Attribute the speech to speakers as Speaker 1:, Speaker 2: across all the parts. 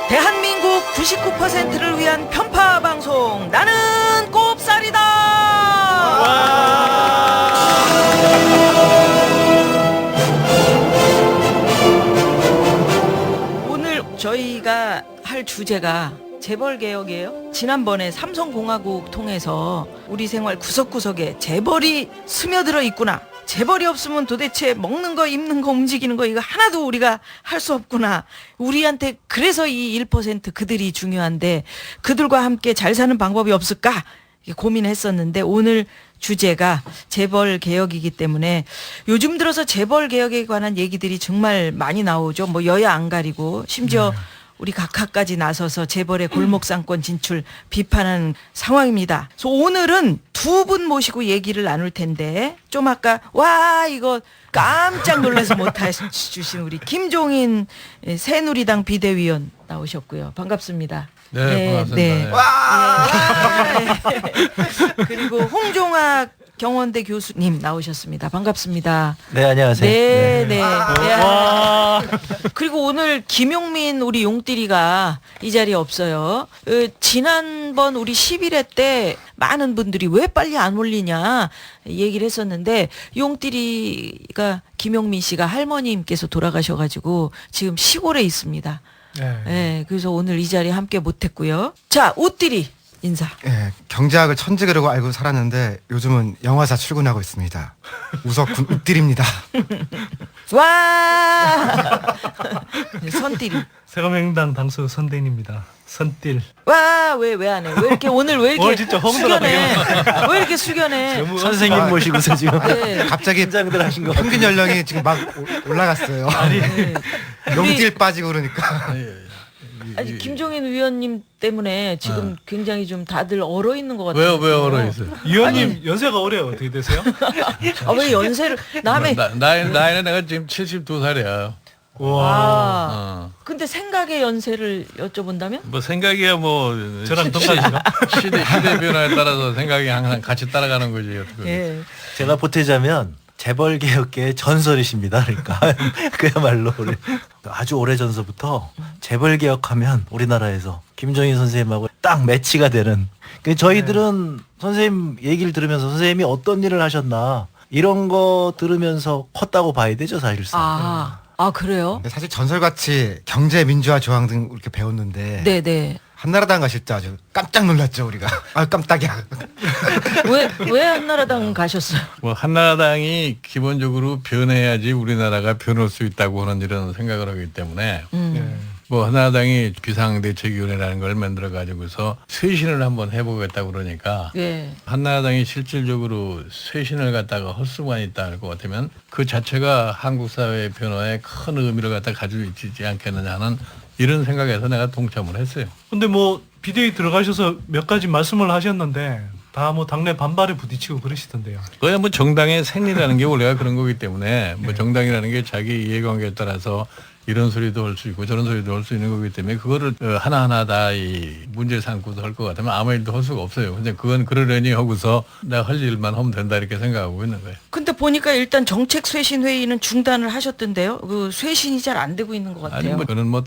Speaker 1: 대한민국 99%를 위한 편파 방송 나는 꼽살이다. 오늘 저희가 할 주제가 재벌 개혁이에요. 지난번에 삼성공화국 통해서 우리 생활 구석구석에 재벌이 스며들어 있구나. 재벌이 없으면 도대체 먹는 거, 입는 거, 움직이는 거 이거 하나도 우리가 할 수 없구나. 우리한테 그래서 이 1% 그들이 중요한데 그들과 함께 잘 사는 방법이 없을까? 고민했었는데 오늘 주제가 재벌 개혁이기 때문에 요즘 들어서 재벌 개혁에 관한 얘기들이 정말 많이 나오죠. 뭐 여야 안 가리고 심지어 우리 각하까지 나서서 재벌의 골목상권 진출 비판하는 상황입니다. 그래서 오늘은 두 분 모시고 얘기를 나눌 텐데 좀 아까 와 이거 깜짝 놀라서 못해주신 우리 김종인 새누리당 비대위원 나오셨고요. 반갑습니다.
Speaker 2: 네, 반갑습니다.
Speaker 1: 네.
Speaker 2: 네.
Speaker 1: 와! 그리고 홍종학 경원대 교수님 나오셨습니다. 반갑습니다.
Speaker 3: 네, 안녕하세요.
Speaker 1: 네, 네.
Speaker 3: 와.
Speaker 1: 그리고 오늘 김용민 우리 용띠리가 이 자리에 없어요. 지난번 우리 11회 때 많은 분들이 왜 빨리 안 올리냐 얘기를 했었는데 용띠리가 김용민 씨가 할머님께서 돌아가셔가지고 지금 시골에 있습니다. 네, 그래서 오늘 이 자리에 함께 못했고요. 자, 옷띠리 인사.
Speaker 4: 예, 경제학을 천직이라고 알고 살았는데 요즘은 영화사 출근하고 있습니다. 우석군 읍딜입니다.
Speaker 1: 와! 선띠리.
Speaker 5: 새검행당 당수 선대인입니다. 선딜.
Speaker 1: 와, 왜 안 해? 왜 이렇게 오늘 왜 이렇게
Speaker 5: 진짜 홍보가
Speaker 1: 숙연해? 왜 이렇게 숙연해?
Speaker 3: 선생님 모시고서 지금
Speaker 1: 네.
Speaker 4: 갑자기
Speaker 3: 긴장들 하신 거.
Speaker 4: 평균 연령이 지금 막 올라갔어요.
Speaker 1: 네.
Speaker 4: 용딜 빠지고 그러니까.
Speaker 1: 아니 김종인 위원님 때문에 지금 굉장히 좀 다들 얼어 있는 것 같아요.
Speaker 2: 왜 얼어 있어요?
Speaker 5: 위원님 연세가 올해 어떻게 되세요?
Speaker 1: 아, 왜 연세를 남의
Speaker 2: 나이는 내가 지금 72살이야.
Speaker 1: 와. 근데 생각의 연세를 여쭤본다면?
Speaker 2: 뭐 생각이야 뭐
Speaker 5: 저랑 동갑이신가?
Speaker 2: 시대 변화에 따라서 생각이 항상 같이 따라가는 거지. 어떻게.
Speaker 1: 예.
Speaker 3: 제가 보태자면 재벌 개혁계의 전설이십니다. 그러니까 그야말로 우리 아주 오래 전서부터 재벌 개혁하면 우리나라에서 김정인 선생님하고 딱 매치가 되는. 저희들은 선생님 얘기를 들으면서 선생님이 어떤 일을 하셨나 이런 거 들으면서 컸다고 봐야 되죠, 사실상.
Speaker 1: 아, 그래요?
Speaker 4: 근데 사실 전설같이 경제 민주화 조항 등 이렇게 배웠는데
Speaker 1: 네네.
Speaker 4: 한나라당 가실 때 아주 깜짝 놀랐죠 우리가. 아 깜짝이야.
Speaker 1: 왜 한나라당 가셨어요?
Speaker 2: 뭐 한나라당이 기본적으로 변해야지 우리나라가 변할 수 있다고 하는 이런 생각을 하기 때문에 뭐 한나라당이 비상대책위원회라는 걸 만들어 가지고서 쇄신을 한번 해보겠다고 그러니까
Speaker 1: 예.
Speaker 2: 한나라당이 실질적으로 쇄신을 갖다가 할 수만 있다 할 것 같으면 그 자체가 한국 사회의 변화에 큰 의미를 갖다 가지고 있지 않겠느냐 하는 이런 생각에서 내가 동참을 했어요.
Speaker 5: 근데 뭐 비대위 들어가셔서 몇 가지 말씀을 하셨는데 다 뭐 당내 반발에 부딪히고 그러시던데요.
Speaker 2: 그야 뭐 정당의 생리라는 게 원래가 그런 거기 때문에 뭐 정당이라는 게 자기 이해관계에 따라서 이런 소리도 할 수 있고 저런 소리도 할 수 있는 거기 때문에 그거를 하나하나 다 이 문제 삼고도 할 것 같으면 아무 일도 할 수가 없어요. 근데 그건 그러려니 하고서 내가 할 일만 하면 된다 이렇게 생각하고 있는 거예요.
Speaker 1: 근데 보니까 일단 정책 쇄신 회의는 중단을 하셨던데요. 그 쇄신이 잘 안 되고 있는 것 같아요.
Speaker 2: 아니 뭐 저는 뭐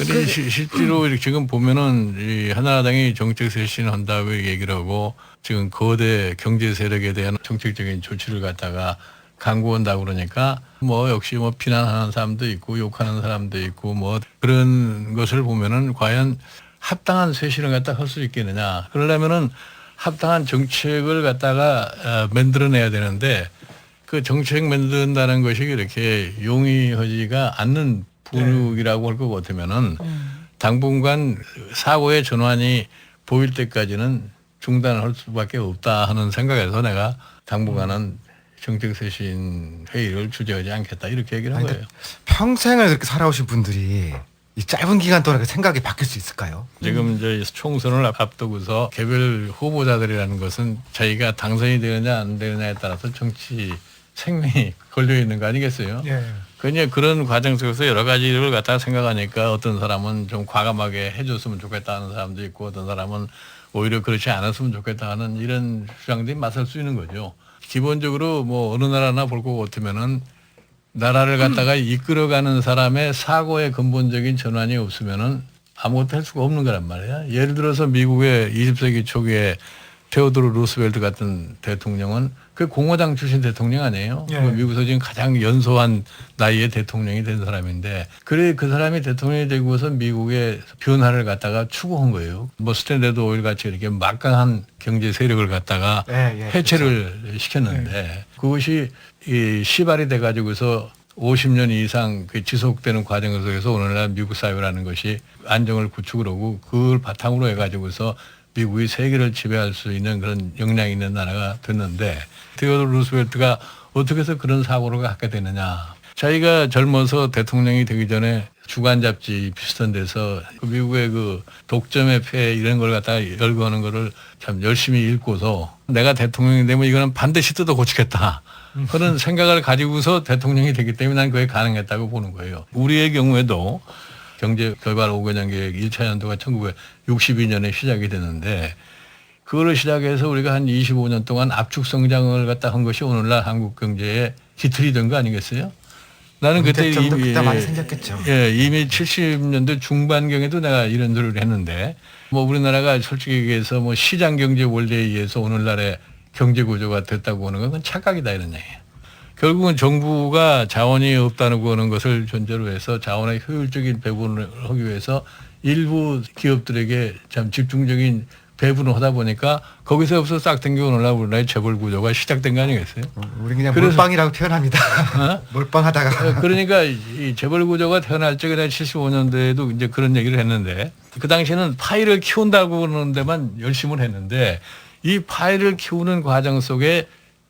Speaker 2: 실제로 이렇게 지금 보면은 이 한나라당이 정책 쇄신한다고 얘기를 하고 지금 거대 경제 세력에 대한 정책적인 조치를 갖다가 강구한다고 그러니까 뭐 역시 뭐 비난하는 사람도 있고 욕하는 사람도 있고 뭐 그런 것을 보면은 과연 합당한 쇄신을 갖다 할 수 있겠느냐. 그러려면은 합당한 정책을 갖다가 만들어내야 되는데 그 정책 만든다는 것이 이렇게 용이하지가 않는 분위기라고 할 것 같으면은 당분간 사고의 전환이 보일 때까지는 중단할 수밖에 없다 하는 생각에서 내가 당분간은 정책 쇄신 회의를 주재하지 않겠다 이렇게 얘기를 한
Speaker 4: 아니,
Speaker 2: 거예요.
Speaker 4: 평생을 그렇게 살아오신 분들이 이 짧은 기간 동안 그 생각이 바뀔 수 있을까요?
Speaker 2: 지금 이제 총선을 앞두고서 개별 후보자들이라는 것은 자기가 당선이 되느냐 안 되느냐에 따라서 정치 생명이 걸려 있는 거 아니겠어요?
Speaker 5: 예.
Speaker 2: 그냥 그런 과정 속에서 여러 가지를 갖다가 생각하니까 어떤 사람은 좀 과감하게 해줬으면 좋겠다 하는 사람도 있고 어떤 사람은 오히려 그렇지 않았으면 좋겠다 하는 이런 주장들이 맞설 수 있는 거죠. 기본적으로 뭐 어느 나라나 볼 것 같으면은 나라를 갖다가 이끌어가는 사람의 사고의 근본적인 전환이 없으면은 아무것도 할 수가 없는 거란 말이야. 예를 들어서 미국의 20세기 초기에 테오도르 루스벨트 같은 대통령은 그 공화당 출신 대통령 아니에요.
Speaker 5: 예.
Speaker 2: 미국에서 지금 가장 연소한 나이에 대통령이 된 사람인데 그래 그 사람이 대통령이 되고서 미국의 변화를 갖다가 추구한 거예요. 뭐 스탠더드 오일 같이 이렇게 막강한 경제 세력을 갖다가 해체를 시켰는데 그것이 이 시발이 돼 가지고서 50년 이상 그 지속되는 과정 속에서 오늘날 미국 사회라는 것이 안정을 구축을 하고 그걸 바탕으로 해가지고서 미국이 세계를 지배할 수 있는 그런 역량이 있는 나라가 됐는데 테오도르 루스벨트가 어떻게 해서 그런 사고를 갖게 되느냐. 자기가 젊어서 대통령이 되기 전에 주간 잡지 비슷한 데서 그 미국의 그 독점의 폐해 이런 걸 갖다가 열거하는 거를 참 열심히 읽고서 내가 대통령이 되면 이거는 반드시 뜯어 고치겠다. 그런 생각을 가지고서 대통령이 되기 때문에 난 그게 가능했다고 보는 거예요. 우리의 경우에도 경제 개발 5개년 계획 1차 연도가 1962년에 시작이 됐는데 그거를 시작해서 우리가 한 25년 동안 압축 성장을 갖다 한 것이 오늘날 한국 경제의 기틀이 된 거 아니겠어요? 나는 그때 이미
Speaker 4: 그때 많이 생겼겠죠.
Speaker 2: 예, 이미 70년대 중반경에도 내가 이런 소리를 했는데 뭐 우리나라가 솔직히 얘기해서 뭐 시장 경제 원리에 의해서 오늘날의 경제 구조가 됐다고 하는 건 그건 착각이다 이런 얘기예요. 결국은 정부가 자원이 없다는 하는 것을 전제로 해서 자원의 효율적인 배분을 하기 위해서 일부 기업들에게 참 집중적인 배분을 하다 보니까 거기서부터 싹 땡겨 오늘날 우리나라의 재벌 구조가 시작된 거 아니겠어요?
Speaker 4: 우리 그냥
Speaker 2: 그래서-
Speaker 4: 몰빵이라고 표현합니다.
Speaker 2: 어?
Speaker 4: 몰빵하다가
Speaker 2: 그러니까 이 재벌 구조가 태어날 적에 75년대에도 이제 그런 얘기를 했는데 그 당시에는 파이를 키운다고 그러는 데만 열심을 했는데 이 파이를 키우는 과정 속에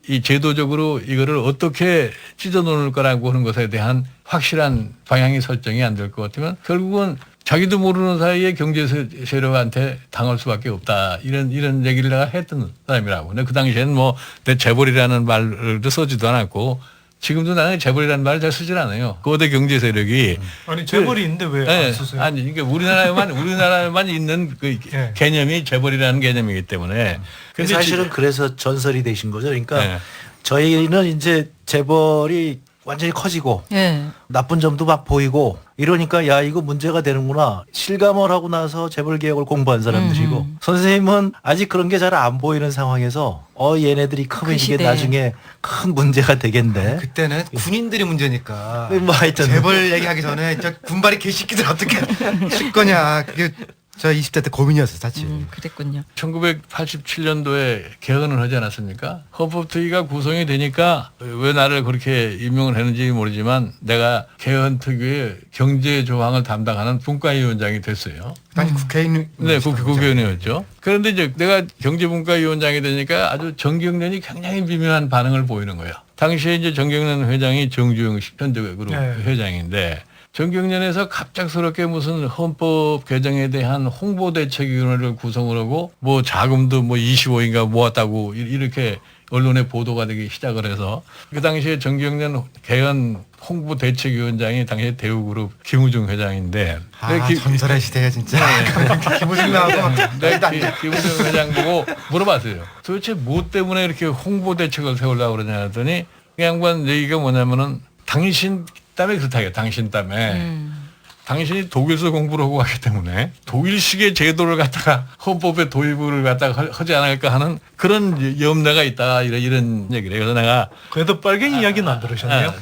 Speaker 2: 이 제도적으로 이거를 어떻게 찢어놓을 거라고 하는 것에 대한 확실한 방향이 설정이 안 될 것 같으면 결국은 자기도 모르는 사이에 경제 세력한테 당할 수밖에 없다. 이런 얘기를 내가 했던 사람이라고. 근데 그 당시에는 뭐 내 재벌이라는 말도 쓰지도 않았고 지금도 나는 재벌이라는 말을 잘 쓰질 않아요. 거대 경제 세력이
Speaker 5: 아니 재벌이 있는데 왜 안
Speaker 2: 네,
Speaker 5: 쓰세요?
Speaker 2: 아니 이게 우리나라에만 있는 그
Speaker 5: 예.
Speaker 2: 개념이 재벌이라는 개념이기 때문에. 근데
Speaker 3: 사실은 그래서 전설이 되신 거죠. 그러니까
Speaker 2: 네.
Speaker 3: 저희는 이제 재벌이 완전히 커지고
Speaker 1: 예.
Speaker 3: 나쁜 점도 막 보이고 이러니까 야 이거 문제가 되는구나 실감을 하고 나서 재벌 개혁을 공부한 사람들이고 선생님은 아직 그런 게 잘 안 보이는 상황에서 얘네들이 크면
Speaker 1: 그
Speaker 3: 이게
Speaker 1: 시대에.
Speaker 3: 나중에 큰 문제가 되겠네.
Speaker 4: 그때는 군인들이 문제니까.
Speaker 3: 뭐 하여튼
Speaker 4: 재벌 얘기하기 전에 저 군발이 개새끼들 어떻게 칠 거냐. 그게 저 20대 때 고민이었어요, 사실.
Speaker 1: 그랬군요.
Speaker 2: 1987년도에 개헌을 하지 않았습니까? 헌법특위가 구성이 되니까 왜 나를 그렇게 임명을 했는지 모르지만 내가 개헌 특위의 경제 조항을 담당하는 분과위원장이 됐어요.
Speaker 4: 아니 국회의원.
Speaker 2: 네, 국회의원이었죠. 그런데 이제 내가 경제분과위원장이 되니까 아주 정경련이 굉장히 미묘한 반응을 보이는 거예요. 당시에 이제 정경련 회장이 정주영 현대 그룹
Speaker 5: 네.
Speaker 2: 회장인데 정경련에서 갑작스럽게 무슨 헌법 개정에 대한 홍보대책위원회를 구성을 하고 뭐 자금도 뭐 25인가 모았다고 이렇게 언론에 보도가 되기 시작을 해서 그 당시에 정경련 개헌 홍보대책위원장이 당시에 대우그룹 김우중 회장인데
Speaker 4: 전설의 시대야 진짜. 김우중 나하고
Speaker 2: 김우중 회장 보고 물어봤어요. 도대체 뭐 때문에 이렇게 홍보대책을 세우려고 그러냐 했더니 그 양반 얘기가 뭐냐면은 당신 때문에 그렇다고요. 당신 때문에. 당신이 독일서 공부를 하고 가기 때문에 독일식의 제도를 갖다가 헌법에 도입을 갖다가 하지 않을까 하는 그런 염려가 있다. 이런 얘기를 해요. 그래서 내가
Speaker 5: 그래도 빨갱이 이야기는 안 들으셨네요.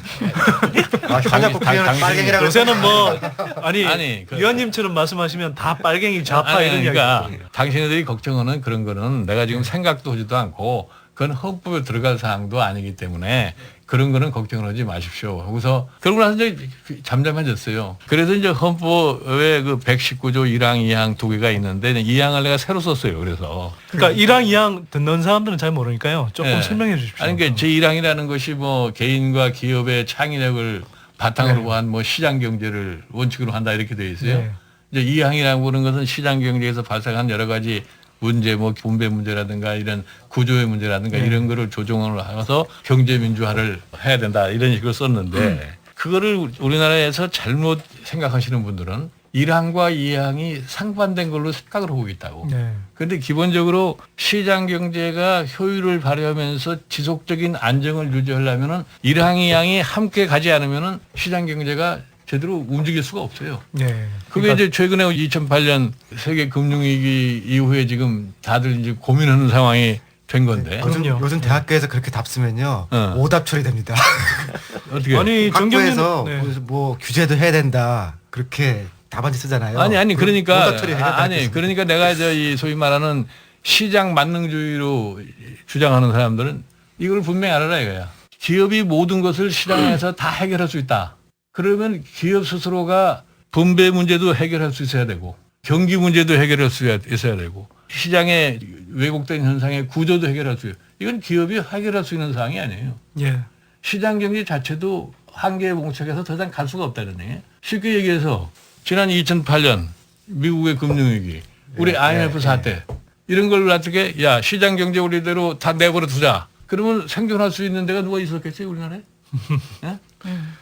Speaker 4: 현역 국회의원 빨갱이라고.
Speaker 5: 요새는 뭐 아니
Speaker 2: 그-
Speaker 5: 위원님처럼 말씀하시면 다 빨갱이 좌파
Speaker 2: 아니,
Speaker 5: 이런
Speaker 2: 그러니까
Speaker 5: 이야기.
Speaker 2: 당신들이 걱정하는 그런 거는 내가 지금 생각도 하지도 않고 그건 헌법에 들어갈 사항도 아니기 때문에 그런 거는 걱정을 하지 마십시오. 거기서 그러고 나서 이제 잠잠해졌어요. 그래서 이제 헌법에 그 119조 1항, 2항 두 개가 있는데 2항을 내가 새로 썼어요. 그래서.
Speaker 5: 그러니까 1항, 2항 듣는 사람들은 잘 모르니까요. 조금
Speaker 2: 네.
Speaker 5: 설명해 주십시오.
Speaker 2: 아니, 그러니까 제1항이라는 것이 뭐 개인과 기업의 창의력을 바탕으로
Speaker 5: 네.
Speaker 2: 한 뭐 시장 경제를 원칙으로 한다 이렇게 되어 있어요.
Speaker 5: 네.
Speaker 2: 이제 2항이라고 하는 것은 시장 경제에서 발생한 여러 가지 문제, 뭐 분배 문제라든가 이런 구조의 문제라든가
Speaker 5: 네.
Speaker 2: 이런 거를 조정을 해서 경제 민주화를 해야 된다 이런 식으로 썼는데 그거를 우리나라에서 잘못 생각하시는 분들은 1항과 2항이 상반된 걸로 생각을 하고 있다고.
Speaker 5: 네.
Speaker 2: 그런데 기본적으로 시장 경제가 효율을 발휘하면서 지속적인 안정을 유지하려면은 1항, 2항이 함께 가지 않으면은 시장 경제가 제대로 움직일 수가 없어요.
Speaker 5: 네.
Speaker 2: 그게 이제 최근에 2008년 세계 금융위기 이후에 지금 다들 이제 고민하는 상황이 된 건데.
Speaker 5: 그럼요.
Speaker 4: 요즘 대학교에서 그렇게 답 쓰면요
Speaker 2: 어.
Speaker 4: 오답 처리됩니다.
Speaker 2: 어떻게?
Speaker 5: 아니
Speaker 4: 학교에서
Speaker 5: 정경련
Speaker 4: 뭐 규제도 해야 된다 그렇게 답안지 쓰잖아요.
Speaker 2: 아니 그러니까
Speaker 4: 오답 처리해야 된다.
Speaker 2: 그러니까 내가 이 소위 말하는 시장 만능주의로 주장하는 사람들은 이걸 분명히 알아라 이거야. 기업이 모든 것을 시장에서 다 해결할 수 있다. 그러면 기업 스스로가 분배 문제도 해결할 수 있어야 되고 경기 문제도 해결할 수 있어야 되고 시장의 왜곡된 현상의 구조도 해결할 수 있어요. 이건 기업이 해결할 수 있는 사항이 아니에요.
Speaker 5: 예.
Speaker 2: 시장 경제 자체도 한계에 봉착해서 더 이상 갈 수가 없다는 얘기예요. 쉽게 얘기해서 지난 2008년 미국의 금융위기, 우리 IMF 사태 이런 걸 어떻게 야 시장 경제 우리대로 다 내버려 두자. 그러면 생존할 수 있는 데가 누가 있었겠어요 우리나라에? 예?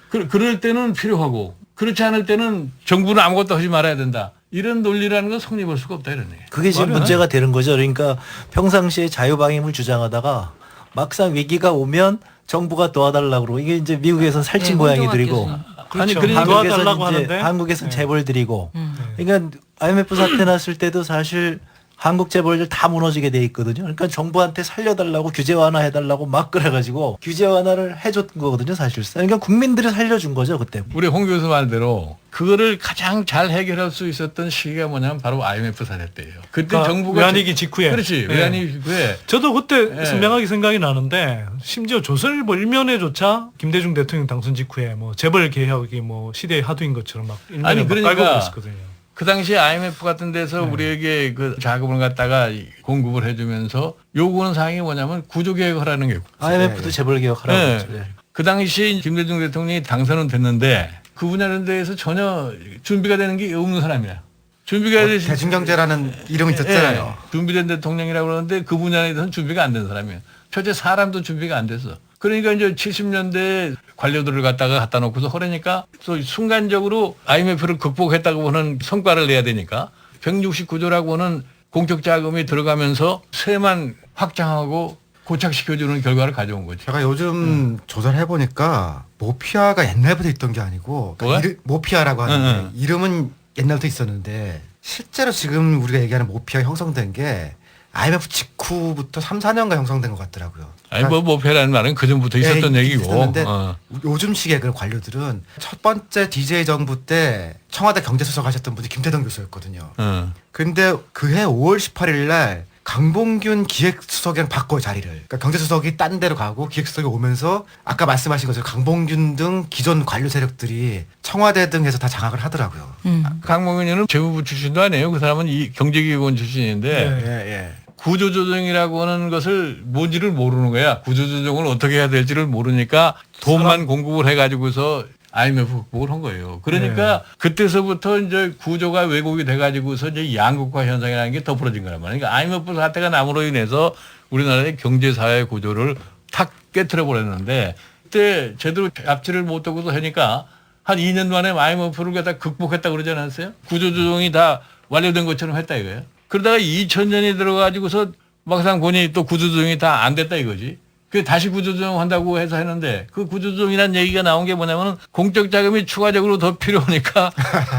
Speaker 2: 그럴 때는 필요하고 그렇지 않을 때는 정부는 아무것도 하지 말아야 된다. 이런 논리라는 건 성립할 수가 없다 이런 얘기예요.
Speaker 3: 그게 지금 문제가 되는 거죠. 그러니까 평상시에 자유방임을 주장하다가 막상 위기가 오면 정부가 도와달라고 그러고 이게 이제 미국에서는 살찐
Speaker 1: 네,
Speaker 3: 고양이들이고
Speaker 1: 혼종학교에서는.
Speaker 2: 아니
Speaker 5: 그렇죠.
Speaker 2: 그러니까
Speaker 5: 도와달라고
Speaker 3: 이제
Speaker 5: 하는데
Speaker 3: 한국에서는
Speaker 5: 네.
Speaker 3: 재벌들이고 그러니까 IMF 사태 났을 때도 사실 한국 재벌들 다 무너지게 돼 있거든요. 그러니까 정부한테 살려달라고 규제 완화해달라고 막 그래가지고 규제 완화를 해줬던 거거든요, 사실상. 그러니까 국민들이 살려준 거죠, 그때.
Speaker 2: 우리 홍 교수 말대로 그거를 가장 잘 해결할 수 있었던 시기가 뭐냐면 바로 IMF 사태 때예요. 그때
Speaker 5: 그러니까
Speaker 2: 정부가
Speaker 5: 외환위기 직후에.
Speaker 2: 그렇지
Speaker 5: 네.
Speaker 2: 외환위기 직후에
Speaker 5: 저도 그때
Speaker 2: 예.
Speaker 5: 선명하게 생각이 나는데 심지어 조선일보 일면에조차 김대중 대통령 당선 직후에 뭐 재벌 개혁이 뭐 시대의 하두인 것처럼 막 일면에
Speaker 2: 아니,
Speaker 5: 막
Speaker 2: 그러니까
Speaker 5: 깔고 있었거든요.
Speaker 2: 그 당시에 IMF 같은 데서 우리에게 그 자금을 갖다가 공급을 해주면서 요구하는 사항이 뭐냐면 구조개혁하라는 게
Speaker 3: IMF도 재벌 개혁하라고
Speaker 2: 네.
Speaker 3: 했죠. 네.
Speaker 2: 그 당시에 김대중 대통령이 당선은 됐는데 그 분야에 대해서 전혀 준비가 되는 게 없는 사람이야. 준비가 되시
Speaker 4: 대중경제라는 이름이 있었잖아요.
Speaker 2: 준비된 대통령이라고 그러는데 그 분야에 대해서는 준비가 안 된 사람이에요. 첫째 사람도 준비가 안 됐어. 그러니까 이제 70년대 관료들을 갖다 놓고서 하려니까 또 순간적으로 IMF를 극복했다고 하는 성과를 내야 되니까 169조라고 하는 공적 자금이 들어가면서 세만 확장하고 고착시켜주는 결과를 가져온 거지.
Speaker 4: 제가 요즘 조사를 해보니까 모피아가 옛날부터 있던 게 아니고
Speaker 2: 뭐야?
Speaker 4: 모피아라고 하는데
Speaker 2: 응.
Speaker 4: 이름은 옛날부터 있었는데 실제로 지금 우리가 얘기하는 모피아가 형성된 게 IMF 직후부터 3, 4년간 형성된 것 같더라고요.
Speaker 2: 아니 뭐 모패라는 말은 그 전부터 있었던 얘기고.
Speaker 4: 있었는데
Speaker 2: 어.
Speaker 4: 요즘 시기에 그 관료들은 첫 번째 DJ 정부 때 청와대 경제수석 하셨던 분이 김태동 교수였거든요.
Speaker 2: 어.
Speaker 4: 근데 그해 5월 18일 날 강봉균 기획수석이랑 바꿔요 자리를. 그러니까 경제수석이 딴 데로 가고 기획수석이 오면서 아까 말씀하신 것처럼 강봉균 등 기존 관료 세력들이 청와대 등에서 다 장악을 하더라고요.
Speaker 2: 강봉윤은 재무부 출신도 아니에요. 그 사람은 이 경제기획원 출신인데
Speaker 5: 네.
Speaker 4: 예, 예.
Speaker 2: 구조조정이라고 하는 것을 뭔지를 모르는 거야. 구조조정을 어떻게 해야 될지를 모르니까 돈만 공급을 해가지고서 IMF 극복을 한 거예요. 그러니까 그때서부터 이제 구조가 왜곡이 돼가지고서 이제 양극화 현상이라는 게 더 벌어진 거란 말이에요. 그러니까 IMF 사태가 남으로 인해서 우리나라의 경제사회 구조를 탁 깨트려 버렸는데 그때 제대로 앞질을 못 하고서 하니까 한 2년 만에 IMF를 갖다 극복했다고 그러지 않았어요? 구조조정이 다 완료된 것처럼 했다 이거예요. 그러다가 2000년이 들어가지고서 막상 보니 또 구조조정이 다 안 됐다 이거지. 그 다시 구조조정 한다고 해서 했는데 그 구조조정이라는 얘기가 나온 게 뭐냐면 공적 자금이 추가적으로 더 필요하니까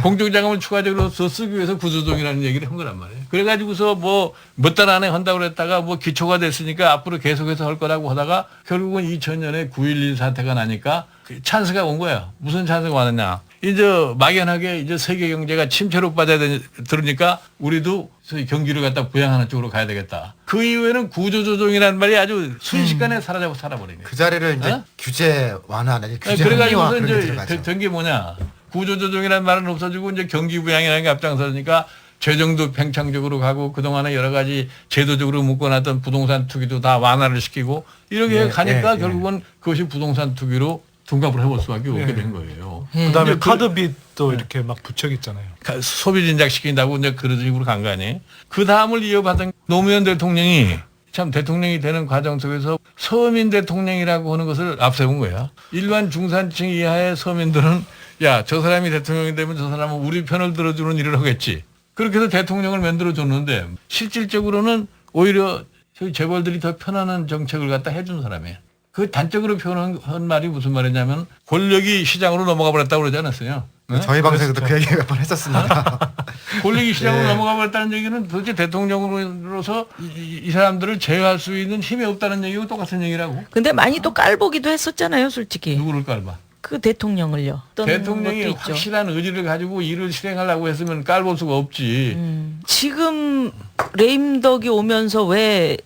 Speaker 2: 공적 자금을 추가적으로 더 쓰기 위해서 구조조정이라는 얘기를 한 거란 말이에요. 그래가지고서 뭐 몇 달 안에 한다고 그랬다가 뭐 기초가 됐으니까 앞으로 계속해서 할 거라고 하다가 결국은 2000년에 9.11 사태가 나니까 그 찬스가 온 거야. 무슨 찬스가 왔느냐. 이제 막연하게 이제 세계 경제가 침체로 들으니까 우리도 소위 경기를 갖다 부양하는 쪽으로 가야 되겠다. 그 이후에는 구조조정이라는 말이 아주 순식간에 살아버린 거예요.
Speaker 4: 그 자리를 이제
Speaker 2: 어?
Speaker 4: 규제 완화 아니 규제
Speaker 2: 그래가지고서
Speaker 4: 합리화 그런 게
Speaker 2: 이제
Speaker 4: 들어가죠.
Speaker 2: 된 게 뭐냐. 구조조정이라는 말은 없어지고 이제 경기부양이라는 게 앞장서니까 재정도 팽창적으로 가고 그동안에 여러 가지 제도적으로 묶어놨던 부동산 투기도 다 완화를 시키고 이렇게
Speaker 4: 예,
Speaker 2: 가니까
Speaker 4: 예,
Speaker 2: 결국은 그것이 부동산 투기로 둔갑을 해볼 수밖에 없게
Speaker 5: 예.
Speaker 2: 된 거예요.
Speaker 5: 그다음에
Speaker 2: 이제
Speaker 5: 카드빚도 이렇게 막 부쩍있잖아요.
Speaker 2: 소비 진작 시킨다고 이제 그런 식으로 간 거 아니에요? 그 다음을 이어받은 노무현 대통령이 참 대통령이 되는 과정 속에서 서민 대통령이라고 하는 것을 앞세운 거야. 일반 중산층 이하의 서민들은 야, 저 사람이 대통령이 되면 저 사람은 우리 편을 들어주는 일을 하겠지. 그렇게 해서 대통령을 만들어줬는데 실질적으로는 오히려 저희 재벌들이 더 편안한 정책을 갖다 해준 사람이에요. 그 단적으로 표현한 말이 무슨 말이냐면 권력이 시장으로 넘어가 버렸다고 그러지 않았어요. 네?
Speaker 4: 저희 방송에서도 그 얘기 몇 번 했었습니다.
Speaker 2: 권력이 시장으로
Speaker 4: 네.
Speaker 2: 넘어가 버렸다는 얘기는 도대체 대통령으로서 이 사람들을 제어할 수 있는 힘이 없다는 얘기고 똑같은 얘기라고.
Speaker 1: 근데 많이 또 깔보기도 했었잖아요, 솔직히.
Speaker 2: 누구를 깔봐?
Speaker 1: 그 대통령을요. 어떤
Speaker 2: 대통령이
Speaker 1: 것도 있죠.
Speaker 2: 확실한 의지를 가지고 일을 실행하려고 했으면 깔볼 수가 없지.
Speaker 1: 지금 레임덕이 오면서 왜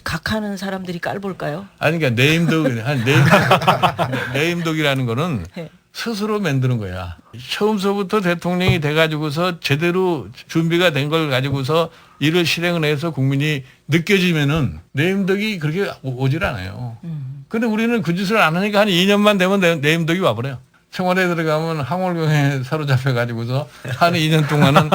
Speaker 1: 각하는 사람들이 깔볼까요?
Speaker 2: 아니 그러니까 네임덕이라는 거는
Speaker 1: 네.
Speaker 2: 스스로 만드는 거야. 처음서부터 대통령이 돼가지고서 제대로 준비가 된 걸 가지고서 일을 실행을 해서 국민이 느껴지면은 네임덕이 그렇게 오질 않아요. 근데 우리는 그 짓을 안 하니까 한 2년만 되면 네임덕이 와버려요. 청와대에 들어가면 항월경에 사로잡혀가지고서 한 2년 동안은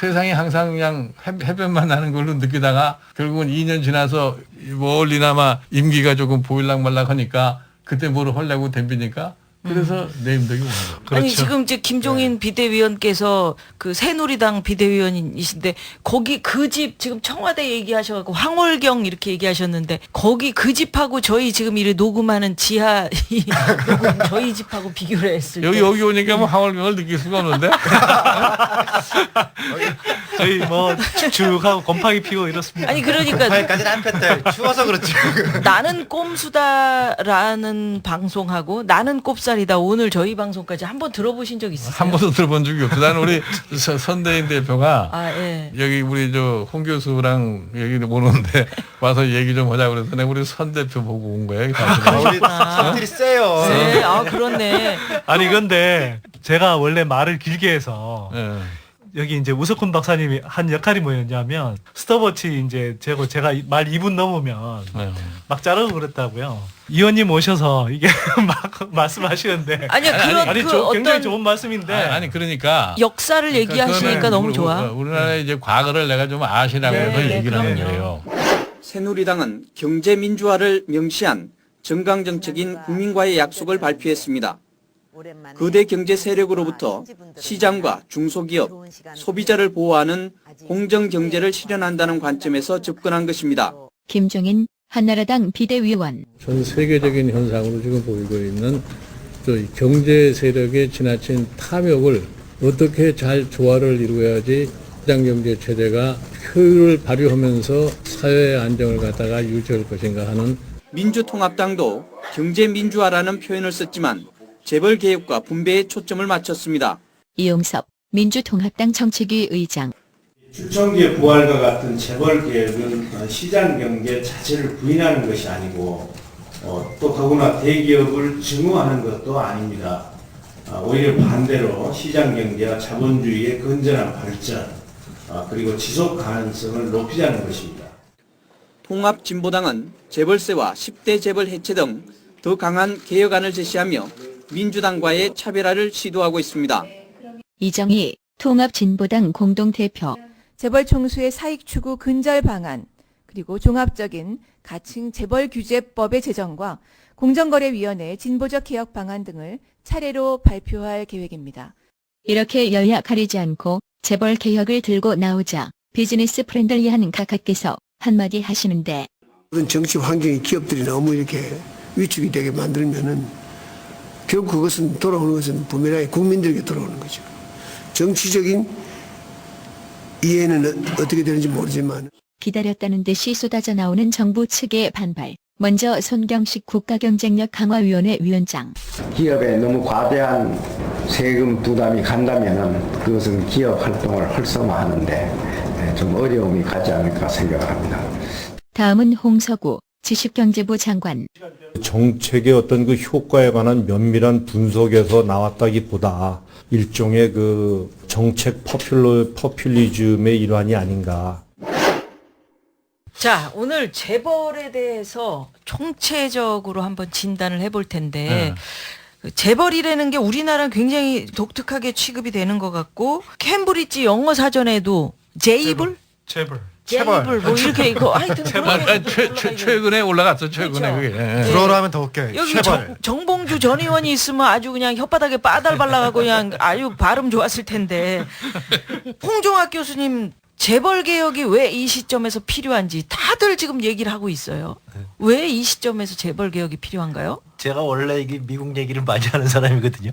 Speaker 2: 세상이 항상 그냥 해변만 나는 걸로 느끼다가 결국은 2년 지나서 멀리나마 임기가 조금 보일락말락 하니까 그때 뭐를 하려고 덤비니까 그래서 네임덕이 오는 거예요.
Speaker 1: 아니
Speaker 5: 그렇죠.
Speaker 1: 지금 이제 김종인 비대위원께서 그 새누리당 비대위원이신데 거기 그 집 지금 청와대 얘기하셔갖고 황홀경 이렇게 얘기하셨는데 거기 그 집하고 저희 지금 이래 녹음하는 지하 이 녹음 저희 집하고 비교를 했을 때
Speaker 2: 여기 오니까 뭐 항월경을 느낄 수가 없는데.
Speaker 5: 저희 뭐 축축하고 곰팡이 피고 이렇습니다.
Speaker 1: 아니 그러니까
Speaker 4: 거기까지는 안 폈대. 추워서 그렇지.
Speaker 1: 나는 꼼수다라는 방송하고 나는 꼽살이다 오늘 저희 방송까지 한번 들어보신 적 있으세요?
Speaker 2: 한 번도 들어본 적이 없어. 나는 우리 선대인 대표가
Speaker 1: 아 예.
Speaker 2: 여기 우리 저 홍 교수랑 얘기 오는데 와서 얘기 좀 하자 그래서 내가 우리 선 대표 보고 온 거야.
Speaker 4: 우리 선들이 세요.
Speaker 1: 네, 아 그렇네.
Speaker 5: 아니 근데 제가 원래 말을 길게 해서
Speaker 2: 예.
Speaker 5: 여기 이제 우석훈 박사님이 한 역할이 뭐였냐면 스톱워치 이제 제가 말 2분 넘으면
Speaker 2: 예.
Speaker 5: 막 자르고 그랬다고요. 의원님 오셔서 이게 막 말씀하시는데
Speaker 1: 아니요 그런
Speaker 5: 아니
Speaker 1: 그
Speaker 5: 굉장히
Speaker 1: 어떤
Speaker 5: 좋은 말씀인데
Speaker 2: 아니 그러니까
Speaker 1: 역사를 얘기하시니까
Speaker 2: 그거는
Speaker 1: 너무 좋아.
Speaker 2: 우리나라의 이제 과거를 내가 좀 아시라고
Speaker 1: 네,
Speaker 2: 해서
Speaker 1: 네,
Speaker 2: 얘기를 하는
Speaker 1: 그럼요.
Speaker 2: 거예요.
Speaker 6: 새누리당은 경제민주화를 명시한 정강정책인 국민과의 약속을 발표했습니다. 거대 경제 세력으로부터 시장과 중소기업, 소비자를 보호하는 공정경제를 실현한다는 관점에서 접근한 것입니다.
Speaker 7: 김종인 한나라당 비대위원.
Speaker 2: 전 세계적인 현상으로 지금 보이고 있는 또 경제 세력의 지나친 탐욕을 어떻게 잘 조화를 이루어야지 시장 경제 체제가 효율을 발휘하면서 사회의 안정을 갖다가 유지할 것인가 하는
Speaker 6: 민주통합당도 경제민주화라는 표현을 썼지만 재벌개혁과 분배에 초점을 맞췄습니다.
Speaker 7: 이용섭 민주통합당 정책위 의장.
Speaker 8: 추천기의 부활과 같은 재벌개혁은 시장경제 자체를 부인하는 것이 아니고 또 더구나 대기업을 증오하는 것도 아닙니다. 오히려 반대로 시장경제와 자본주의의 건전한 발전 그리고 지속 가능성을 높이자는 것입니다.
Speaker 6: 통합진보당은 재벌세와 10대 재벌 해체 등 더 강한 개혁안을 제시하며 민주당과의 차별화를 시도하고 있습니다.
Speaker 7: 이정희 통합진보당 공동대표.
Speaker 9: 재벌 총수의 사익 추구 근절 방안, 그리고 종합적인 가칭 재벌 규제법의 제정과 공정거래위원회 진보적 개혁 방안 등을 차례로 발표할 계획입니다.
Speaker 7: 이렇게 여야 가리지 않고 재벌 개혁을 들고 나오자 비즈니스 프렌들리한 각하께서 한마디 하시는데
Speaker 10: 그런 정치 환경이 기업들이 너무 이렇게 위축이 되게 만들면은 결국 그것은 돌아오는 것은 부메랑이 국민들에게 돌아오는 거죠. 정치적인 이해는 어떻게 되는지 모르지만
Speaker 7: 기다렸다는 듯이 쏟아져 나오는 정부 측의 반발. 먼저 손경식 국가경쟁력 강화위원회 위원장.
Speaker 11: 기업에 너무 과대한 세금 부담이 간다면은 그것은 기업 활동을 활성화하는데 좀 어려움이 가지 않을까 생각합니다.
Speaker 7: 다음은 홍서구 지식경제부 장관.
Speaker 12: 정책의 어떤 그 효과에 관한 면밀한 분석에서 나왔다기보다 일종의 그 정책 퍼퓰리즘의 일환이 아닌가.
Speaker 1: 자, 오늘 재벌에 대해서 총체적으로 한번 진단을 해볼 텐데 그 재벌이라는 게 우리나라는 굉장히 독특하게 취급이 되는 것 같고 캠브리지 영어 사전에도 재벌?
Speaker 4: 체벌.
Speaker 1: 깽입을 뭐 이렇게 이거 하여튼
Speaker 2: 최근에 올라갔어. 최근에
Speaker 1: 그렇죠.
Speaker 2: 그게. 예.
Speaker 4: 불어로 하면 더 웃겨요.
Speaker 1: 여기
Speaker 4: 체벌.
Speaker 1: 정봉주 전 의원이 있으면 아주 그냥 혓바닥에 빠달 발라가고 그냥 아주 발음 좋았을 텐데 홍종학 교수님 재벌 개혁이 왜 이 시점에서 필요한지 다들 지금 얘기를 하고 있어요. 왜 이 시점에서 재벌 개혁이 필요한가요?
Speaker 3: 제가 원래 이게 미국 얘기를 많이 하는 사람이거든요.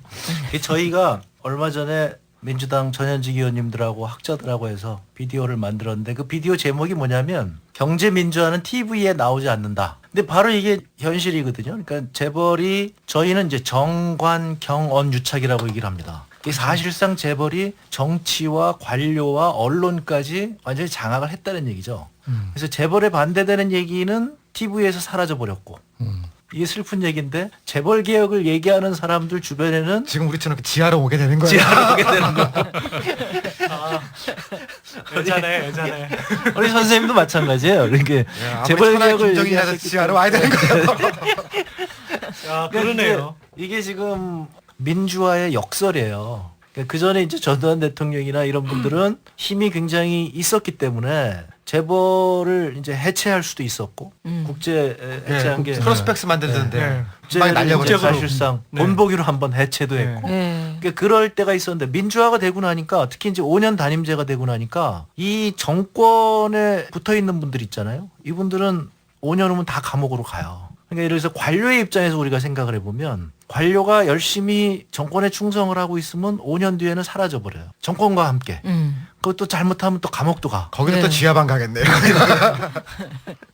Speaker 3: 저희가 얼마 전에 민주당 전현직 의원님들하고 학자들하고 해서 비디오를 만들었는데 그 비디오 제목이 뭐냐면 경제 민주화는 TV에 나오지 않는다. 근데 바로 이게 현실이거든요. 그러니까 재벌이 저희는 이제 정관 경언 유착이라고 얘기를 합니다. 이게 사실상 재벌이 정치와 관료와 언론까지 완전히 장악을 했다는 얘기죠. 그래서 재벌에 반대되는 얘기는 TV에서 사라져 버렸고 이게 슬픈 얘기인데 재벌 개혁을 얘기하는 사람들 주변에는
Speaker 4: 지금 우리처럼 지하로 오게 되는 거예요.
Speaker 3: 지하로 오게 되는 거.
Speaker 5: 예전에
Speaker 3: 우리 선생님도 마찬가지예요. 그러니까 재벌 개혁을
Speaker 4: 김정인이라서 지하로 와야 되는 거예요.
Speaker 5: 아, 그러네요.
Speaker 3: 이게 지금 민주화의 역설이에요. 그 전에 이제 전두환 대통령이나 이런 분들은 힘이 굉장히 있었기 때문에 재벌을 이제 해체할 수도 있었고 국제 해체한 게
Speaker 4: 프로스펙스 만들던데
Speaker 3: 국제
Speaker 4: 날려버렸죠.
Speaker 3: 사실상 본보기로 한번 해체도 했고 그러니까 그럴 때가 있었는데 민주화가 되고 나니까 특히 이제 5년 단임제가 되고 나니까 이 정권에 붙어 있는 분들 있잖아요. 이분들은 5년 후면 다 감옥으로 가요. 그러니까 예를 들어서 관료의 입장에서 우리가 생각을 해보면 관료가 열심히 정권에 충성을 하고 있으면 5년 뒤에는 사라져버려요. 정권과 함께. 그것도 잘못하면 또 감옥도 가.
Speaker 4: 거기도 또 지하방 가겠네요.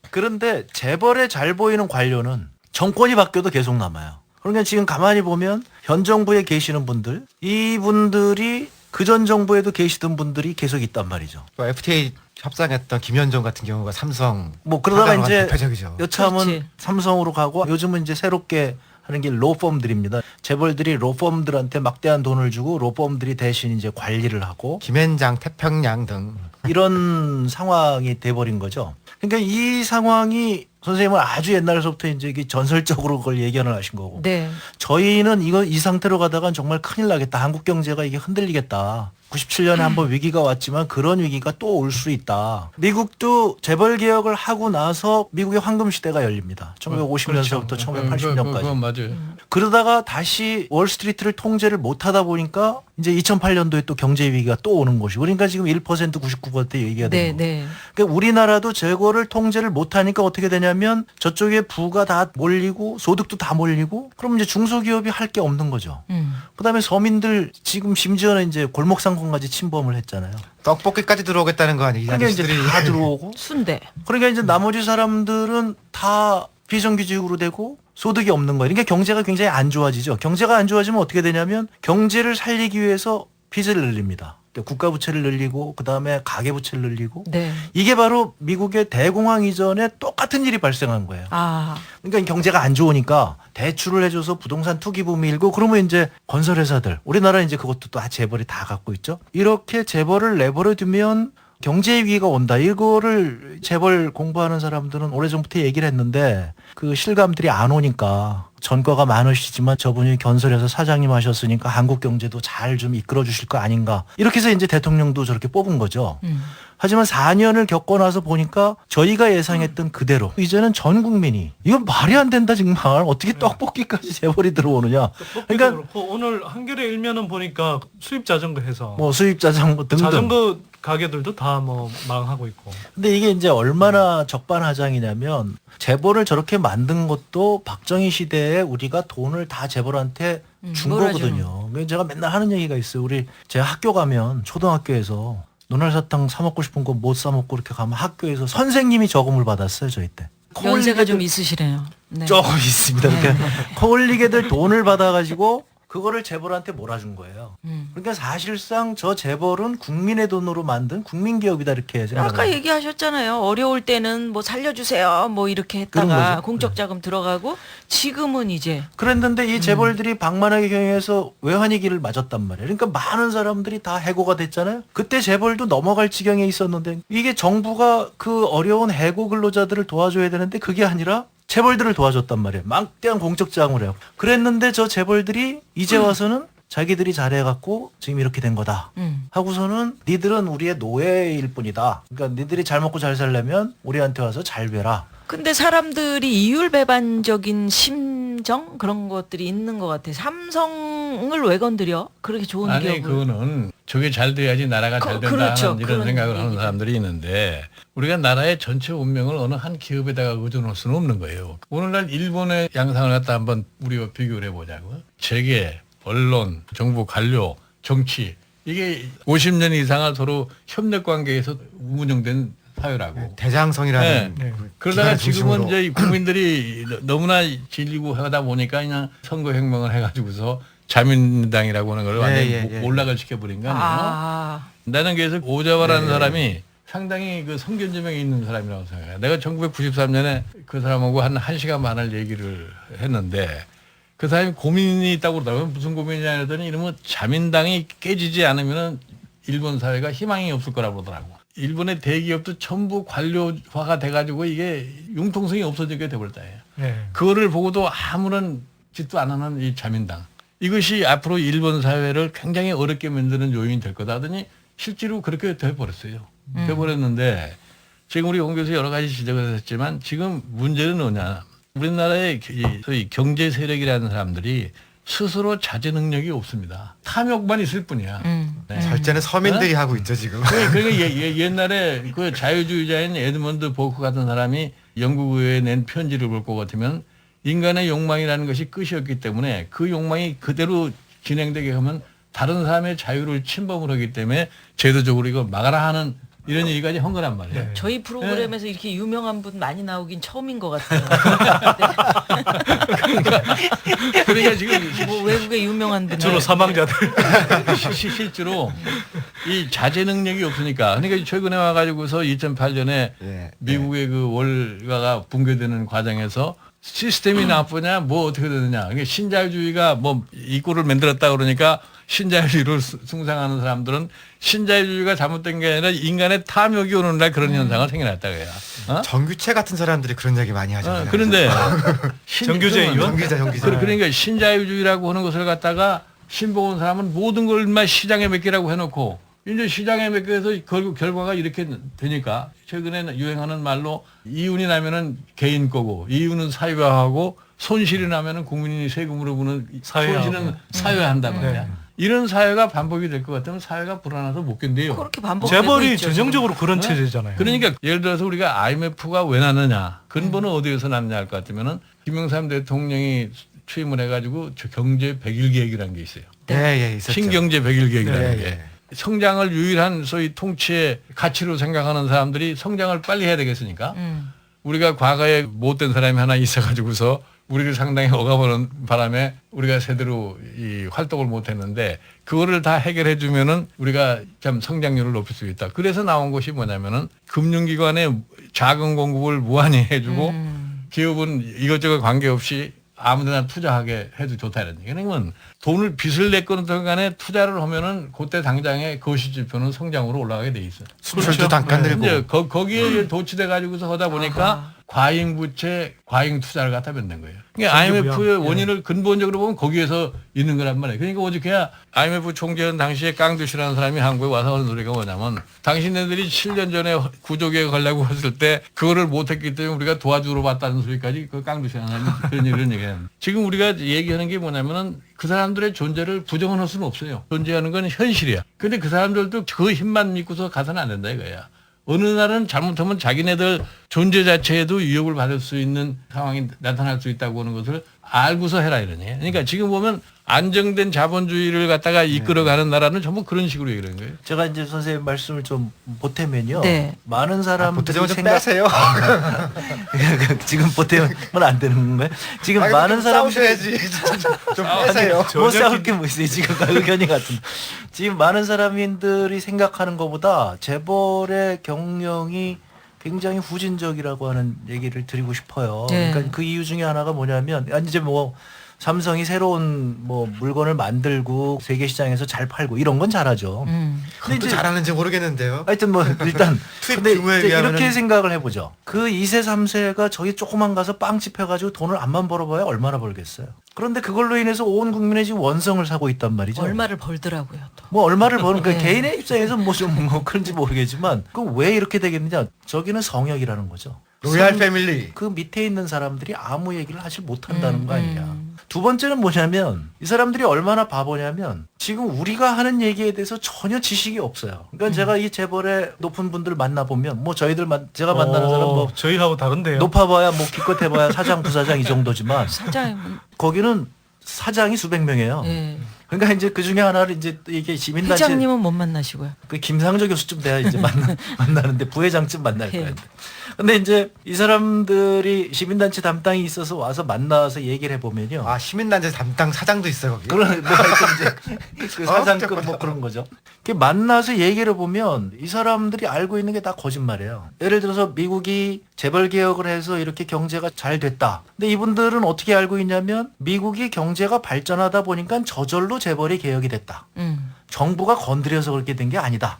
Speaker 3: 그런데 재벌에 잘 보이는 관료는 정권이 바뀌어도 계속 남아요. 그러니까 지금 가만히 보면 현 정부에 계시는 분들, 이분들이 그전 정부에도 계시던 분들이 계속 있단 말이죠.
Speaker 4: 또 FTA 협상했던 김현정 같은 경우가 삼성
Speaker 3: 뭐 그러다가 이제
Speaker 4: 대표적이죠.
Speaker 3: 여차하면
Speaker 1: 그렇지.
Speaker 3: 삼성으로 가고 요즘은 이제 새롭게 하는 게 로펌들입니다. 재벌들이 로펌들한테 막대한 돈을 주고 로펌들이 대신 이제 관리를 하고
Speaker 4: 김앤장, 태평양 등
Speaker 3: 이런 상황이 돼버린 거죠. 그러니까 이 상황이 선생님은 아주 옛날서부터 이제 이게 전설적으로 그걸 예견을 하신 거고.
Speaker 1: 네.
Speaker 3: 저희는 이 상태로 가다가 정말 큰일 나겠다. 한국 경제가 이게 흔들리겠다. 97년에 한번 위기가 왔지만 그런 위기가 또 올 수 있다. 미국도 재벌 개혁을 하고 나서 미국의 황금 시대가 열립니다. 1950년서부터 1980년까지.
Speaker 2: 그건 맞아요.
Speaker 3: 그러다가 다시 월스트리트를 통제를 못하다 보니까 이제 2008년도에 또 경제 위기가 또 오는 것이고 그러니까 지금 1% 99% 얘기가 되는 거예요. 그러니까 우리나라도 재고를 통제를 못하니까 어떻게 되냐면 저쪽에 부가 다 몰리고 소득도 다 몰리고 그럼 이제 중소기업이 할 게 없는 거죠. 그다음에 서민들 지금 심지어는 이제 골목상권까지 침범을 했잖아요.
Speaker 4: 떡볶이까지 들어오겠다는 거 아니에요?
Speaker 3: 그러니까 이제 다 들어오고
Speaker 1: 순대.
Speaker 3: 그러니까 이제 나머지 사람들은 다 비정규직으로 되고 소득이 없는 거예요. 그러니까 경제가 굉장히 안 좋아지죠. 경제가 안 좋아지면 어떻게 되냐면 경제를 살리기 위해서 빚을 늘립니다. 국가 부채를 늘리고 그다음에 가계 부채를 늘리고
Speaker 1: 네.
Speaker 3: 이게 바로 미국의 대공황 이전에 똑같은 일이 발생한 거예요.
Speaker 1: 아.
Speaker 3: 그러니까 경제가 안 좋으니까 대출을 해줘서 부동산 투기 붐이 일고 그러면 이제 건설회사들 우리나라 이제 그것도 다 재벌이 다 갖고 있죠. 이렇게 재벌을 내버려 두면 경제 위기가 온다. 이거를 재벌 공부하는 사람들은 오래전부터 얘기를 했는데 그 실감들이 안 오니까 전과가 많으시지만 저분이 건설회사 사장님 하셨으니까 한국 경제도 잘 좀 이끌어 주실 거 아닌가. 이렇게 해서 이제 대통령도 저렇게 뽑은 거죠. 하지만 4년을 겪고 나서 보니까 저희가 예상했던 그대로 이제는 전 국민이 이건 말이 안 된다 정말 어떻게 떡볶이까지 재벌이 들어오느냐.
Speaker 5: 그러니까 그렇고 오늘 한겨레 일면은 보니까 수입 자전거 해서
Speaker 3: 뭐 수입 자전거 등등.
Speaker 5: 자전거 가게들도 다 뭐 망하고 있고.
Speaker 3: 근데 이게 이제 얼마나 적반하장이냐면 재벌을 저렇게 만든 것도 박정희 시대에 우리가 돈을 다 재벌한테 준 거거든요. 제가 맨날 하는 얘기가 있어요. 제가 학교 가면 초등학교에서 눈알사탕 사 먹고 싶은 거 못 사 먹고 이렇게 가면 학교에서 선생님이 저금을 받았어요. 저희 때.
Speaker 1: 연세가 좀 있으시네요. 네.
Speaker 3: 조금 있습니다. 그러니까 코올리게들 돈을 받아가지고 그거를 재벌한테 몰아준 거예요. 그러니까 사실상 저 재벌은 국민의 돈으로 만든 국민기업이다 이렇게 생각합니다.
Speaker 1: 아까 얘기하셨잖아요. 어려울 때는 뭐 살려주세요. 뭐 이렇게 했다가 공적자금 들어가고 지금은 이제.
Speaker 3: 그랬는데 이 재벌들이 방만하게 경영해서 외환위기를 맞았단 말이에요. 그러니까 많은 사람들이 다 해고가 됐잖아요. 그때 재벌도 넘어갈 지경에 있었는데 이게 정부가 그 어려운 해고 근로자들을 도와줘야 되는데 그게 아니라 재벌들을 도와줬단 말이에요. 막대한 공적 자금을 해요. 그랬는데 저 재벌들이 이제 와서는 자기들이 잘해갖고 지금 이렇게 된 거다. 하고서는 니들은 우리의 노예일 뿐이다. 그러니까 니들이 잘 먹고 잘 살려면 우리한테 와서 잘 배라.
Speaker 1: 근데 사람들이 이율배반적인 심정 그런 것들이 있는 것 같아. 삼성을 왜 건드려? 그렇게 좋은
Speaker 2: 아니
Speaker 1: 기업을.
Speaker 2: 그거는 저게 잘 돼야지 나라가 잘 된다
Speaker 1: 그렇죠.
Speaker 2: 하는 이런
Speaker 1: 그런
Speaker 2: 생각을 하는
Speaker 1: 얘기죠.
Speaker 2: 사람들이 있는데 우리가 나라의 전체 운명을 어느 한 기업에다가 의존할 수는 없는 거예요. 오늘날 일본의 양상을 갖다 한번 우리가 비교를 해보자고요. 재계, 언론, 정부 관료, 정치 이게 50년 이상을 서로 협력 관계에서 운영된 사회라고.
Speaker 4: 대장성이라는
Speaker 2: 네.
Speaker 4: 그
Speaker 2: 그러다가
Speaker 4: 기관을
Speaker 2: 지금은
Speaker 4: 중심으로.
Speaker 2: 이제 국민들이 너무나 질리고 하다 보니까 그냥 선거혁명을 해가지고서 자민당이라고 하는 걸 완전히 몰락을 시켜버린 거 아니에요?
Speaker 1: 아.
Speaker 2: 나는 그래서 오자와라는
Speaker 4: 네.
Speaker 2: 사람이 상당히 그 성견지명이 있는 사람이라고 생각해요. 내가 1993년에 그 사람하고 한 1시간 반을 얘기를 했는데 그 사람이 고민이 있다고 그러더라고요. 무슨 고민이냐 했더니 이러면 자민당이 깨지지 않으면 일본 사회가 희망이 없을 거라고 그러더라고요. 일본의 대기업도 전부 관료화가 돼가지고 이게 융통성이 없어지게 돼버렸다.
Speaker 5: 네.
Speaker 2: 그거를 보고도 아무런 짓도 안 하는 이 자민당. 이것이 앞으로 일본 사회를 굉장히 어렵게 만드는 요인이 될 거다 하더니 실제로 그렇게 돼버렸어요. 돼버렸는데 지금 우리 홍 교수 여러 가지 지적을 했지만 지금 문제는 뭐냐. 우리나라의 소위 경제 세력이라는 사람들이 스스로 자제 능력이 없습니다. 탐욕만 있을 뿐이야. 네.
Speaker 4: 절제는 서민들이 하고 있죠 지금.
Speaker 2: 그러니까 옛날에 그 자유주의자인 에드먼드 보크 같은 사람이 영국 의회에 낸 편지를 볼 것 같으면 인간의 욕망이라는 것이 끝이었기 때문에 그 욕망이 그대로 진행되게 하면 다른 사람의 자유를 침범을 하기 때문에 제도적으로 이거 막아라 하는 이런 얘기까지 한 거란 말이에요.
Speaker 5: 네.
Speaker 1: 저희 프로그램에서 이렇게 유명한 분 많이 나오긴 처음인 것 같아요.
Speaker 2: 그러니까 지금
Speaker 1: 뭐 외국에 유명한 분
Speaker 5: 주로 사망자들.
Speaker 2: 실제로 이 자제 능력이 없으니까 그러니까 최근에 와가지고서 2008년에 미국의 그 월가가 붕괴되는 과정에서 시스템이 나쁘냐 뭐 어떻게 되느냐. 그러니까 신자유주의가 뭐 이꼴을 만들었다 그러니까 신자유주의를 숭상하는 사람들은 신자유주의가 잘못된 게 아니라 인간의 탐욕이 오는 날 그런 현상을 생겨났다 그래요. 어?
Speaker 4: 정규체 같은 사람들이 그런 얘기 많이 하잖아요.
Speaker 2: 그런데
Speaker 5: 정규제 의원?
Speaker 4: 정규제.
Speaker 2: 그러니까 신자유주의라고 하는 것을 갖다가 신봉 온 사람은 모든 걸 인마 시장에 맡기라고 해놓고 이제 시장에 맡겨서 결과가 이렇게 되니까 최근에 유행하는 말로 이윤이 나면은 개인 거고 이윤은 사회화하고 손실이 나면은 국민이 세금으로 부는
Speaker 5: 사회화하고.
Speaker 2: 손실은 사회화한단 말이야. 이런 사회가 반복이 될 것 같으면 사회가 불안해서 못 견뎌요.
Speaker 1: 그렇게 반복되고
Speaker 5: 재벌이
Speaker 1: 있죠,
Speaker 5: 전형적으로 그런
Speaker 2: 어?
Speaker 5: 체제잖아요.
Speaker 2: 그러니까 예를 들어서 우리가 IMF가 왜 났느냐 근본은 어디에서 났냐 할 것 같으면은 김영삼 대통령이 취임을 해가지고 저 경제 100일 계획이라는 게 있어요.
Speaker 4: 예, 있었죠.
Speaker 2: 신경제 100일 계획이라는 게.
Speaker 4: 예.
Speaker 2: 성장을 유일한 소위 통치의 가치로 생각하는 사람들이 성장을 빨리 해야 되겠으니까 우리가 과거에 못된 사람이 하나 있어가지고서 우리를 상당히 억압하는 바람에 우리가 제대로 이 활동을 못했는데 그거를 다 해결해 주면은 우리가 참 성장률을 높일 수 있다. 그래서 나온 것이 뭐냐면은 금융기관에 자금 공급을 무한히 해주고 기업은 이것저것 관계없이 아무데나 투자하게 해도 좋다 이런 얘기. 그러면 돈을 빚을 냈건 간에 투자를 하면은 그때 당장에 거시지표는 성장으로 올라가게 돼 있어요.
Speaker 4: 수출도 잠깐 늘고.
Speaker 2: 이제 거기에 도취돼 가지고서 하다 보니까 과잉 부채, 과잉 투자를 갖다 뱉는 거예요. 그러니까 IMF의 원인을 근본적으로 보면 거기에서 있는 거란 말이에요. 그러니까 어저께야 IMF 총재는 당시에 깡두시라는 사람이 한국에 와서 하는 소리가 뭐냐면 당신네들이 7년 전에 구조개혁 하려고 했을 때 그거를 못했기 때문에 우리가 도와주러 봤다는 소리까지 그 깡두시라는 사람이 그런 얘기예요. 지금 우리가 얘기하는 게 뭐냐면은 그 사람들의 존재를 부정할 수는 없어요. 존재하는 건 현실이야. 근데 그 사람들도 그 힘만 믿고서 가서는 안 된다 이거야. 어느 날은 잘못하면 자기네들 존재 자체에도 위협을 받을 수 있는 상황이 나타날 수 있다고 하는 것을 알고서 해라 이러니. 그러니까 지금 보면 안정된 자본주의를 갖다가 이끌어가는 나라는 전부 그런 식으로 얘기하는 거예요.
Speaker 3: 제가 이제 선생님 말씀을 좀 보태면요.
Speaker 1: 네.
Speaker 3: 많은 사람들이
Speaker 4: 보태면 좀 빼세요.
Speaker 3: 지금 보태면 안 되는 건가요? 지금 많은 사람들이
Speaker 4: 싸우셔야지. 좀 빼세요.
Speaker 3: 못 싸울 게 뭐 있어요. 지금 의견이 같은. 지금 많은 사람들이 생각하는 것보다 재벌의 경영이 굉장히 후진적이라고 하는 얘기를 드리고 싶어요.
Speaker 1: 네.
Speaker 3: 그러니까 그 이유 중에 하나가 뭐냐면 이제 뭐 삼성이 새로운 뭐 물건을 만들고 세계 시장에서 잘 팔고 이런 건 잘하죠.
Speaker 4: 그것도 잘하는지 모르겠는데요.
Speaker 3: 하여튼 뭐 일단
Speaker 4: 투입
Speaker 3: 근데
Speaker 4: 규모에
Speaker 3: 이제
Speaker 4: 비하면은
Speaker 3: 이렇게 생각을 해보죠. 그 2세 3세가 저기 조그만 가서 빵집 해가지고 돈을 암만 벌어봐야 얼마나 벌겠어요. 그런데 그걸로 인해서 온 국민의 지금 원성을 사고 있단 말이죠.
Speaker 1: 얼마를 벌더라고요 또.
Speaker 3: 뭐 얼마를 버는 그
Speaker 1: 네.
Speaker 3: 개인의 입장에서 뭐 좀 뭐 그런지 모르겠지만 그 왜 이렇게 되겠느냐. 저기는 성역이라는 거죠.
Speaker 4: 로얄 패밀리.
Speaker 3: 그 밑에 있는 사람들이 아무 얘기를 하질 못한다는 거 아니냐. 두 번째는 뭐냐면 이 사람들이 얼마나 바보냐면 지금 우리가 하는 얘기에 대해서 전혀 지식이 없어요. 그러니까 제가 이 재벌의 높은 분들 만나보면 뭐 제가 만나는 사람 뭐
Speaker 5: 저희하고 다른데요.
Speaker 3: 높아봐야 뭐 기껏해봐야 사장 부사장 이 정도지만
Speaker 1: 사장.
Speaker 3: 거기는 사장이 수백 명이에요.
Speaker 1: 예.
Speaker 3: 그러니까 이제 그 중에 하나를 이제 또 이게 시민단체
Speaker 1: 회장님은 못 만나시고요.
Speaker 3: 그 김상조 교수쯤 돼야 이제 만나는데 부회장쯤 만날 거예요. 근데 이제 이 사람들이 시민단체 담당이 있어서 와서 만나서 얘기를 해보면요.
Speaker 4: 아 시민단체 담당 사장도 있어요 거기.
Speaker 3: 그런 뭐 하여튼 이제 그 사장급 뭐 그런 거죠. 그 만나서 얘기를 보면 이 사람들이 알고 있는 게 다 거짓말이에요. 예를 들어서 미국이 재벌 개혁을 해서 이렇게 경제가 잘 됐다. 근데 이분들은 어떻게 알고 있냐면 미국이 경제가 발전하다 보니까 저절로 재벌이 개혁이 됐다. 정부가 건드려서 그렇게 된 게 아니다.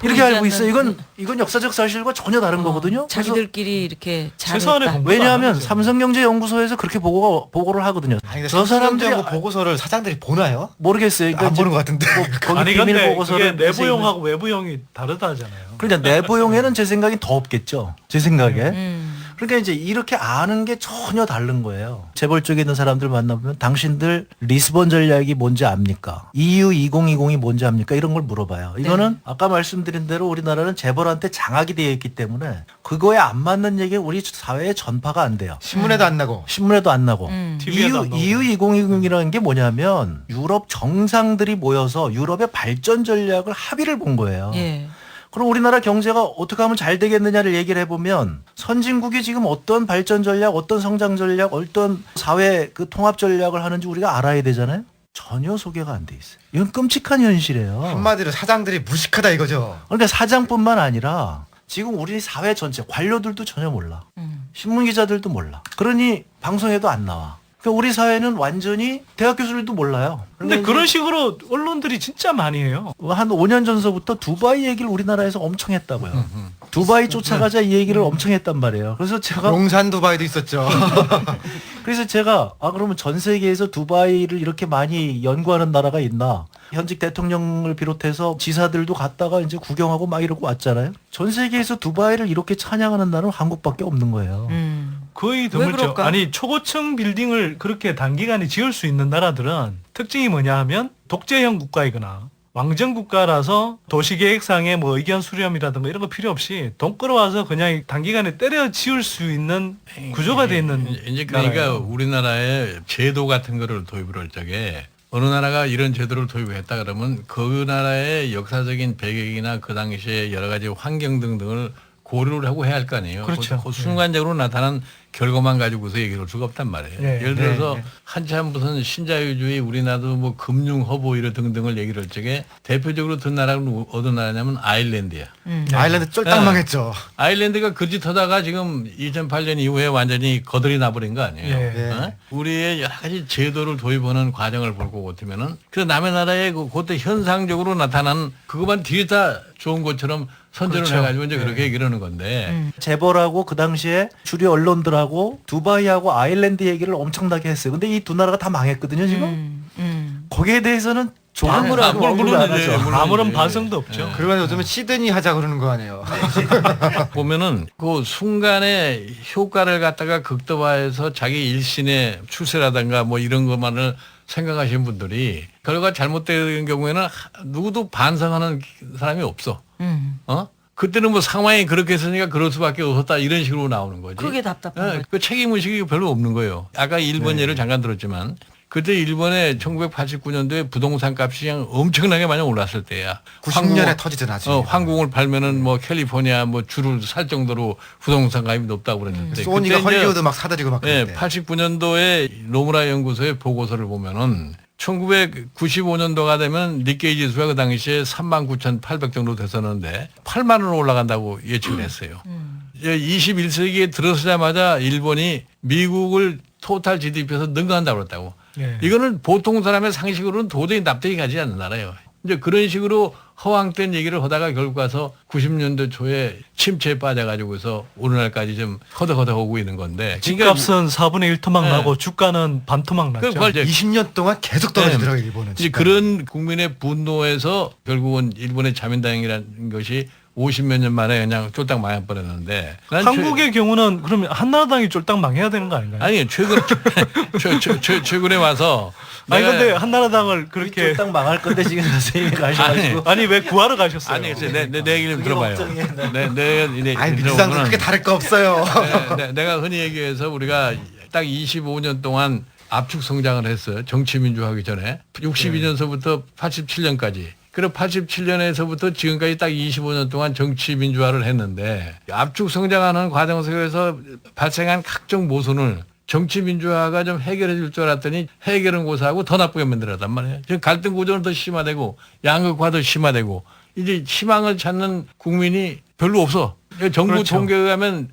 Speaker 3: 이렇게 알고 있어요. 이건 역사적 사실과 전혀 다른 거거든요.
Speaker 1: 자기들끼리 이렇게
Speaker 5: 최소한의
Speaker 1: 잘했다.
Speaker 5: 공부-
Speaker 3: 왜냐하면 삼성경제연구소에서 그렇게 보고를 하거든요.
Speaker 4: 아니, 근데
Speaker 3: 저 사람들이
Speaker 4: 뭐 보고서를 사장들이 보나요?
Speaker 3: 모르겠어요. 그러니까
Speaker 4: 안 보는 것 같은데.
Speaker 3: 거기
Speaker 5: 아니
Speaker 3: 비밀
Speaker 5: 근데
Speaker 3: 보고서를
Speaker 5: 그게 내부용하고 외부용이 다르다잖아요.
Speaker 3: 그러니까 내부용에는 제 생각엔 더 없겠죠. 제 생각에.
Speaker 1: 음.
Speaker 3: 그러니까 이제 이렇게 아는 게 전혀 다른 거예요. 재벌 쪽에 있는 사람들 만나보면 당신들 리스본 전략이 뭔지 압니까? EU 2020이 뭔지 압니까? 이런 걸 물어봐요. 이거는 아까 말씀드린 대로 우리나라는 재벌한테 장악이 되어 있기 때문에 그거에 안 맞는 얘기는 우리 사회에 전파가 안 돼요.
Speaker 4: 신문에도 안 나고.
Speaker 3: 신문에도 안 나고.
Speaker 5: TV에도 안 나오고.
Speaker 3: EU 2020이라는 게 뭐냐면 유럽 정상들이 모여서 유럽의 발전 전략을 합의를 본 거예요.
Speaker 1: 예.
Speaker 3: 그럼 우리나라 경제가 어떻게 하면 잘 되겠느냐를 얘기를 해보면 선진국이 지금 어떤 발전 전략, 어떤 성장 전략, 어떤 사회 그 통합 전략을 하는지 우리가 알아야 되잖아요. 전혀 소개가 안 돼 있어요. 이건 끔찍한 현실이에요.
Speaker 4: 한마디로 사장들이 무식하다 이거죠.
Speaker 3: 그러니까 사장뿐만 아니라 지금 우리 사회 전체 관료들도 전혀 몰라. 신문 기자들도 몰라. 그러니 방송에도 안 나와. 그러니까 우리 사회는 완전히 대학 교수들도 몰라요.
Speaker 5: 근데
Speaker 3: 그러니까
Speaker 5: 그런 식으로 언론들이 진짜 많이 해요.
Speaker 3: 한 5년 전서부터 두바이 얘기를 우리나라에서 엄청 했다고요. 두바이 쫓아가자 이 얘기를 엄청 했단 말이에요. 그래서 제가
Speaker 4: 용산 두바이도 있었죠.
Speaker 3: 그래서 제가 그러면 전 세계에서 두바이를 이렇게 많이 연구하는 나라가 있나? 현직 대통령을 비롯해서 지사들도 갔다가 이제 구경하고 막 이러고 왔잖아요. 전 세계에서 두바이를 이렇게 찬양하는 나라는 한국밖에 없는 거예요.
Speaker 5: 거의
Speaker 1: 왜
Speaker 5: 드물죠.
Speaker 1: 그럴까?
Speaker 5: 아니 초고층 빌딩을 그렇게 단기간에 지을 수 있는 나라들은 특징이 뭐냐 하면 독재형 국가이거나 왕정 국가라서 도시계획상의 뭐 의견 수렴이라든가 이런 거 필요 없이 돈 끌어와서 그냥 단기간에 때려 지을 수 있는 구조가 돼 있는
Speaker 2: 이제 그러니까
Speaker 5: 나라예요.
Speaker 2: 우리나라의 제도 같은 거를 도입을 할 적에 어느 나라가 이런 제도를 도입했다 그러면 그 나라의 역사적인 배경이나 그 당시에 여러 가지 환경 등등을 고려를 하고 해야 할 거 아니에요.
Speaker 5: 그렇죠.
Speaker 2: 그 순간적으로 나타난 결과만 가지고서 얘기를 할 수가 없단 말이에요.
Speaker 5: 네,
Speaker 2: 예를 들어서
Speaker 4: 네.
Speaker 2: 한참 무슨 신자유주의 우리나라도 뭐 금융 허보 이런 등등을 얘기를 할 적에 대표적으로 든 나라가 어떤 나라냐면 아일랜드야.
Speaker 4: 아일랜드 쫄딱 망했죠.
Speaker 2: 아일랜드가 그짓하다가 지금 2008년 이후에 완전히 거들이 나버린 거 아니에요.
Speaker 5: 예.
Speaker 2: 어? 우리의 여러 가지 제도를 도입하는 과정을 볼 것 같으면은 그 남의 나라에 그때 현상적으로 나타난 그것만 뒤에다 좋은 것처럼 선전을
Speaker 5: 그렇죠.
Speaker 2: 해가지고 이제 그렇게 얘기를 하는 건데
Speaker 3: 재벌하고 그 당시에 주류 언론들하고 두바이하고 아일랜드 얘기를 엄청나게 했어요. 근데 이 두 나라가 다 망했거든요, 지금. 거기에 대해서는
Speaker 1: 아무런
Speaker 3: 언급을 안 하죠.
Speaker 5: 아무런 반성도 없죠.
Speaker 4: 그러면 요즘은 시드니 하자 그러는 거 아니에요.
Speaker 2: 보면은 그 순간에 효과를 갖다가 극대화해서 자기 일신의 출세라든가 뭐 이런 것만을 생각하시는 분들이 결과가 잘못된 경우에는 누구도 반성하는 사람이 없어. 그때는 뭐 상황이 그렇게 했으니까 그럴 수밖에 없었다 이런 식으로 나오는 거지.
Speaker 1: 그게 답답한 거죠.
Speaker 2: 그 책임의식이 별로 없는 거예요. 아까 일본 예를 잠깐 들었지만 그때 일본에 1989년도에 부동산 값이 그냥 엄청나게 많이 올랐을 때야.
Speaker 4: 90년에 터지잖아.
Speaker 2: 황궁을 팔면은 뭐 캘리포니아 뭐 줄을 살 정도로 부동산 가격이 높다고 그랬을 때.
Speaker 4: 소니가
Speaker 2: 그때 이제
Speaker 4: 헐리우드 막 사들이고 막
Speaker 2: 예,
Speaker 4: 그랬대.
Speaker 2: 89년도에 노무라 연구소의 보고서를 보면은 1995년도가 되면 니케이 지수가 그 당시에 39,800 정도 됐었는데 8만 원 올라간다고 예측을 했어요. 21세기에 들어서자마자 일본이 미국을 토탈 GDP에서 능가한다고 그랬다고.
Speaker 5: 예.
Speaker 2: 이거는 보통 사람의 상식으로는 도저히 납득이 가지 않는 나라예요. 이제 그런 식으로 허황된 얘기를 하다가 결국 가서 90년대 초에 침체에 빠져가지고서 오늘날까지 좀 허덕허덕 오고 있는 건데.
Speaker 5: 집값은 4분의 1 토막
Speaker 2: 네.
Speaker 5: 나고 주가는 반 토막 났죠.
Speaker 2: 그걸 이제
Speaker 4: 20년 동안 계속 떨어지더라고요, 일본은.
Speaker 2: 이제 그런 국민의 분노에서 결국은 일본의 자민당이라는 것이 50몇 년 만에 그냥 쫄딱 망해버렸는데. 난
Speaker 5: 한국의 경우는 그러면 한나라당이 쫄딱 망해야 되는 거 아닌가요?
Speaker 2: 아니 최근에 와서
Speaker 5: 아니
Speaker 2: 내가-
Speaker 5: 근데 한나라당을 그렇게
Speaker 3: 딱 망할 건데 지금 선생님이 가셔가지고
Speaker 5: 아니 왜 구하러 가셨어요?
Speaker 2: 아니 내 얘기 좀
Speaker 3: 그게
Speaker 2: 들어봐요.
Speaker 3: 걱정이에요.
Speaker 2: 내
Speaker 4: 아니, 민주당도 크게 다를 거 없어요.
Speaker 2: 내가 흔히 얘기해서 우리가 딱 25년 동안 압축 성장을 했어요. 정치 민주화하기 전에 62년서부터 87년까지. 그리고 87년에서부터 지금까지 딱 25년 동안 정치 민주화를 했는데 압축 성장하는 과정 속에서 발생한 각종 모순을 정치 민주화가 좀 해결해 줄 줄 알았더니 해결은 고사하고 더 나쁘게 만들었단 말이에요. 지금 갈등 구조는 더 심화되고 양극화 더 심화되고 이제 희망을 찾는 국민이 별로 없어. 정부
Speaker 5: 그렇죠.
Speaker 2: 통계에 가면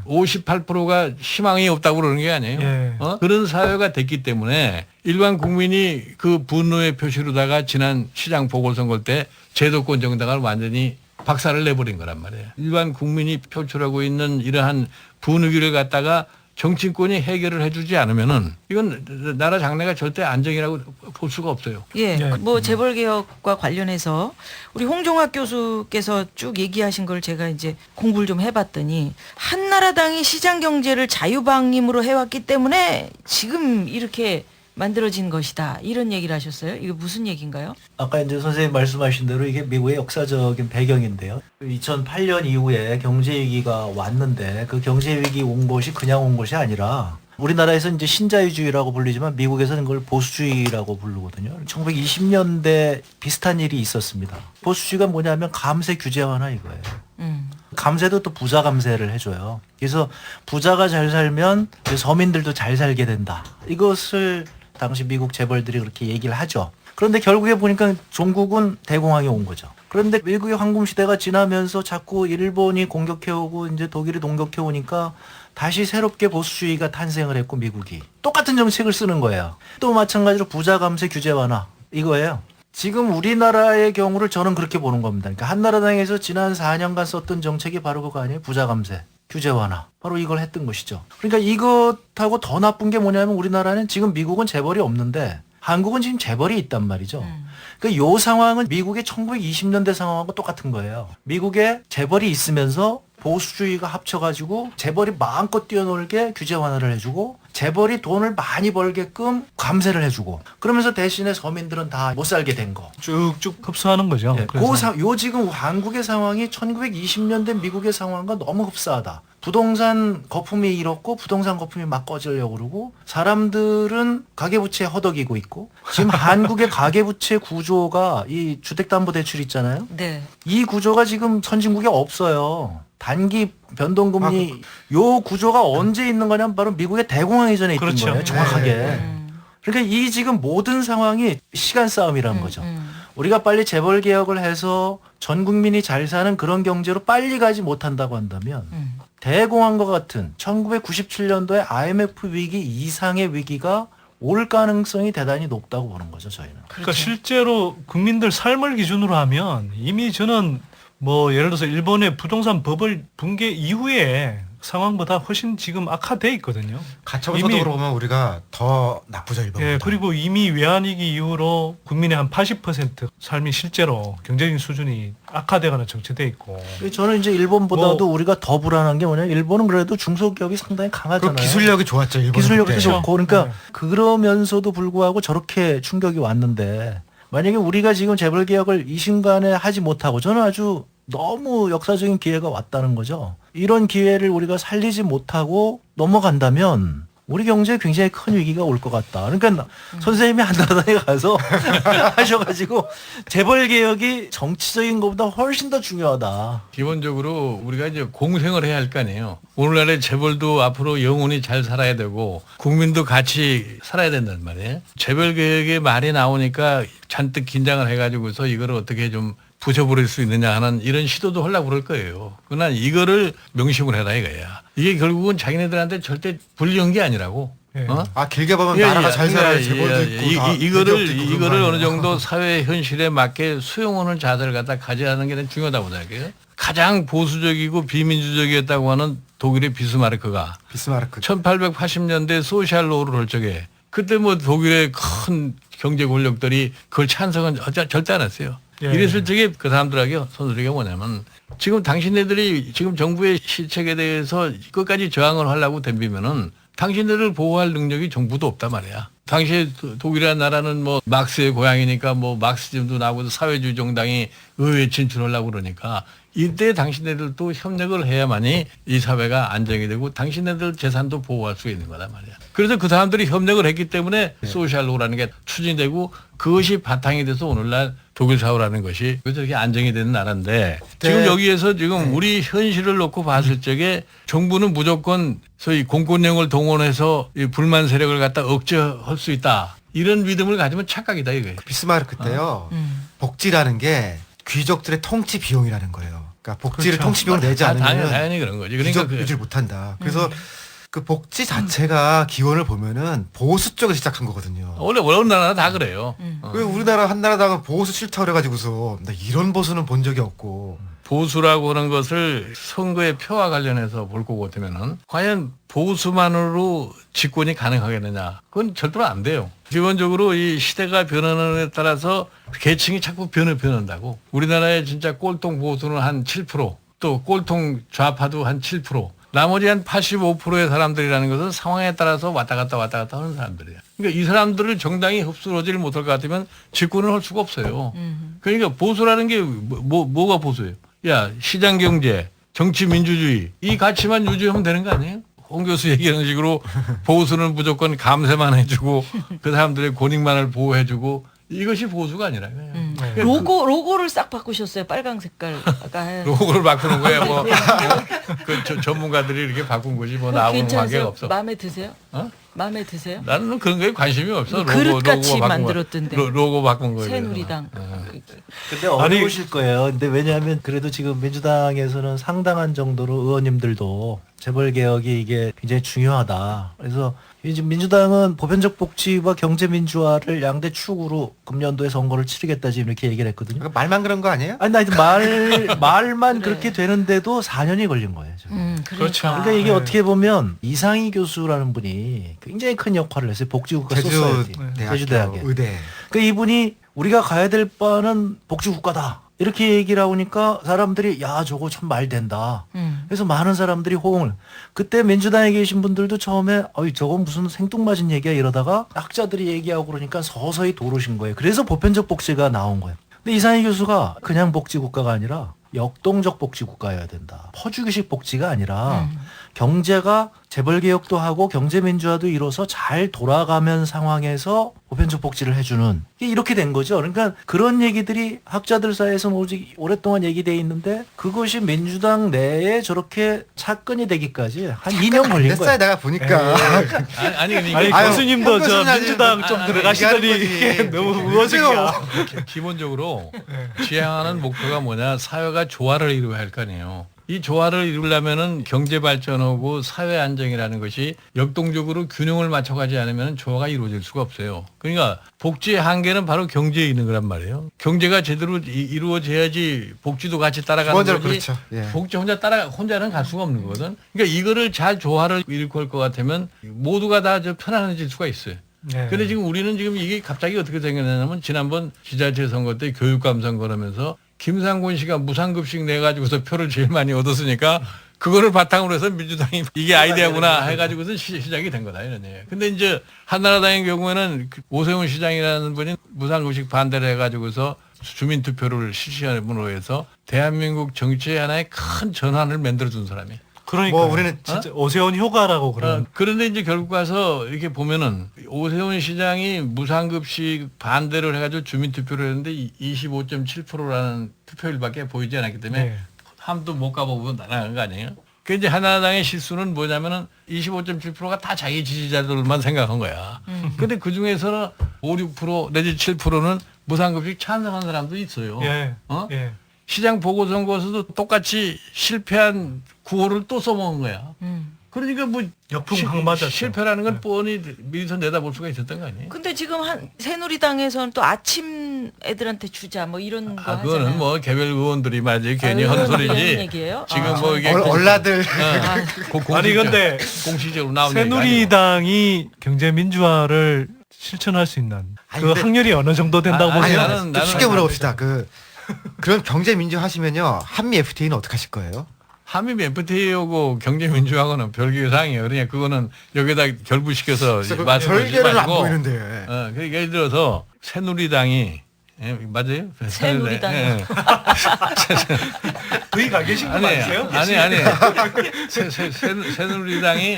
Speaker 2: 58%가 희망이 없다고 그러는 게 아니에요.
Speaker 5: 예.
Speaker 2: 그런 사회가 됐기 때문에 일반 국민이 그 분노의 표시로다가 지난 시장 보궐선거 때 제도권 정당을 완전히 박살을 내버린 거란 말이에요. 일반 국민이 표출하고 있는 이러한 분위기를 갖다가 정치권이 해결을 해주지 않으면은 이건 나라 장래가 절대 안정이라고 볼 수가 없어요.
Speaker 1: 예,
Speaker 5: 예.
Speaker 1: 뭐 재벌개혁과 관련해서 우리 홍종학 교수께서 쭉 얘기하신 걸 제가 이제 공부를 좀 해봤더니 한나라당이 시장 경제를 자유방임으로 해왔기 때문에 지금 이렇게 만들어진 것이다 이런 얘기를 하셨어요. 이거 무슨 얘기인가요?
Speaker 3: 아까 이제 선생님 말씀하신 대로 이게 미국의 역사적인 배경인데요. 2008년 이후에 경제 위기가 왔는데 그 경제 위기 온 것이 그냥 온 것이 아니라 우리나라에서 이제 신자유주의라고 불리지만 미국에서는 그걸 보수주의라고 부르거든요. 1920년대 비슷한 일이 있었습니다. 보수주의가 뭐냐면 감세 규제 완화 이거예요. 감세도 또 부자 감세를 해줘요. 그래서 부자가 잘 살면 서민들도 잘 살게 된다. 이것을 당시 미국 재벌들이 그렇게 얘기를 하죠. 그런데 결국에 보니까 종국은 대공황이 온 거죠. 그런데 미국의 황금 시대가 지나면서 자꾸 일본이 공격해오고 이제 독일이 공격해오니까 다시 새롭게 보수주의가 탄생을 했고 미국이 똑같은 정책을 쓰는 거예요. 또 마찬가지로 부자 감세 규제 완화 이거예요. 지금 우리나라의 경우를 저는 그렇게 보는 겁니다. 그러니까 한나라당에서 지난 4년간 썼던 정책이 바로 그거 아니에요? 부자 감세, 규제 완화. 바로 이걸 했던 것이죠. 그러니까 이것하고 더 나쁜 게 뭐냐면 우리나라는 지금 미국은 재벌이 없는데 한국은 지금 재벌이 있단 말이죠. 그러니까 이 상황은 미국의 1920년대 상황하고 똑같은 거예요. 미국에 재벌이 있으면서 보수주의가 합쳐가지고 재벌이 마음껏 뛰어놀게 규제 완화를 해주고 재벌이 돈을 많이 벌게끔 감세를 해주고 그러면서 대신에 서민들은 다 못 살게 된 거.
Speaker 5: 쭉쭉 흡수하는 거죠.
Speaker 3: 예,
Speaker 5: 그래서.
Speaker 3: 요 지금 한국의 상황이 1920년대 미국의 상황과 너무 흡사하다. 부동산 거품이 일었고 부동산 거품이 막 꺼지려고 그러고 사람들은 가계부채에 허덕이고 있고 지금 한국의 가계부채 구조가 이 주택담보대출 있잖아요.
Speaker 1: 네.
Speaker 3: 이 구조가 지금 선진국에 없어요. 단기 변동금리 요 구조가 언제 있는 거냐면 바로 미국의 대공황 이전에 있던
Speaker 5: 그렇죠.
Speaker 3: 거예요. 정확하게.
Speaker 4: 네.
Speaker 3: 그러니까 이 지금 모든 상황이 시간 싸움이라는 거죠. 우리가 빨리 재벌 개혁을 해서 전 국민이 잘 사는 그런 경제로 빨리 가지 못한다고 한다면 대공황과 같은 1997년도에 IMF 위기 이상의 위기가 올 가능성이 대단히 높다고 보는 거죠, 저희는.
Speaker 5: 그러니까 실제로 국민들 삶을 기준으로 하면 이미 저는 뭐 예를 들어서 일본의 부동산 버블 붕괴 이후에 상황보다 훨씬 지금 악화돼 있거든요.
Speaker 4: 가처분 소득으로 보면 우리가 더 나쁘죠, 일본보다.
Speaker 5: 예, 그리고 이미 외환위기 이후로 국민의 한 80% 삶이 실제로 경제적인 수준이 악화되거나 정체돼 있고.
Speaker 3: 저는 이제 일본보다도 우리가 더 불안한 게 뭐냐면 일본은 그래도 중소기업이 상당히 강하잖아요.
Speaker 4: 기술력이 좋았죠, 일본.
Speaker 3: 기술력도 좋고 그러니까
Speaker 5: 네.
Speaker 3: 그러면서도 불구하고 저렇게 충격이 왔는데 만약에 우리가 지금 재벌 개혁을 이 순간에 하지 못하고 저는 아주 너무 역사적인 기회가 왔다는 거죠. 이런 기회를 우리가 살리지 못하고 넘어간다면 우리 경제에 굉장히 큰 위기가 올 것 같다. 그러니까 선생님이 한나라당에 가서 하셔가지고 재벌 개혁이 정치적인 것보다 훨씬 더 중요하다.
Speaker 2: 기본적으로 우리가 이제 공생을 해야 할 거 아니에요. 오늘날의 재벌도 앞으로 영원히 잘 살아야 되고 국민도 같이 살아야 된단 말이에요. 재벌 개혁의 말이 나오니까 잔뜩 긴장을 해가지고서 이거를 어떻게 좀 부셔버릴 수 있느냐 하는 이런 시도도 하려고 그럴 거예요. 그러나 이거를 명심을 해라 이거야. 이게 결국은 자기네들한테 절대 불리한 게 아니라고.
Speaker 5: 예.
Speaker 4: 아 길게 보면
Speaker 2: 예,
Speaker 4: 나라가
Speaker 2: 예,
Speaker 4: 잘 살아야
Speaker 2: 예,
Speaker 4: 재벌도
Speaker 2: 예,
Speaker 4: 있고
Speaker 2: 이-
Speaker 4: 다
Speaker 2: 이거를
Speaker 4: 대기업도 있고 그런
Speaker 2: 이거를
Speaker 4: 거
Speaker 2: 어느
Speaker 4: 아니에요?
Speaker 2: 정도 사회 현실에 맞게 수용하는 자세를 갖다 가져가는 게 중요하다고 생각해요. 가장 보수적이고 비민주적이었다고 하는 독일의 비스마르크가
Speaker 4: 비스마르크
Speaker 2: 1880년대 소셜로를 할 적에 그때 뭐 독일의 큰 경제 권력들이 그걸 찬성은 절대 안 했어요.
Speaker 5: 예.
Speaker 2: 이랬을 적에 그 사람들에게 손들이게 뭐냐면 지금 당신네들이 지금 정부의 실책에 대해서 끝까지 저항을 하려고 덤비면은 당신들을 보호할 능력이 정부도 없단 말이야. 당시에 독일이라는 나라는 뭐 막스의 고향이니까 뭐 막스즘도 나오고 사회주의 정당이 의회에 진출하려고 그러니까 이때 당신네들도 협력을 해야만이 이 사회가 안정이 되고 당신네들 재산도 보호할 수 있는 거란 말이야. 그래서 그 사람들이 협력을 했기 때문에 소셜로라는 게 추진되고 그것이 바탕이 돼서 오늘날 독일 사회라는 것이 그래서 이렇게 안정이 되는 나라인데 지금 여기에서 지금 우리 현실을 놓고 봤을 적에 정부는 무조건 소위 공권력을 동원해서 이 불만 세력을 갖다 억제할 수 있다. 이런 믿음을 가지면 착각이다 이거예요.
Speaker 4: 비스마르크 때요 복지라는 게 귀족들의 통치 비용이라는 거예요. 그러니까 복지를
Speaker 5: 그렇죠.
Speaker 4: 통치 비용을 내지 않으면
Speaker 2: 당연히 그런 거지. 그러니까
Speaker 4: 귀족 유지를 못한다. 그래서 그 복지 자체가 기원을 보면은 보수 쪽에서 시작한 거거든요.
Speaker 2: 원래 어느 나라 다 그래요.
Speaker 4: 왜 우리나라 한나라당은 보수 싫다 그래가지고서 나 이런 보수는 본 적이 없고
Speaker 2: 보수라고 하는 것을 선거의 표와 관련해서 볼 거고 같으면은 과연 보수만으로 집권이 가능하겠느냐? 그건 절대로 안 돼요. 기본적으로 이 시대가 변하는 데 따라서 계층이 자꾸 변한다고. 우리나라의 진짜 꼴통 보수는 한 7%, 또 꼴통 좌파도 한 7%, 나머지 한 85%의 사람들이라는 것은 상황에 따라서 왔다 갔다 하는 사람들이에요. 그러니까 이 사람들을 정당히 흡수하지를 못할 것 같으면 집권을 할 수가 없어요. 그러니까 보수라는 게 뭐가 보수예요? 야, 시장 경제, 정치 민주주의 이 가치만 유지하면 되는 거 아니에요? 홍 교수 얘기하는 식으로 보수는 무조건 감세만 해주고 그 사람들의 권익만을 보호해주고 이것이 보수가 아니라요.
Speaker 1: 로고를 싹 바꾸셨어요. 빨강 색깔. 아까
Speaker 2: 로고를 바꾸는 거야. 뭐 그 전문가들이 이렇게 바꾼 것이 뭐 나하고는 관계가
Speaker 1: 괜찮으세요?
Speaker 2: 없어.
Speaker 1: 마음에 드세요?
Speaker 2: 어?
Speaker 1: 마음에 드세요?
Speaker 2: 나는 그런 거에 관심이 없어.
Speaker 1: 그릇같이
Speaker 2: 바꾼 거.
Speaker 1: 만들었던데.
Speaker 2: 로고 바꾼 거예요.
Speaker 1: 새누리당.
Speaker 3: 근데 어려우실 거예요. 근데 왜냐하면 그래도 지금 민주당에서는 상당한 정도로 의원님들도 재벌 개혁이 이게 굉장히 중요하다. 그래서 이제 민주당은 보편적 복지와 경제 민주화를 양대 축으로 금년도에 선거를 치르겠다 지금 이렇게 얘기를 했거든요.
Speaker 4: 그러니까 말만 그런 거 아니에요?
Speaker 3: 아니 나 말만
Speaker 1: 그래.
Speaker 3: 그렇게 되는데도 4년이 걸린 거예요. 지금.
Speaker 5: 그렇죠.
Speaker 3: 그러니까 이게
Speaker 5: 네.
Speaker 3: 어떻게 보면 이상희 교수라는 분이 굉장히 큰 역할을 했어요. 복지국가 소사이어티 제주대학에.
Speaker 4: 의대.
Speaker 3: 그러니까 이분이 우리가 가야 될 바는 복지국가다. 이렇게 얘기를 하니까 사람들이 야 저거 참 말 된다. 그래서 많은 사람들이 호응을. 그때 민주당에 계신 분들도 처음에 어이 저건 무슨 생뚱맞은 얘기야 이러다가 학자들이 얘기하고 그러니까 서서히 도르신 거예요. 그래서 보편적 복지가 나온 거예요. 근데 이상희 교수가 그냥 복지국가가 아니라 역동적 복지국가여야 된다. 퍼주기식 복지가 아니라 경제가 재벌개혁도 하고 경제민주화도 이뤄서 잘 돌아가면 상황에서 보편적 복지를 해주는 이렇게 된 거죠. 그러니까 그런 얘기들이 학자들 사이에서는 오직 오랫동안 얘기돼 있는데 그것이 민주당 내에 저렇게 사건이 되기까지 한 2년 걸린
Speaker 4: 됐어요
Speaker 3: 거예요.
Speaker 4: 내가 보니까.
Speaker 2: 아니
Speaker 5: 아니
Speaker 4: 아유,
Speaker 5: 교수님도
Speaker 4: 홍
Speaker 5: 저
Speaker 4: 교수님
Speaker 5: 민주당 좀
Speaker 4: 아니,
Speaker 5: 들어가시더니
Speaker 4: 얘기하는 거지.
Speaker 5: 너무 우호적이야.
Speaker 2: 기본적으로 지향하는 목표가 뭐냐 사회가 조화를 이루어야 할 거 아니에요. 이 조화를 이루려면은 경제 발전하고 사회 안정이라는 것이 역동적으로 균형을 맞춰가지 않으면 조화가 이루어질 수가 없어요. 그러니까 복지의 한계는 바로 경제에 있는 거란 말이에요. 경제가 제대로 이루어져야지 복지도 같이 따라가는
Speaker 4: 기본적으로
Speaker 2: 거지.
Speaker 4: 그렇죠. 예.
Speaker 2: 복지 혼자는 갈 수가 없는 거거든. 그러니까 이거를 잘 조화를 일으킬 것 같으면 모두가 다 저 편안해질 수가 있어요.
Speaker 5: 네.
Speaker 2: 근데 지금 우리는 지금 이게 갑자기 어떻게 생겼냐면 지난번 지자체 선거 때 교육감 선거하면서 김상곤 씨가 무상급식 내가지고서 표를 제일 많이 얻었으니까 그거를 바탕으로 해서 민주당이 이게 아이디어구나 해가지고서 시작이 된 거다 이런 얘기예요. 근데 이제 한나라당의 경우에는 오세훈 시장이라는 분이 무상급식 반대를 해가지고서 주민투표를 실시함으로 해서 대한민국 정치의 하나의 큰 전환을 만들어준 사람이에요.
Speaker 5: 그러니까
Speaker 4: 뭐 우리는
Speaker 5: 진짜 오세훈 효과라고 그러는.
Speaker 2: 그런데 이제 결국 가서 이렇게 보면은 오세훈 시장이 무상급식 반대를 해가지고 주민투표를 했는데 25.7%라는 투표율밖에 보이지 않았기 때문에
Speaker 5: 네.
Speaker 2: 함도 못 가보고 나간 거 아니에요? 그 이제 한나라당의 실수는 뭐냐면은 25.7%가 다 자기 지지자들만 생각한 거야. 근데 그 중에서는 5, 6% 내지 7%는 무상급식 찬성한 사람도 있어요.
Speaker 5: 예.
Speaker 2: 어?
Speaker 5: 예.
Speaker 2: 시장 보궐선거에서도 똑같이 실패한 구호를 또 써먹은 거야. 그러니까 뭐
Speaker 5: 역풍 막 맞았죠.
Speaker 2: 실패라는 건 뻔히 미리서 내다볼 수가 있었던 거 아니에요?
Speaker 1: 근데 지금 새누리당에서는 또 아침 애들한테 주자 뭐 이런 거 하잖아요.
Speaker 2: 그거는 뭐 개별 의원들이 말이지 괜히 하는 소리지.
Speaker 1: 얘기예요?
Speaker 2: 지금 뭐 이게
Speaker 4: 얼라들
Speaker 5: 아니 근데
Speaker 2: 공식적으로 나온
Speaker 5: 새누리당이 경제 민주화를 실천할 수 있는
Speaker 4: 아니,
Speaker 5: 그
Speaker 4: 근데-
Speaker 5: 확률이 어느 정도 된다고
Speaker 2: 아니,
Speaker 5: 보세요?
Speaker 2: 나는
Speaker 4: 쉽게 물어봅시다. 그런 경제 민주 하시면요 한미 FTA는 어떻게 하실 거예요?
Speaker 2: 한미 FTA하고 경제민주하고는 별개 사항이에요. 그러니까 그거는 여기다 결부시켜서 말씀하지
Speaker 4: 별개는 안
Speaker 2: 말고.
Speaker 4: 보이는데.
Speaker 2: 그러니까 예를 들어서 새누리당이 맞아요?
Speaker 1: 새누리당.
Speaker 2: 예.
Speaker 5: 거기 가 계신 거 맞으세요?
Speaker 2: 아니. 새누리당이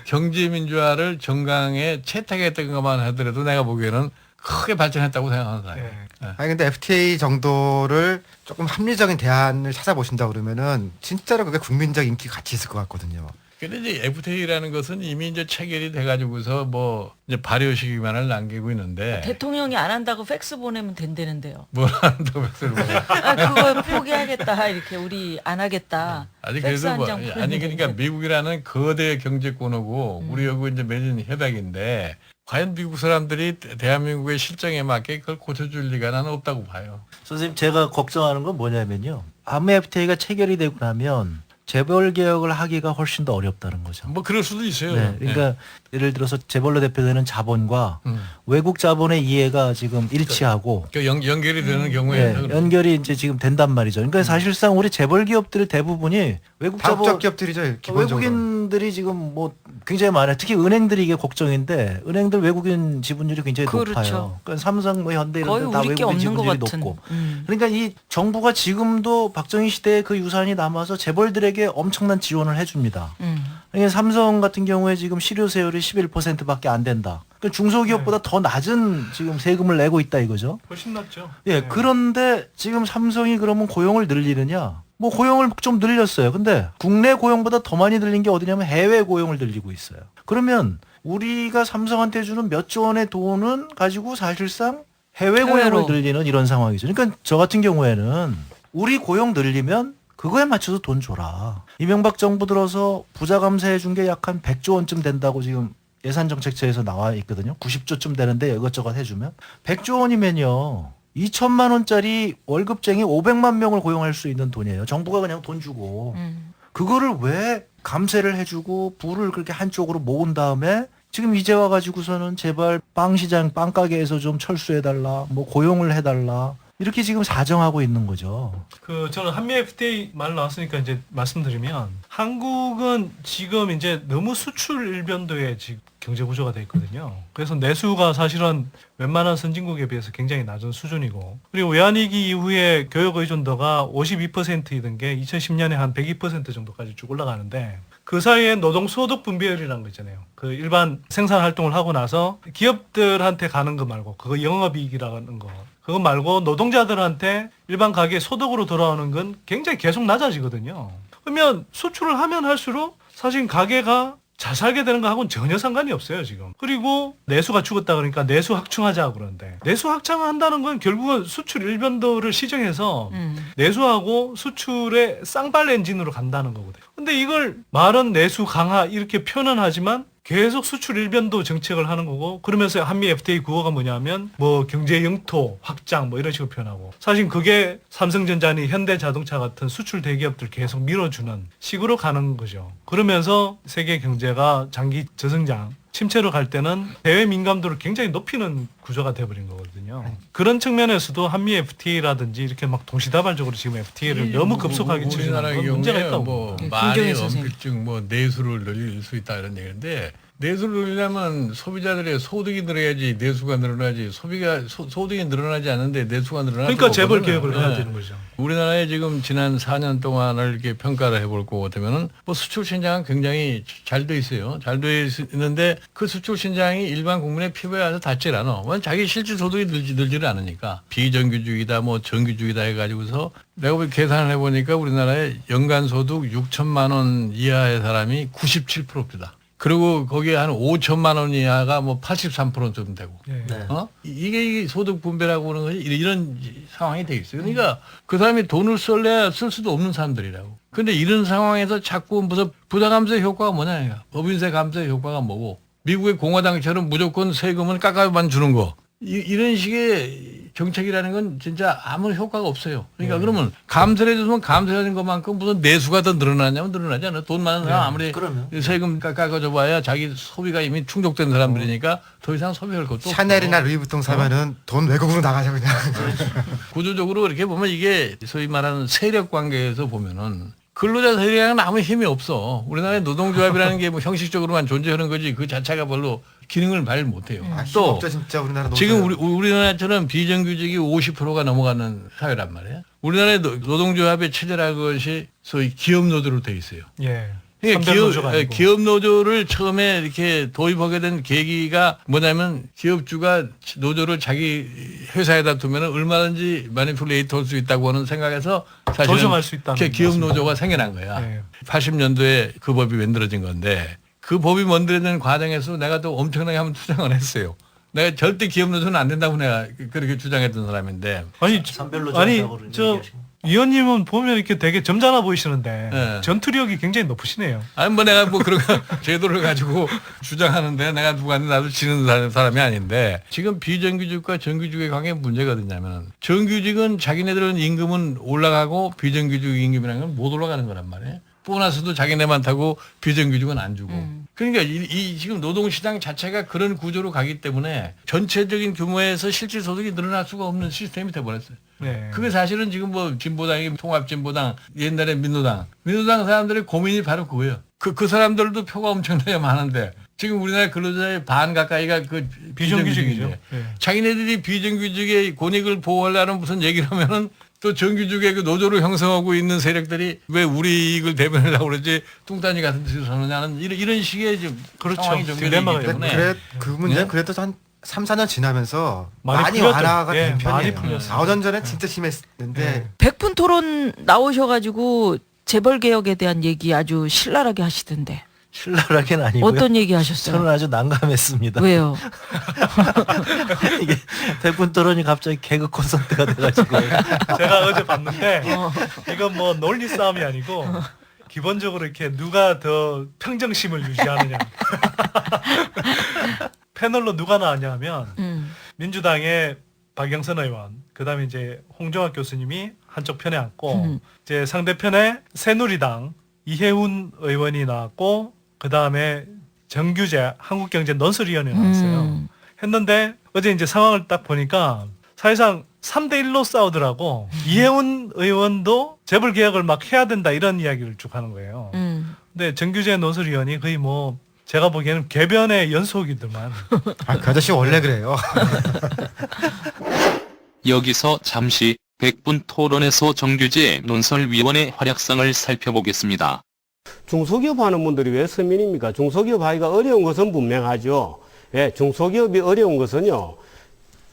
Speaker 2: 경제민주화를 정강에 채택했던 것만 하더라도 내가 보기에는 크게 발전했다고 생각하는 사람이에요.
Speaker 4: 아니 근데 FTA 정도를 조금 합리적인 대안을 찾아보신다 그러면은 진짜로 그게 국민적 인기 같이 있을 것 같거든요.
Speaker 2: 근데 이제 FTA라는 것은 이미 이제 체결이 돼가지고서 뭐 이제 발효 시기만을 남기고 있는데
Speaker 1: 대통령이 안 한다고 팩스 보내면 된다는데요.
Speaker 2: 뭘 한다고 백서를 보내.
Speaker 1: 그걸 포기하겠다 이렇게 우리 안 하겠다.
Speaker 2: 아니
Speaker 1: 팩스
Speaker 2: 그래도
Speaker 1: 한
Speaker 2: 뭐
Speaker 1: 장 보내면
Speaker 2: 아니 그러니까
Speaker 1: 된다.
Speaker 2: 미국이라는 거대 경제권하고 우리하고 이제 맺은 협약인데 과연 미국 사람들이 대한민국의 실정에 맞게 그걸 고쳐줄 리가 나는 없다고 봐요.
Speaker 3: 선생님 제가 걱정하는 건 뭐냐면요. 한미 FTA가 체결이 되고 나면 재벌 개혁을 하기가 훨씬 더 어렵다는 거죠.
Speaker 2: 뭐 그럴 수도 있어요.
Speaker 3: 네, 그러니까 예를 들어서 재벌로 대표되는 자본과 외국 자본의 이해가 지금 일치하고
Speaker 2: 그러니까 연결이 되는 경우에
Speaker 3: 네, 연결이 이제 지금 된단 말이죠. 그러니까 사실상 우리 재벌 기업들 대부분이 외국 자본
Speaker 4: 다국적 기업들이죠 기본적으로.
Speaker 3: 외국인들이 지금 뭐 굉장히 많아요. 특히 은행들이 이게 걱정인데 은행들 외국인 지분율이 굉장히
Speaker 1: 그렇죠.
Speaker 3: 높아요. 그러니까 삼성, 뭐 현대
Speaker 1: 거의
Speaker 3: 이런 데 다
Speaker 1: 우리 게
Speaker 3: 외국인
Speaker 1: 없는 것
Speaker 3: 지분율이
Speaker 1: 같은.
Speaker 3: 높고. 그러니까 이 정부가 지금도 박정희 시대의 그 유산이 남아서 재벌들에게 엄청난 지원을 해줍니다. 그러니까 삼성 같은 경우에 지금 실효세율이 11%밖에 안 된다. 그러니까 중소기업보다 더 낮은 지금 세금을 내고 있다 이거죠.
Speaker 5: 훨씬 낫죠.
Speaker 3: 예, 그런데 지금 삼성이 그러면 고용을 늘리느냐? 뭐 고용을 좀 늘렸어요. 근데 국내 고용보다 더 많이 늘린 게 어디냐면 해외 고용을 늘리고 있어요. 그러면 우리가 삼성한테 주는 몇 조 원의 돈은 가지고 사실상 해외 고용을
Speaker 1: 해외로.
Speaker 3: 늘리는 이런 상황이죠. 그러니까 저 같은 경우에는 우리 고용 늘리면 그거에 맞춰서 돈 줘라. 이명박 정부 들어서 부자 감세해 준 게 약 한 100조 원쯤 된다고 지금 예산정책처에서 나와 있거든요. 90조쯤 되는데 이것저것 해주면 100조 원이면요. 2천만 원짜리 월급쟁이 500만 명을 고용할 수 있는 돈이에요. 정부가 그냥 돈 주고 그거를 왜 감세를 해주고 부를 그렇게 한쪽으로 모은 다음에 지금 이제 와가지고서는 제발 빵시장 빵가게에서 좀 철수해달라, 뭐 고용을 해달라 이렇게 지금 사정하고 있는 거죠.
Speaker 5: 저는 한미 FTA 말 나왔으니까 이제 말씀드리면 한국은 지금 이제 너무 수출 일변도에 지금 경제 구조가 돼 있거든요. 그래서 내수가 사실은 웬만한 선진국에 비해서 굉장히 낮은 수준이고, 그리고 외환위기 이후에 교역 의존도가 52%이던 게 2010년에 한 102% 정도까지 쭉 올라가는데, 그 사이에 노동소득 분배율이라는 거 있잖아요. 그 일반 생산 활동을 하고 나서 기업들한테 가는 거 말고, 그거 영업이익이라는 거, 그거 말고 노동자들한테 일반 가게 소득으로 돌아오는 건 굉장히 계속 낮아지거든요. 그러면 수출을 하면 할수록 사실 가게가 잘 살게 되는 거하고는 전혀 상관이 없어요, 지금. 그리고 내수가 죽었다 그러니까 내수 확충하자 그러는데, 내수 확충한다는 건 결국은 수출 일변도를 시정해서 내수하고 수출의 쌍발 엔진으로 간다는 거거든요. 근데 이걸 말은 내수 강화 이렇게 표현은 하지만 계속 수출 일변도 정책을 하는 거고, 그러면서 한미 FTA 구호가 뭐냐면 뭐 경제 영토 확장 뭐 이런 식으로 표현하고, 사실 그게 삼성전자니 현대자동차 같은 수출 대기업들 계속 밀어주는 식으로 가는 거죠. 그러면서 세계 경제가 장기 저성장 침체로 갈 때는 대외 민감도를 굉장히 높이는 구조가 돼버린 거거든요. 그런 측면에서도 한미 FTA라든지 이렇게 막 동시다발적으로 지금 FTA를 너무 급속하게 추진하는 건 문제가 있다고.
Speaker 2: 뭐
Speaker 1: 네,
Speaker 2: 많이
Speaker 1: 김종인 선생님.
Speaker 2: 엄필증 뭐 내수를 늘릴 수 있다 이런 얘기인데, 내수를 늘리려면 소비자들의 소득이 늘어야지 내수가 늘어나지, 소득이 늘어나지 않는데 내수가 늘어나지.
Speaker 5: 그러니까 재벌 개혁을 해야 되는 거죠.
Speaker 2: 우리나라에 지금 지난 4년 동안을 이렇게 평가를 해볼 거 같으면은 뭐 수출 신장은 굉장히 잘 돼 있어요. 잘 돼 있는데 그 수출 신장이 일반 국민의 피부에 와서 닿질 않아. 왜냐면 자기 실질 소득이 늘지를 않으니까. 비정규직이다 뭐 정규직이다 해가지고서 내가 계산을 해보니까 우리나라의 연간 소득 6천만 원 이하의 사람이 97%입니다. 그리고 거기에 한 5천만 원 이하가 뭐 83%쯤 되고.
Speaker 5: 예.
Speaker 3: 네.
Speaker 2: 이게 소득 분배라고 하는 것이 이런 상황이 돼 있어요. 그러니까 그 사람이 돈을 쓸래야 쓸 수도 없는 사람들이라고. 근데 이런 상황에서 자꾸 무슨 부자 감세 효과가 뭐냐. 법인세 감세 효과가 뭐고. 미국의 공화당처럼 무조건 세금을 깎아만 주는 거. 이런 식의 정책이라는 건 진짜 아무 효과가 없어요. 그러니까 그러면 감세를 해주면 감세하는 것만큼 무슨 내수가 더 늘어나냐면 늘어나지 않아요. 돈 많은 사람 아무리
Speaker 3: 그러면.
Speaker 2: 세금 깎아줘 봐야 자기 소비가 이미 충족된 사람들이니까 더 이상 소비할 것도 없고.
Speaker 4: 샤넬이나 루이비통 사면은 돈 외국으로 나가죠 그냥.
Speaker 2: 구조적으로 이렇게 보면 이게 소위 말하는 세력 관계에서 보면은 근로자 세력에는 아무 힘이 없어. 우리나라의 노동조합이라는 게 뭐 형식적으로만 존재하는 거지 그 자체가 별로 기능을 발 못해요.
Speaker 4: 또 없죠 진짜 우리나라
Speaker 2: 지금 우리나라처럼 비정규직이 50%가 넘어가는 사회란 말이에요. 우리나라의 노동조합의 체제라는 것이 소위 기업 노조로 돼 있어요.
Speaker 5: 예.
Speaker 2: 그러니까
Speaker 5: 노조가 아니고.
Speaker 2: 기업 노조를 처음에 이렇게 도입하게 된 계기가 뭐냐면 기업주가 노조를 자기 회사에다 두면 얼마든지 마니플레이트 할 수 있다고 하는 생각에서 사실은
Speaker 5: 조정할 수 있다는
Speaker 2: 기업
Speaker 5: 말씀이죠.
Speaker 2: 노조가 생겨난 거야.
Speaker 5: 예.
Speaker 2: 80년도에 그 법이 만들어진 건데 그 법이 만들어진 과정에서 내가 또 엄청나게 한번 투쟁을 했어요. 내가 절대 기업 노조는 안 된다고 내가 그렇게 주장했던 사람인데.
Speaker 5: 아니,
Speaker 3: 선별로
Speaker 5: 아니
Speaker 3: 정상으로
Speaker 5: 저
Speaker 3: 얘기하시고.
Speaker 5: 위원님은 보면 이렇게 되게 점잖아 보이시는데
Speaker 2: 네.
Speaker 5: 전투력이 굉장히 높으시네요.
Speaker 2: 아니 뭐 내가 뭐 그런 제도를 가지고 주장하는데 내가 누구한테 나도 지는 사람이 아닌데 지금 비정규직과 정규직의 관계 문제가 어디냐면 정규직은 자기네들은 임금은 올라가고 비정규직 임금이라는 건 못 올라가는 거란 말이에요. 보너스도 자기네만 타고 비정규직은 안 주고. 그러니까 이 지금 노동시장 자체가 그런 구조로 가기 때문에 전체적인 규모에서 실질 소득이 늘어날 수가 없는 시스템이 돼버렸어요.
Speaker 5: 네.
Speaker 2: 그게 사실은 지금 뭐 진보당이 통합진보당 옛날에 민노당 사람들의 고민이 바로 그거예요. 그 사람들도 표가 엄청나게 많은데 지금 우리나라 근로자의 반 가까이가 그
Speaker 5: 비정규직이죠. 예.
Speaker 2: 자기네들이 비정규직의 권익을 보호하려는 무슨 얘기를 하면은 또 정규직의 그 노조를 형성하고 있는 세력들이 왜 우리 이익을 대변하려고 그러지 뚱딴지 같은 짓을 하느냐는 이런 식의 좀
Speaker 5: 그렇죠.
Speaker 2: 상황이 전개되기
Speaker 5: 딜레마가
Speaker 2: 때문에
Speaker 4: 그 문제는
Speaker 2: 네?
Speaker 4: 그래도 한 3, 4년 지나면서
Speaker 5: 많이
Speaker 4: 많이
Speaker 5: 풀렸죠.
Speaker 4: 완화가
Speaker 5: 예,
Speaker 4: 된
Speaker 5: 많이
Speaker 4: 편이에요.
Speaker 5: 풀렸어요.
Speaker 4: 4, 5년 전에 진짜 심했는데
Speaker 5: 예.
Speaker 1: 100분 토론 나오셔가지고 재벌 개혁에 대한 얘기 아주 신랄하게 하시던데
Speaker 3: 신랄하게는 아니고요.
Speaker 1: 어떤 얘기 하셨어요?
Speaker 3: 저는 아주 난감했습니다.
Speaker 1: 왜요?
Speaker 3: 이게 대분 토론이 갑자기 개그 콘서트가 돼가지고
Speaker 5: 제가 어제 봤는데 이건 뭐 논리 싸움이 아니고 기본적으로 이렇게 누가 더 평정심을 유지하느냐. 패널로 누가 나왔냐면 민주당의 박영선 의원, 그다음에 이제 홍종학 교수님이 한쪽 편에 앉고 이제 상대편에 새누리당 이해훈 의원이 나왔고 그다음에 정규재 한국경제 논설위원회 나왔어요. 했는데 어제 이제 상황을 딱 보니까 사실상 3대1로 싸우더라고. 이해훈 의원도 재벌 개혁을 막 해야 된다 이런 이야기를 쭉 하는 거예요. 근데 정규재 논설위원이 거의 뭐 제가 보기에는 개변의 연속이더만.
Speaker 4: 그 아저씨 원래 그래요.
Speaker 13: 여기서 잠시 100분 토론에서 정규재 논설위원의 활약상을 살펴보겠습니다.
Speaker 14: 중소기업 하는 분들이 왜 서민입니까? 중소기업 하기가 어려운 것은 분명하죠. 예, 중소기업이 어려운 것은요.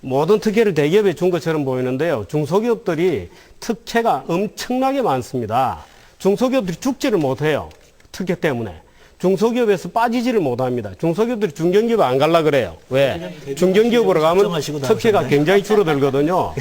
Speaker 14: 모든 특혜를 대기업에 준 것처럼 보이는데요. 중소기업들이 특혜가 엄청나게 많습니다. 중소기업들이 죽지를 못해요. 특혜 때문에. 중소기업에서 빠지지를 못합니다. 중소기업들이 중견기업 안 갈라 그래요. 왜? 중견기업으로 가면 특혜가 굉장히 줄어들거든요.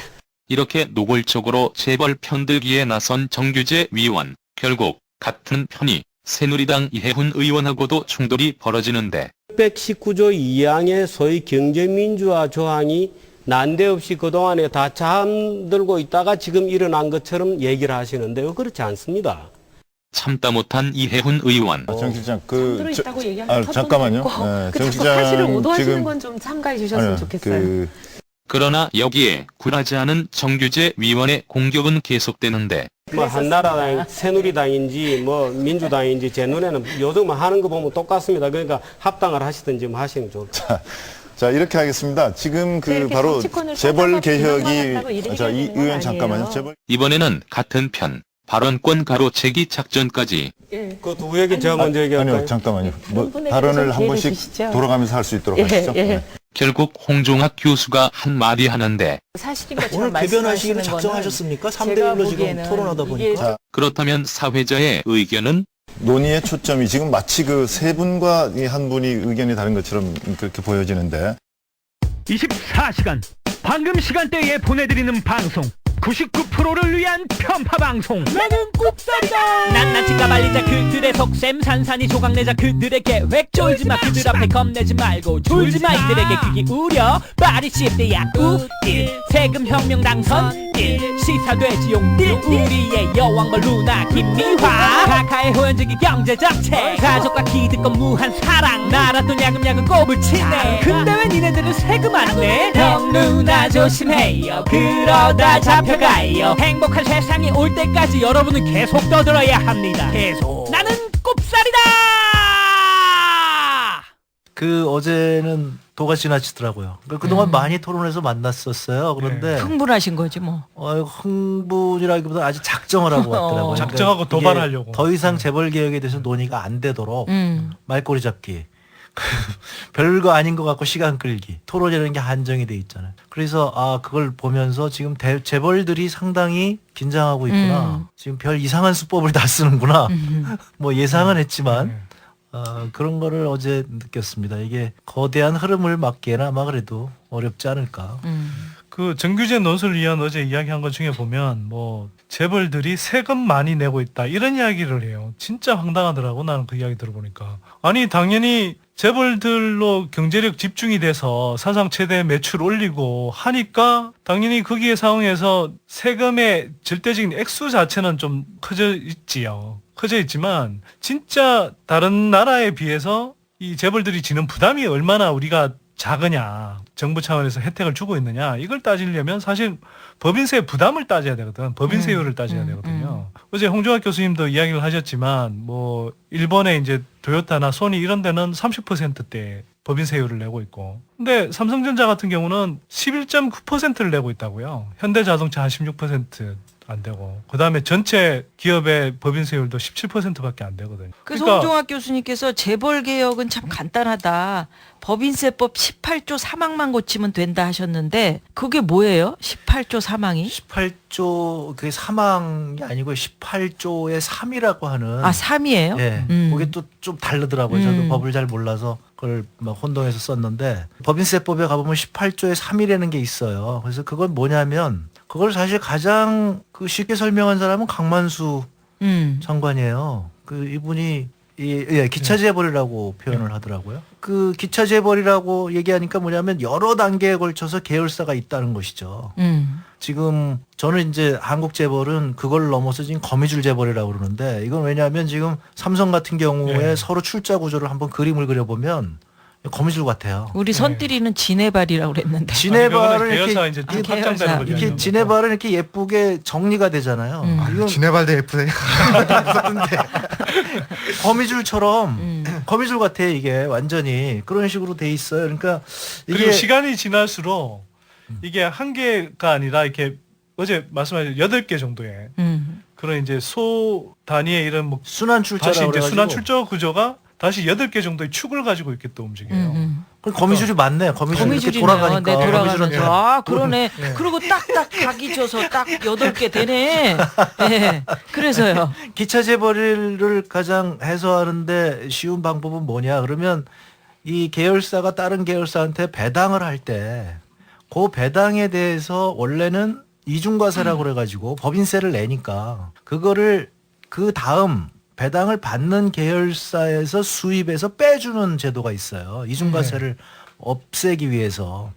Speaker 13: 이렇게 노골적으로 재벌 편들기에 나선 정규재 위원. 결국 같은 편이 새누리당 이해훈 의원하고도 충돌이 벌어지는데
Speaker 14: 619조 2항의 소위 경제민주화 조항이 난데없이 그동안에 다 잠들고 있다가 지금 일어난 것처럼 얘기를 하시는데요. 그렇지 않습니다.
Speaker 13: 참다 못한 이해훈 의원.
Speaker 15: 정 실장
Speaker 16: 있다고 얘기하는
Speaker 15: 잠깐만요. 정
Speaker 16: 사실을
Speaker 15: 실장
Speaker 16: 오도하시는
Speaker 15: 지금
Speaker 16: 건 좀 참가해 주셨으면 좋겠어요.
Speaker 13: 그러나 여기에 굴하지 않은 정규재 위원의 공격은 계속되는데
Speaker 14: 뭐 한나라당, 새누리당인지 뭐 민주당인지 제 눈에는 요즘 하는 거 보면 똑같습니다. 그러니까 합당을 하시든지 뭐 하시는 게 좋을 것 같아요.
Speaker 15: 자 이렇게 하겠습니다. 지금 그 바로 재벌 개혁이 이 의원 잠깐만요.
Speaker 13: 이번에는 같은 편 발언권 가로채기 작전까지.
Speaker 14: 그 두 얘기 제가 먼저 얘기할까요?
Speaker 15: 아니요 잠깐만요. 뭐 발언을 한 번씩
Speaker 16: 주시죠.
Speaker 15: 돌아가면서 할 수 있도록 하시죠. 네.
Speaker 13: 결국 홍종학 교수가 한마디 하는데
Speaker 16: 사실인 것처럼
Speaker 3: 오늘 개변하시기로
Speaker 16: 말씀하시는 거는
Speaker 3: 작정하셨습니까?
Speaker 16: 제가
Speaker 3: 3대1로 지금
Speaker 16: 보기에는
Speaker 3: 토론하다 보니까.
Speaker 13: 그렇다면 사회자의 의견은
Speaker 15: 논의의 초점이 지금 마치 그 세 분과 이 한 분이 의견이 다른 것처럼 그렇게 보여지는데
Speaker 17: 24시간 황금 시간대에 보내드리는 방송 99%를 위한 편파 방송 나는 꼽살이다. 낱낱이가 말리자 그들의 속셈 산산이 조각내자 그들의 계획 쫄지마 그들 앞에 겁내지 말고 졸지마 이들에게 귀 기울여 말이 쉽대야 우일 세금혁명 당선 일 시사돼지용 일 우리의 여왕벌 루나 김미화 카카의 호연적인 경제정책 가족과 기득권 무한 사랑 나라 돈 야금야금 꼽을 치네 근데 왜 니네들은 세금 안 내? 형 누나 조심해요 그러다 잡혀가요 행복한 세상이 올 때까지 여러분은 계속 떠들어야 합니다 계속 나는 꼽살이다.
Speaker 3: 그 어제는 도가 지나치더라고요. 그동안 많이 토론해서 만났었어요. 그런데
Speaker 1: 흥분하신 거지 뭐.
Speaker 3: 흥분이라기보다 아주 작정을 하고 왔더라고요.
Speaker 5: 작정하고 도발하려고.
Speaker 3: 더 이상 재벌 개혁에 대해서 논의가 안 되도록 말꼬리 잡기. 별거 아닌 것 같고 시간 끌기. 토론이라는 게 한정이 돼 있잖아요. 그래서 그걸 보면서 지금 재벌들이 상당히 긴장하고 있구나. 지금 별 이상한 수법을 다 쓰는구나. 뭐 예상은 했지만 그런 거를 어제 느꼈습니다. 이게 거대한 흐름을 막기에는 아마 그래도 어렵지 않을까.
Speaker 5: 그 정규제 논술을 위한 어제 이야기한 것 중에 보면 뭐 재벌들이 세금 많이 내고 있다 이런 이야기를 해요. 진짜 황당하더라고 나는 그 이야기 들어보니까. 아니 당연히 재벌들로 경제력 집중이 돼서 사상 최대 매출 올리고 하니까 당연히 거기에 상황에서 세금의 절대적인 액수 자체는 좀 커져 있지요. 커져 있지만 진짜 다른 나라에 비해서 이 재벌들이 지는 부담이 얼마나 우리가 작으냐, 정부 차원에서 혜택을 주고 있느냐 이걸 따지려면 사실 법인세 부담을 따져야 되거든. 법인세율을 따져야 되거든요. 어제 홍종학 교수님도 이야기를 하셨지만 뭐 일본의 이제 도요타나 소니 이런 데는 30%대 법인세율을 내고 있고 근데 삼성전자 같은 경우는 11.9%를 내고 있다고요. 현대자동차 한 16% 안 되고 그다음에 전체 기업의 법인세율도 17%밖에 안 되거든요.
Speaker 1: 그래서
Speaker 5: 그러니까
Speaker 1: 홍종학 교수님께서 재벌 개혁은 참 간단하다. 법인세법 18조 사망만 고치면 된다 하셨는데 그게 뭐예요? 18조 사망이?
Speaker 3: 18조 그게 사망이 아니고 18조의 3이라고 하는
Speaker 1: 3이에요?
Speaker 3: 예. 그게 또 좀 다르더라고요. 저도 법을 잘 몰라서 그걸 막 혼동해서 썼는데 법인세법에 가보면 18조의 3이라는 게 있어요. 그래서 그건 뭐냐면 그걸 사실 가장 쉽게 설명한 사람은 강만수 장관이에요. 이분이 기차 재벌이라고 표현을 하더라고요. 그 기차 재벌이라고 얘기하니까 뭐냐면 여러 단계에 걸쳐서 계열사가 있다는 것이죠. 지금 저는 이제 한국 재벌은 그걸 넘어서 지금 거미줄 재벌이라고 그러는데 이건 왜냐하면 지금 삼성 같은 경우에 서로 출자 구조를 한번 그림을 그려보면 거미줄 같아요.
Speaker 1: 우리 선띠리는 지네발이라고 그랬는데.
Speaker 3: 지네발은
Speaker 5: 계열사 이제 쭉 확장되는 거죠.
Speaker 3: 이렇게 지네발은 이렇게 예쁘게 정리가 되잖아요. 이건
Speaker 4: 지네발도 예쁘네.
Speaker 3: 거미줄처럼 거미줄 같아 이게 완전히 그런 식으로 돼 있어요. 그러니까 이게
Speaker 5: 그리고 시간이 지날수록 이게 한 개가 아니라 이렇게 어제 말씀하신 8개 정도의 그런 이제 소 단위의 이런 뭐
Speaker 3: 순환 출자라고
Speaker 5: 다시 이제 순환 출자 구조가 다시 8개 정도의 축을 가지고 이렇게 또 움직여요.
Speaker 3: 거미줄이 많네. 거미줄이 이렇게 돌아가니까.
Speaker 1: 네, 돌아가면서. 그러네.
Speaker 3: 네.
Speaker 1: 그리고 딱딱 각이 져서 딱 8개 되네. 네. 그래서요.
Speaker 3: 기차 재벌을 가장 해소하는데 쉬운 방법은 뭐냐? 그러면 이 계열사가 다른 계열사한테 배당을 할 때 그 배당에 대해서 원래는 이중과세라고 그래가지고 법인세를 내니까 그거를 그 다음 배당을 받는 계열사에서 수입해서 빼주는 제도가 있어요. 이중과세를 없애기 위해서.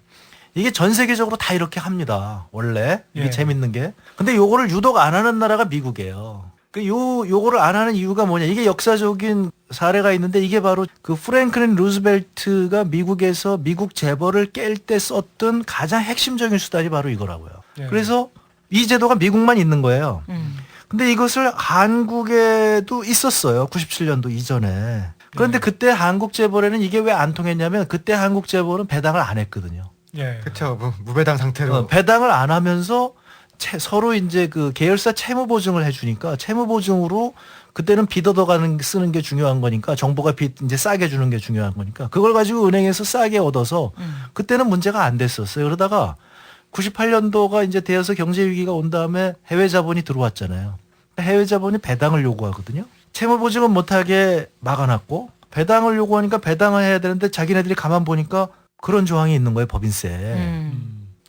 Speaker 3: 이게 전 세계적으로 다 이렇게 합니다. 원래. 이게 재밌는 게. 근데 요거를 유독 안 하는 나라가 미국이에요. 요거를 안 하는 이유가 뭐냐. 이게 역사적인 사례가 있는데 이게 바로 그 프랭클린 루즈벨트가 미국에서 미국 재벌을 깰 때 썼던 가장 핵심적인 수단이 바로 이거라고요. 그래서 이 제도가 미국만 있는 거예요. 근데 이것을 한국에도 있었어요. 97년도 이전에. 그런데 그때 한국 재벌에는 이게 왜 안 통했냐면 그때 한국 재벌은 배당을 안 했거든요.
Speaker 4: 그렇죠. 무배당 상태로.
Speaker 3: 배당을 안 하면서 서로 이제 그 계열사 채무 보증을 해주니까 채무 보증으로 그때는 빚 쓰는 게 중요한 거니까 정부가 빚 이제 싸게 주는 게 중요한 거니까 그걸 가지고 은행에서 싸게 얻어서 그때는 문제가 안 됐었어요. 그러다가 98년도가 이제 되어서 경제 위기가 온 다음에 해외 자본이 들어왔잖아요. 해외 자본이 배당을 요구하거든요. 채무보증은 못하게 막아놨고 배당을 요구하니까 배당을 해야 되는데 자기네들이 가만 보니까 그런 조항이 있는 거예요, 법인세에.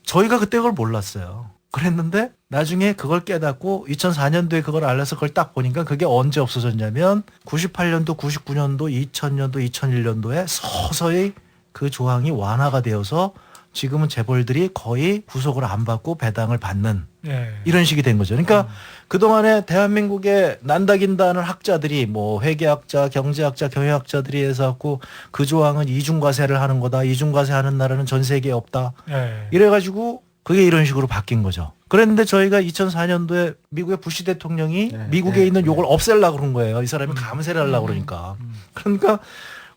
Speaker 3: 저희가 그때 그걸 몰랐어요. 그랬는데 나중에 그걸 깨닫고 2004년도에 그걸 알아서 그걸 딱 보니까 그게 언제 없어졌냐면 98년도, 99년도, 2000년도, 2001년도에 서서히 그 조항이 완화가 되어서 지금은 재벌들이 거의 구속을 안 받고 배당을 받는 이런 식이 된 거죠. 그러니까 그동안에 대한민국에 난다긴다는 학자들이 뭐 회계학자, 경제학자, 경영학자들이 해서 갖고 그 조항은 이중과세를 하는 거다. 이중과세 하는 나라는 전 세계에 없다. 이래가지고 그게 이런 식으로 바뀐 거죠. 그랬는데 저희가 2004년도에 미국의 부시 대통령이 미국에 있는 요걸 없애려고 그런 거예요. 이 사람이 감세를 하려고 그러니까. 그러니까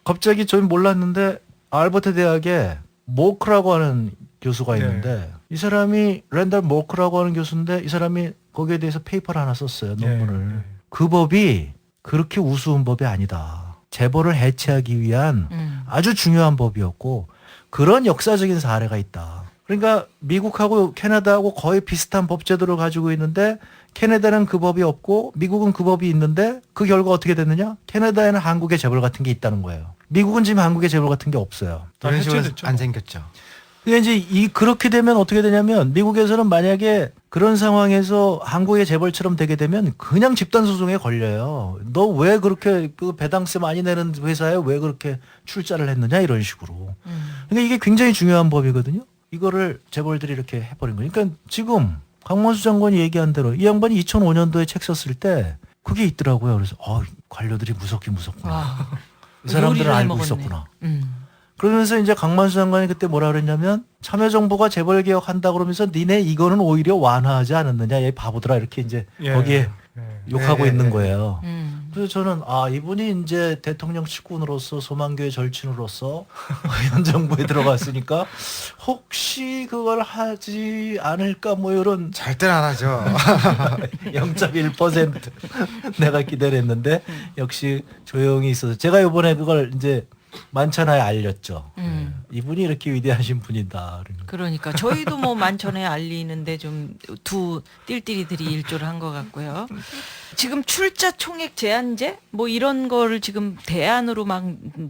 Speaker 3: 갑자기 저희 몰랐는데 알버트 대학에 모크라고 하는 교수가 있는데 이 사람이 랜달 모크라고 하는 교수인데 이 사람이 거기에 대해서 페이퍼를 하나 썼어요. 논문을. 그 법이 그렇게 우스운 법이 아니다. 재벌을 해체하기 위한 아주 중요한 법이었고 그런 역사적인 사례가 있다. 그러니까 미국하고 캐나다하고 거의 비슷한 법제도를 가지고 있는데 캐나다는 그 법이 없고 미국은 그 법이 있는데 그 결과 어떻게 됐느냐? 캐나다에는 한국의 재벌 같은 게 있다는 거예요. 미국은 지금 한국의 재벌 같은 게 없어요.
Speaker 4: 그런 식으로 안 생겼죠.
Speaker 3: 근데 이제 그렇게 되면 어떻게 되냐면 미국에서는 만약에 그런 상황에서 한국의 재벌처럼 되게 되면 그냥 집단 소송에 걸려요. 너 왜 그렇게 그 배당세 많이 내는 회사에 왜 그렇게 출자를 했느냐 이런 식으로. 그러니까 이게 굉장히 중요한 법이거든요. 이거를 재벌들이 이렇게 해버린 거예요. 그러니까 지금 강만수 장관이 얘기한 대로 이 양반이 2005년도에 책 썼을 때 그게 있더라고요. 그래서 관료들이 무섭긴 무섭구나. 이 사람들은 알고 있었구나. 그러면서 이제 강만수 장관이 그때 뭐라 그랬냐면 참여정부가 재벌개혁 한다 그러면서 니네 이거는 오히려 완화하지 않았느냐. 얘 바보들아 이렇게 이제 거기에 욕하고 있는 거예요. 그래서 저는 이분이 이제 대통령 측근으로서 소망교의 절친으로서 현 정부에 들어갔으니까 혹시 그걸 하지 않을까 뭐 이런
Speaker 4: 절대는 안 하죠.
Speaker 3: 0.1% 내가 기대를 했는데 역시 조용히 있어서 제가 이번에 그걸 이제 만천하에 알렸죠. 이분이 이렇게 위대하신 분이다.
Speaker 1: 그러니까 저희도 뭐 만천에 알리는데 좀 두 띨띨이들이 일조를 한 것 같고요. 지금 출자 총액 제한제 뭐 이런 거를 지금 대안으로 막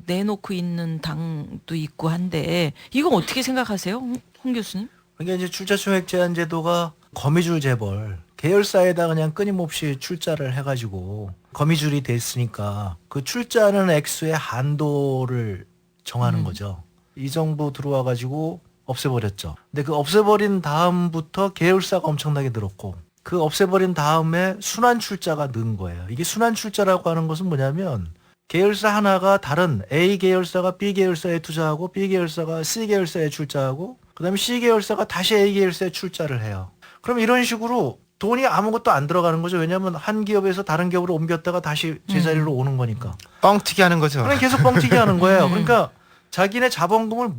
Speaker 1: 내놓고 있는 당도 있고 한데 이거 어떻게 생각하세요, 홍 교수님?
Speaker 3: 그러니까 이제 출자 총액 제한 제도가 거미줄 재벌 계열사에다 그냥 끊임없이 출자를 해가지고 거미줄이 됐으니까 그 출자하는 액수의 한도를 정하는 거죠. 이 정도 들어와가지고 없애버렸죠. 근데 그 없애버린 다음부터 계열사가 엄청나게 늘었고 그 없애버린 다음에 순환 출자가 는 거예요. 이게 순환 출자라고 하는 것은 뭐냐면 계열사 하나가 다른 A 계열사가 B 계열사에 투자하고 B 계열사가 C 계열사에 출자하고 그다음에 C 계열사가 다시 A 계열사에 출자를 해요. 그럼 이런 식으로 돈이 아무것도 안 들어가는 거죠. 왜냐하면 한 기업에서 다른 기업으로 옮겼다가 다시 제자리로 오는 거니까.
Speaker 4: 뻥튀기 하는 거죠.
Speaker 3: 그냥 계속 뻥튀기 하는 거예요. 그러니까 자기네 자본금을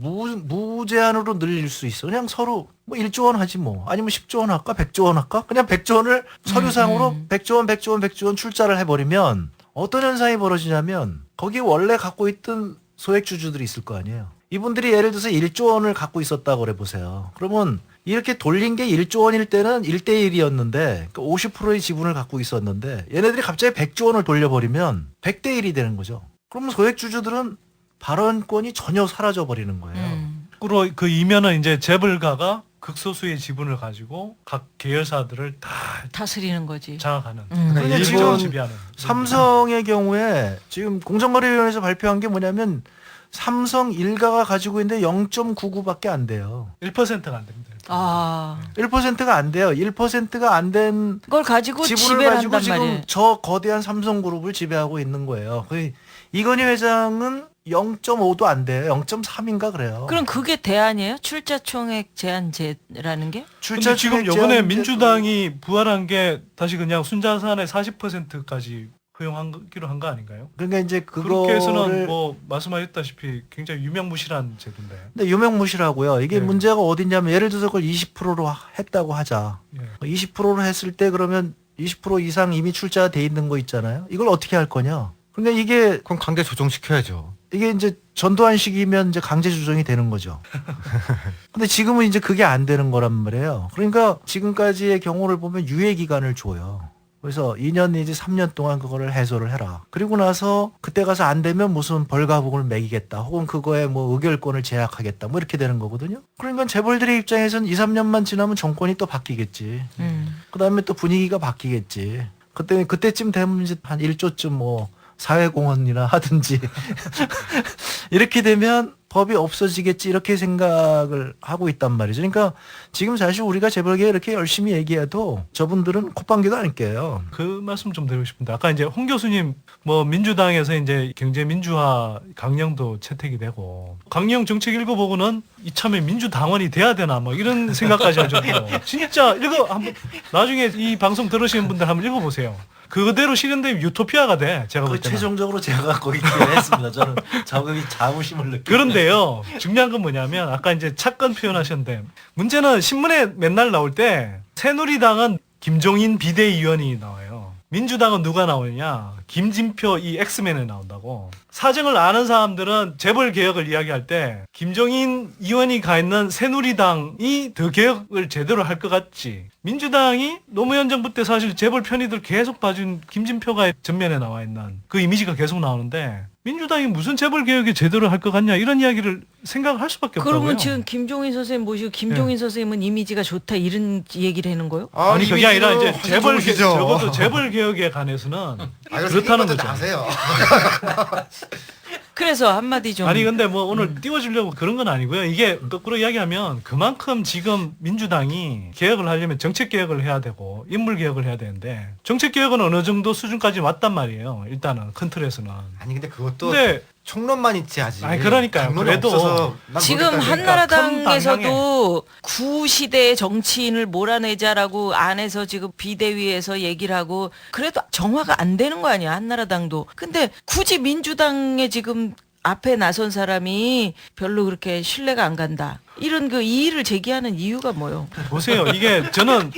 Speaker 3: 무제한으로 늘릴 수 있어. 그냥 서로 뭐 1조 원 하지 뭐. 아니면 10조 원 할까? 100조 원 할까? 그냥 100조 원을 서류상으로 100조 원, 100조 원, 100조 원 출자를 해버리면 어떤 현상이 벌어지냐면 거기 원래 갖고 있던 소액주주들이 있을 거 아니에요. 이분들이 예를 들어서 1조 원을 갖고 있었다고 그래 보세요. 그러면 이렇게 돌린 게 1조 원일 때는 1대1이었는데 50%의 지분을 갖고 있었는데 얘네들이 갑자기 100조 원을 돌려버리면 100대1이 되는 거죠. 그러면 소액주주들은 발언권이 전혀 사라져버리는 거예요.
Speaker 5: 거꾸로 그 이면은 이제 재벌가가 극소수의 지분을 가지고 각 계열사들을 다
Speaker 1: 다스리는 거지.
Speaker 5: 장악하는.
Speaker 3: 그러니까
Speaker 5: 일본 지배하는.
Speaker 3: 삼성의 경우에 지금 공정거래위원회에서 발표한 게 뭐냐면 삼성 일가가 가지고 있는데 0.99밖에 안 돼요.
Speaker 5: 1%가 안 됩니다.
Speaker 3: 1%가 안 돼요. 1%가 안 된
Speaker 1: 걸 가지고
Speaker 3: 지분을
Speaker 1: 지배를
Speaker 3: 가지고
Speaker 1: 한단
Speaker 3: 지금
Speaker 1: 말이에요.
Speaker 3: 저 거대한 삼성그룹을 지배하고 있는 거예요. 거의 이건희 회장은 0.5도 안 돼요. 0.3인가 그래요.
Speaker 1: 그럼 그게 대안이에요? 출자 총액 제한제라는 게?
Speaker 5: 근데 지금 이번에 민주당이 부활한 게 다시 그냥 순자산의 40%까지 허용하기로 한 거 아닌가요?
Speaker 3: 그러니까 이제
Speaker 5: 그렇게 해서는 뭐 말씀하셨다시피 굉장히 유명무실한 제도인데.
Speaker 3: 근데 유명무실하고요. 이게 문제가 어딨냐면 예를 들어서 그걸 20%로 했다고 하자. 20%로 했을 때 그러면 20% 이상 이미 출자가 돼 있는 거 있잖아요. 이걸 어떻게 할 거냐? 그러니까 이게
Speaker 4: 그럼 강제 조정시켜야죠.
Speaker 3: 이게 이제 전두환식이면 이제 강제 조정이 되는 거죠. 근데 지금은 이제 그게 안 되는 거란 말이에요. 그러니까 지금까지의 경우를 보면 유예 기간을 줘요. 그래서 2년 내지 3년 동안 그거를 해소를 해라. 그리고 나서 그때 가서 안 되면 무슨 벌가봉을 매기겠다. 혹은 그거에 뭐 의결권을 제약하겠다. 뭐 이렇게 되는 거거든요. 그러니까 재벌들의 입장에서는 2, 3년만 지나면 정권이 또 바뀌겠지. 그다음에 또 분위기가 바뀌겠지. 그때쯤 되면 이제 한 1조쯤 뭐 사회공헌이나 하든지 이렇게 되면 법이 없어지겠지 이렇게 생각을 하고 있단 말이죠. 그러니까 지금 사실 우리가 재벌계에 이렇게 열심히 얘기해도 저분들은 콧방귀도 안 껴요.
Speaker 5: 그 말씀 좀 드리고 싶은데 아까 이제 홍 교수님 뭐 민주당에서 이제 경제 민주화 강령도 채택이 되고 강령 정책 읽어보고는 이참에 민주당원이 돼야 되나 뭐 이런 생각까지 할 정도로 진짜 한번 나중에 이 방송 들으시는 분들 한번 읽어보세요. 그대로 실현되면 유토피아가 돼. 제가 볼 때는.
Speaker 3: 최종적으로 제가 거기 기대했습니다. 저는 자부심을 느끼고.
Speaker 5: 그런데요. 중요한 건 뭐냐면 아까 이제 차건 표현하셨는데 문제는 신문에 맨날 나올 때 새누리당은 김종인 비대위원이 나와요. 민주당은 누가 나오느냐? 김진표 이 엑스맨에 나온다고. 사정을 아는 사람들은 재벌 개혁을 이야기할 때 김종인 의원이 가 있는 새누리당이 더 개혁을 제대로 할 것 같지. 민주당이 노무현 정부 때 사실 재벌 편의들 계속 봐준 김진표가 전면에 나와 있는 그 이미지가 계속 나오는데 민주당이 무슨 재벌 개혁이 제대로 할 것 같냐 이런 이야기를 생각할 수밖에 없다고요.
Speaker 1: 그러면 지금 김종인 선생님 모시고 김종인 선생님은 이미지가 좋다 이런 얘기를 하는 거요?
Speaker 5: 아니 그게 아니라 이제 재벌
Speaker 4: 좋으시죠.
Speaker 5: 적어도 재벌 개혁에 관해서는 그렇다는 거죠.
Speaker 4: 아세요.
Speaker 1: 그래서 한마디 좀.
Speaker 5: 아니 근데 뭐 오늘 띄워주려고 그런 건 아니고요. 이게 거꾸로 이야기하면 그만큼 지금 민주당이 개혁을 하려면 정책 개혁을 해야 되고 인물 개혁을 해야 되는데 정책 개혁은 어느 정도 수준까지 왔단 말이에요. 일단은 큰 틀에서는.
Speaker 4: 아니 근데 그것도
Speaker 5: 근데
Speaker 4: 총론만 있지 아직.
Speaker 5: 아니 그러니까요.
Speaker 4: 당론이
Speaker 5: 그래도
Speaker 4: 없어서 난
Speaker 1: 지금
Speaker 4: 모르겠다.
Speaker 1: 한나라당에서도 구시대의 정치인을 몰아내자라고 안에서 지금 비대위에서 얘기를 하고 그래도 정화가 안 되는 거 아니야 한나라당도. 근데 굳이 민주당에 지금 앞에 나선 사람이 별로 그렇게 신뢰가 안 간다. 이런 그 이의를 제기하는 이유가 뭐요?
Speaker 5: 보세요. 이게 저는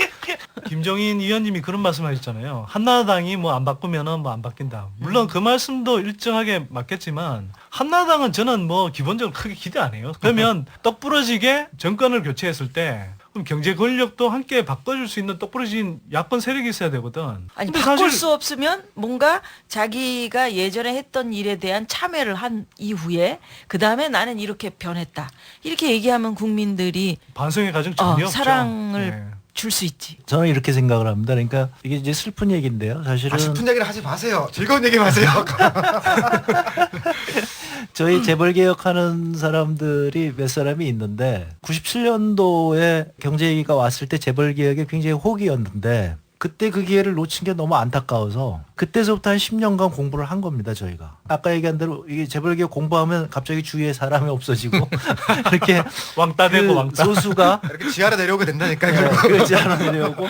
Speaker 5: 김종인 의원님이 그런 말씀하셨잖아요. 한나라당이 뭐 안 바꾸면은 뭐 안 바뀐다. 물론 그 말씀도 일정하게 맞겠지만 한나라당은 저는 뭐 기본적으로 크게 기대 안 해요. 그러면 똑부러지게 정권을 교체했을 때 그럼 경제 권력도 함께 바꿔줄 수 있는 똑부러진 야권 세력이 있어야 되거든.
Speaker 1: 아니
Speaker 5: 근데
Speaker 1: 바꿀
Speaker 5: 사실
Speaker 1: 수 없으면 뭔가 자기가 예전에 했던 일에 대한 참여를 한 이후에 그 다음에 나는 이렇게 변했다. 이렇게 얘기하면 국민들이
Speaker 5: 반성의 과정 전혀 없죠.
Speaker 1: 사랑을
Speaker 5: 네.
Speaker 1: 줄 수 있지.
Speaker 3: 저는 이렇게 생각을 합니다. 그러니까 이게 이제 슬픈 얘기인데요. 사실은
Speaker 4: 슬픈 얘기를 하지 마세요. 즐거운 얘기 하세요.
Speaker 3: 저희 재벌 개혁하는 사람들이 몇 사람이 있는데 97년도에 경제위기가 왔을 때 재벌 개혁에 굉장히 호기였는데 그때 그 기회를 놓친 게 너무 안타까워서 그때서부터 한 10년간 공부를 한 겁니다, 저희가. 아까 얘기한 대로 이게 재벌 개혁 공부하면 갑자기 주위에 사람이 없어지고 이렇게
Speaker 5: 왕따 되고
Speaker 3: 그
Speaker 5: 왕따.
Speaker 3: 소수가
Speaker 4: 이렇게 지하로 내려오게 된다니까요. 결국.
Speaker 3: 그렇지 않아 내려오고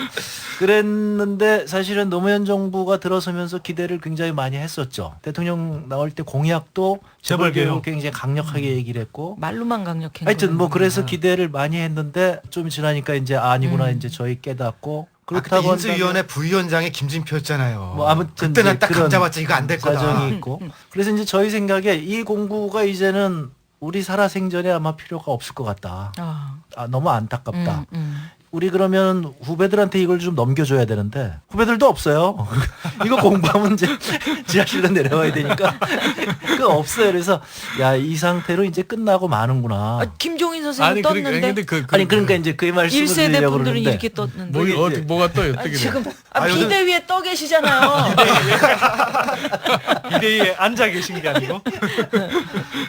Speaker 3: 그랬는데 사실은 노무현 정부가 들어서면서 기대를 굉장히 많이 했었죠. 대통령 나올 때 공약도 재벌 개혁 굉장히 강력하게 얘기를 했고
Speaker 1: 말로만 강력한
Speaker 3: 하여튼 뭐
Speaker 1: 거는.
Speaker 3: 그래서 기대를 많이 했는데 좀 지나니까 이제 아니구나 이제 저희 깨닫고
Speaker 4: 그때
Speaker 3: 그렇다고
Speaker 4: 인수위원회 부위원장이 김진표였잖아요.
Speaker 3: 뭐 아무튼
Speaker 4: 그때는
Speaker 3: 이제
Speaker 4: 딱
Speaker 3: 그런
Speaker 4: 감잡았지 이거 안 될 거다.
Speaker 3: 사정이 있고 그래서 이제 저희 생각에 이 공부가 이제는 우리 살아생전에 아마 필요가 없을 것 같다. 너무 안타깝다. 우리 그러면 후배들한테 이걸 좀 넘겨줘야 되는데 후배들도 없어요. 이거 공부하면 이제 지하실로 내려와야 되니까 그 없어요. 그래서 야, 이 상태로 이제 끝나고 마는구나.
Speaker 1: 김종인 선생님 떴는데.
Speaker 3: 그러니까 이제 그 말씀을
Speaker 1: 1세대
Speaker 3: 드리려고
Speaker 1: 분들은
Speaker 3: 그러는데
Speaker 1: 이렇게 떴는데.
Speaker 2: 뭐가 또 어떻게
Speaker 1: 아니,
Speaker 2: 돼?
Speaker 1: 지금 비대위에 떠 계시잖아요.
Speaker 5: 비대위에 앉아 계신 게 아니고.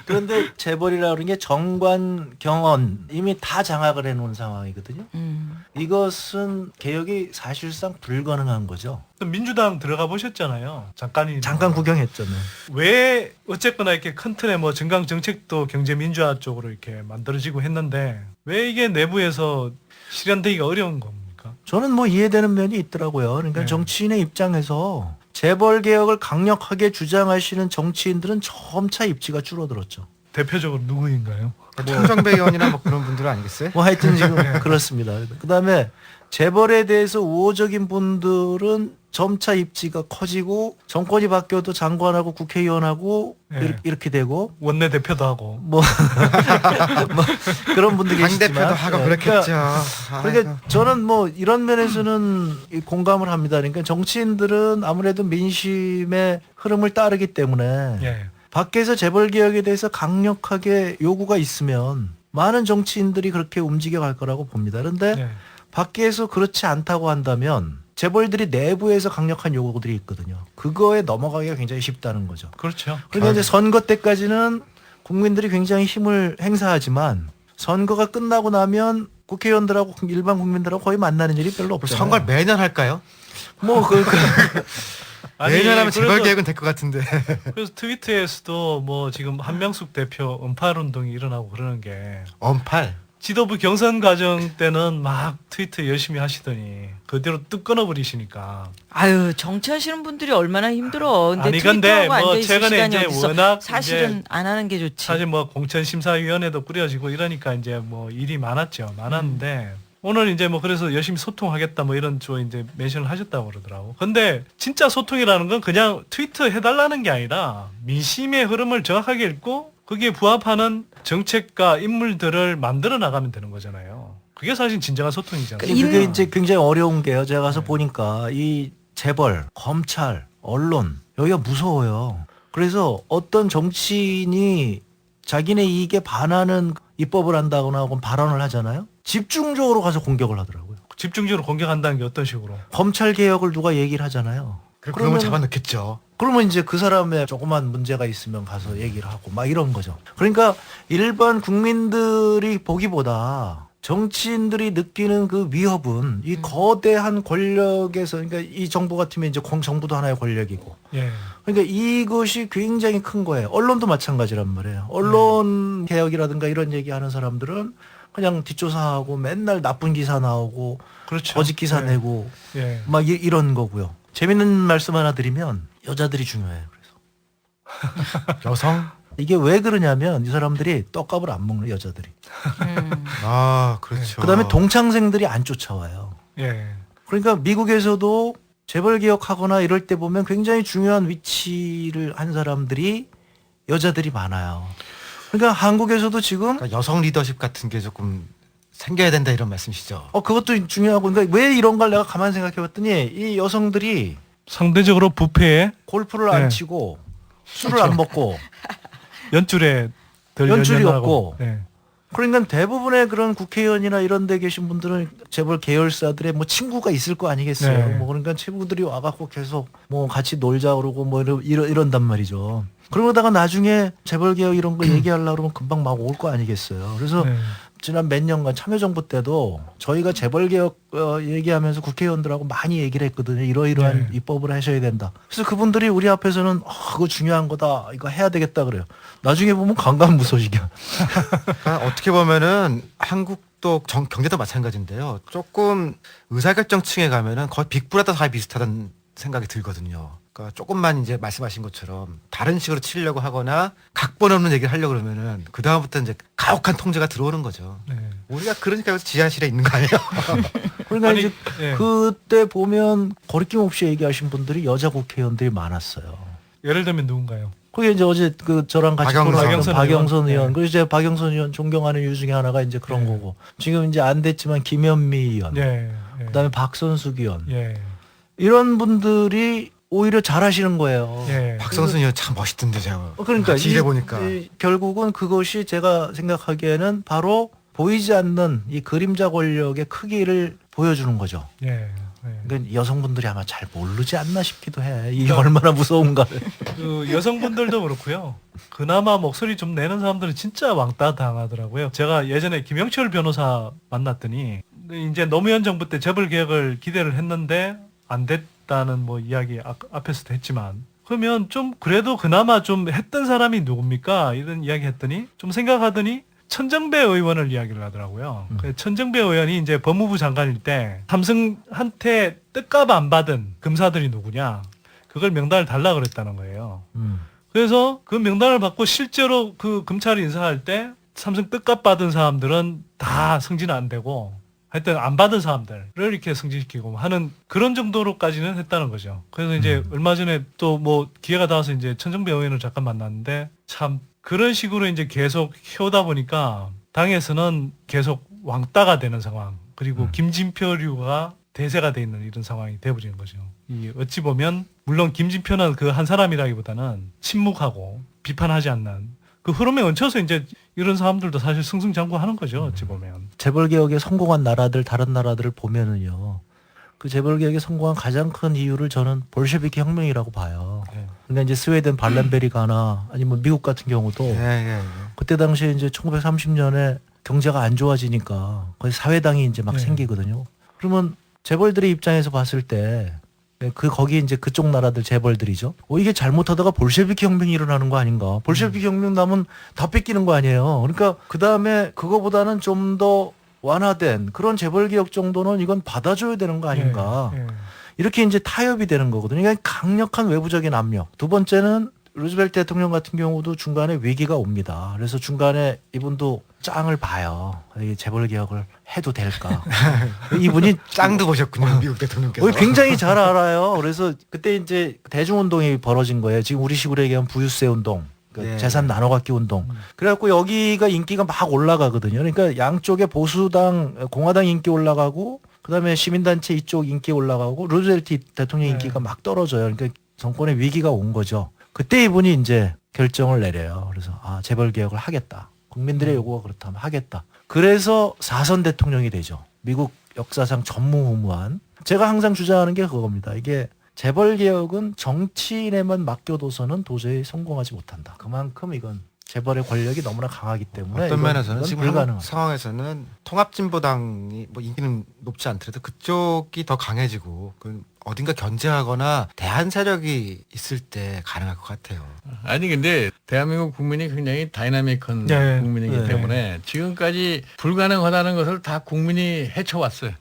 Speaker 3: 그런데 재벌이라고 하는 게 정관, 경원 이미 다 장악을 해놓은 상황이거든요. 이것은 개혁이 사실상 불가능한 거죠.
Speaker 5: 민주당 들어가 보셨잖아요.
Speaker 3: 잠깐 구경했잖아요.
Speaker 5: 왜 어쨌거나 이렇게 큰 틀에 뭐 정강 정책도 경제 민주화 쪽으로 이렇게 만들어지고 했는데 왜 이게 내부에서 실현되기가 어려운 겁니까?
Speaker 3: 저는 뭐 이해되는 면이 있더라고요. 그러니까 정치인의 입장에서 재벌 개혁을 강력하게 주장하시는 정치인들은 점차 입지가 줄어들었죠.
Speaker 5: 대표적으로 누구인가요?
Speaker 4: 청정배 의원이나 뭐 그런 분들 아니겠어요?
Speaker 3: 뭐 하여튼 지금 그렇습니다. 그다음에 재벌에 대해서 우호적인 분들은 점차 입지가 커지고 정권이 바뀌어도 장관하고 국회의원하고
Speaker 5: 예.
Speaker 3: 이렇게 되고
Speaker 5: 원내 대표도 하고
Speaker 3: 뭐 그런 분들이
Speaker 4: 당
Speaker 3: 계시지만
Speaker 4: 대표도 하고 그렇겠죠.
Speaker 3: 그러니까 저는 뭐 이런 면에서는 공감을 합니다. 그러니까 정치인들은 아무래도 민심의 흐름을 따르기 때문에
Speaker 5: 예.
Speaker 3: 밖에서 재벌 개혁에 대해서 강력하게 요구가 있으면 많은 정치인들이 그렇게 움직여 갈 거라고 봅니다. 그런데
Speaker 5: 예.
Speaker 3: 밖에서 그렇지 않다고 한다면 재벌들이 내부에서 강력한 요구들이 있거든요. 그거에 넘어가기가 굉장히 쉽다는 거죠.
Speaker 5: 그렇죠.
Speaker 3: 그러니까 이제 선거 때까지는 국민들이 굉장히 힘을 행사하지만 선거가 끝나고 나면 국회의원들하고 일반 국민들하고 거의 만나는 일이 별로 없잖아요.
Speaker 4: 선거를 매년 할까요?
Speaker 3: 뭐
Speaker 4: 매년 하면 재벌
Speaker 5: 그래서-
Speaker 4: 계획은 될 것 같은데.
Speaker 5: 그래서 트위터에서도 뭐 지금 한명숙 대표 언팔 운동이 일어나고 그러는 게
Speaker 4: 언팔.
Speaker 5: 지도부 경선 과정 때는 막 트위터 열심히 하시더니 그대로 뚝 끊어버리시니까.
Speaker 1: 아유 정치하시는 분들이 얼마나 힘들어. 근데
Speaker 5: 아니 근데
Speaker 1: 트위터하고
Speaker 5: 뭐
Speaker 1: 앉아있을
Speaker 5: 최근에
Speaker 1: 시간이
Speaker 5: 이제
Speaker 1: 어딨어.
Speaker 5: 워낙
Speaker 1: 사실은
Speaker 5: 이제
Speaker 1: 안 하는 게 좋지.
Speaker 5: 사실 뭐 공천심사위원회도 꾸려지고 이러니까 이제 뭐 일이 많았는데 오늘 이제 뭐 그래서 열심히 소통하겠다 뭐 이런 쪽 이제 멘션을 하셨다고 그러더라고. 근데 진짜 소통이라는 건 그냥 트위터 해달라는 게 아니라 민심의 흐름을 정확하게 읽고 거기에 부합하는 정책과 인물들을 만들어 나가면 되는 거잖아요. 그게 사실 진정한 소통이잖아요.
Speaker 3: 그게 이제 굉장히 어려운 게요. 제가 가서 보니까 이 재벌, 검찰, 언론 여기가 무서워요. 그래서 어떤 정치인이 자기네 이익에 반하는 입법을 한다거나 혹은 발언을 하잖아요. 집중적으로 가서 공격을 하더라고요.
Speaker 5: 집중적으로 공격한다는 게 어떤 식으로?
Speaker 3: 검찰 개혁을 누가 얘기를 하잖아요.
Speaker 4: 그러면 잡아넣겠죠.
Speaker 3: 그러면 이제 그 사람의 조그만 문제가 있으면 가서 얘기를 하고 막 이런 거죠. 그러니까 일반 국민들이 보기보다 정치인들이 느끼는 그 위협은 이 거대한 권력에서, 그러니까 이 정부 같으면 이제 정부도 하나의 권력이고,
Speaker 5: 예.
Speaker 3: 그러니까 이것이 굉장히 큰 거예요. 언론도 마찬가지란 말이에요. 언론 개혁이라든가 이런 얘기하는 사람들은 그냥 뒷조사하고 맨날 나쁜 기사 나오고,
Speaker 5: 그렇죠.
Speaker 3: 거짓 기사
Speaker 5: 예.
Speaker 3: 내고
Speaker 5: 예.
Speaker 3: 막 이런 거고요. 재밌는 말씀 하나 드리면 여자들이 중요해요. 그래서
Speaker 4: 여성?
Speaker 3: 이게 왜 그러냐면 이 사람들이 떡값을 안 먹는 여자들이.
Speaker 4: 아 그렇죠.
Speaker 3: 그다음에 동창생들이 안 쫓아와요.
Speaker 5: 예.
Speaker 3: 그러니까 미국에서도 재벌 개혁하거나 이럴 때 보면 굉장히 중요한 위치를 한 사람들이 여자들이 많아요. 그러니까 한국에서도 지금
Speaker 4: 그러니까 여성 리더십 같은 게 조금 생겨야 된다 이런 말씀이시죠.
Speaker 3: 그것도 중요하고, 그러니까 왜 이런 걸 내가 가만 생각해봤더니 이 여성들이
Speaker 5: 상대적으로 부패에
Speaker 3: 골프를 안
Speaker 5: 네.
Speaker 3: 치고 술을 안 먹고
Speaker 5: 연줄에 덜
Speaker 3: 연줄이
Speaker 5: 연연하고.
Speaker 3: 없고.
Speaker 5: 예.
Speaker 3: 그러니까 대부분의 그런 국회의원이나 이런 데 계신 분들은 재벌 계열사들의 뭐 친구가 있을 거 아니겠어요.
Speaker 5: 네.
Speaker 3: 뭐 그러니까 친구들이 와갖고 계속 뭐 같이 놀자 그러고 뭐 이런단 말이죠. 그러다가 나중에 재벌 개혁 이런 거 얘기하려고 그러면 금방 막 올 거 아니겠어요. 그래서
Speaker 5: 네.
Speaker 3: 지난 몇 년간 참여정부 때도 저희가 재벌 개혁 얘기하면서 국회의원들하고 많이 얘기를 했거든요. 이러이러한
Speaker 5: 네.
Speaker 3: 입법을 하셔야 된다. 그래서 그분들이 우리 앞에서는 그거 중요한 거다. 이거 해야 되겠다 그래요. 나중에 보면 강간무소식이야.
Speaker 4: 그러니까 어떻게 보면은 한국도 경제도 마찬가지인데요. 조금 의사결정층에 가면은 거의 빅브라더 다 비슷하다는 생각이 들거든요. 그러니까 조금만 이제 말씀하신 것처럼 다른 식으로 치려고 하거나 각본 없는 얘기를 하려고 그러면은 그 다음부터 이제 가혹한 통제가 들어오는 거죠.
Speaker 5: 네.
Speaker 4: 우리가 그러니까 여기서 지하실에 있는 거 아니에요?
Speaker 3: 그러니까
Speaker 5: 아니,
Speaker 3: 이제
Speaker 5: 예.
Speaker 3: 그때 보면 거리낌 없이 얘기하신 분들이 여자 국회의원들이 많았어요.
Speaker 5: 예를 들면 누군가요?
Speaker 3: 그게 이제 어제 저랑 같이
Speaker 4: 박영선
Speaker 3: 토론했던 박영선 의원.
Speaker 5: 네.
Speaker 3: 그래서 이제 박영선 의원 존경하는 이유 중에 하나가 이제 그런
Speaker 5: 네.
Speaker 3: 거고. 지금 이제 안 됐지만 김현미 의원.
Speaker 5: 예. 예.
Speaker 3: 그다음에 박선숙 의원.
Speaker 5: 예.
Speaker 3: 이런 분들이 오히려 잘하시는 거예요.
Speaker 5: 예.
Speaker 4: 박선순 의원 참 멋있던데 제가.
Speaker 3: 그러니까
Speaker 4: 같이 일해보니까.
Speaker 3: 결국은 그것이 제가 생각하기에는 바로 보이지 않는 이 그림자 권력의 크기를 보여주는 거죠.
Speaker 5: 예.
Speaker 3: 그러니까 여성분들이 아마 잘 모르지 않나 싶기도 해. 이게 얼마나 무서운가를.
Speaker 5: 그 여성분들도 그렇고요. 그나마 목소리 좀 내는 사람들은 진짜 왕따 당하더라고요. 제가 예전에 김영철 변호사 만났더니 이제 노무현 정부 때 재벌 개혁을 기대를 했는데 안 됐다는 뭐 이야기 앞에서도 했지만, 그러면 좀 그래도 그나마 좀 했던 사람이 누굽니까? 이런 이야기 했더니 좀 생각하더니 천정배 의원을 이야기를 하더라고요. 그 천정배 의원이 이제 법무부 장관일 때 삼성한테 뜻값 안 받은 검사들이 누구냐, 그걸 명단을 달라 그랬다는 거예요. 그래서 그 명단을 받고 실제로 그 검찰 인사할 때 삼성 뜻값 받은 사람들은 다 승진 안 되고 하여튼 안 받은 사람들을 이렇게 승진시키고 하는 그런 정도로까지는 했다는 거죠. 그래서 이제 얼마 전에 또 뭐 기회가 닿아서 이제 천정배 의원을 잠깐 만났는데 참 그런 식으로 이제 계속 해오다 보니까 당에서는 계속 왕따가 되는 상황, 그리고 김진표류가 대세가 돼 있는 이런 상황이 돼버리는 거죠. 이 어찌 보면 물론 김진표는 그 한 사람이라기보다는 침묵하고 비판하지 않는 그 흐름에 얹혀서 이제 이런 사람들도 사실 승승장구하는 거죠. 어찌 보면.
Speaker 3: 재벌개혁에 성공한 나라들, 다른 나라들을 보면은요. 그 재벌개혁에 성공한 가장 큰 이유를 저는 볼셰비키 혁명이라고 봐요. 그러니까 이제 스웨덴 발렌베리가나 아니면 미국 같은 경우도 그때 당시에 이제 1930년에 경제가 안 좋아지니까 거기 사회당이 이제 막 생기거든요. 그러면 재벌들의 입장에서 봤을 때 거기 이제 그쪽 나라들 재벌들이죠. 이게 잘못하다가 볼셰비키 혁명이 일어나는 거 아닌가. 볼셰비키 혁명 나면 다 뺏기는 거 아니에요. 그러니까 그 다음에 그거보다는 좀 더 완화된 그런 재벌개혁 정도는 이건 받아줘야 되는 거 아닌가. 이렇게 이제 타협이 되는 거거든요. 그러니까 강력한 외부적인 압력. 두 번째는 루즈벨트 대통령 같은 경우도 중간에 위기가 옵니다. 그래서 중간에 이분도 짱을 봐요. 이 재벌개혁을 해도 될까. 이분이
Speaker 4: 짱도 보셨군요. 미국 대통령께서.
Speaker 3: 굉장히 잘 알아요. 그래서 그때 이제 대중운동이 벌어진 거예요. 지금 우리 식으로 얘기하면 부유세 운동. 재산 나눠갖기 운동. 그래갖고 여기가 인기가 막 올라가거든요. 그러니까 양쪽에 보수당, 공화당 인기 올라가고 그다음에 시민단체 이쪽 인기 올라가고 루즈벨트 대통령 인기가 막 떨어져요. 그러니까 정권의 위기가 온 거죠. 그때 이분이 이제 결정을 내려요. 그래서 재벌 개혁을 하겠다. 국민들의 요구가 그렇다면 하겠다. 그래서 4선 대통령이 되죠. 미국 역사상 전무후무한. 제가 항상 주장하는 게 그겁니다. 이게 재벌 개혁은 정치인에만 맡겨둬서는 도저히 성공하지 못한다. 그만큼 이건 재벌의 권력이 너무나 강하기 때문에
Speaker 4: 어떤 면에서는 지금
Speaker 3: 불가능한
Speaker 4: 상황에서는 통합진보당이 뭐 인기는 높지 않더라도 그쪽이 더 강해지고 어딘가 견제하거나 대한 세력이 있을 때 가능할 것 같아요.
Speaker 2: 아니 근데 대한민국 국민이 굉장히 다이나믹한 국민이기 때문에 지금까지 불가능하다는 것을 다 국민이 헤쳐왔어요.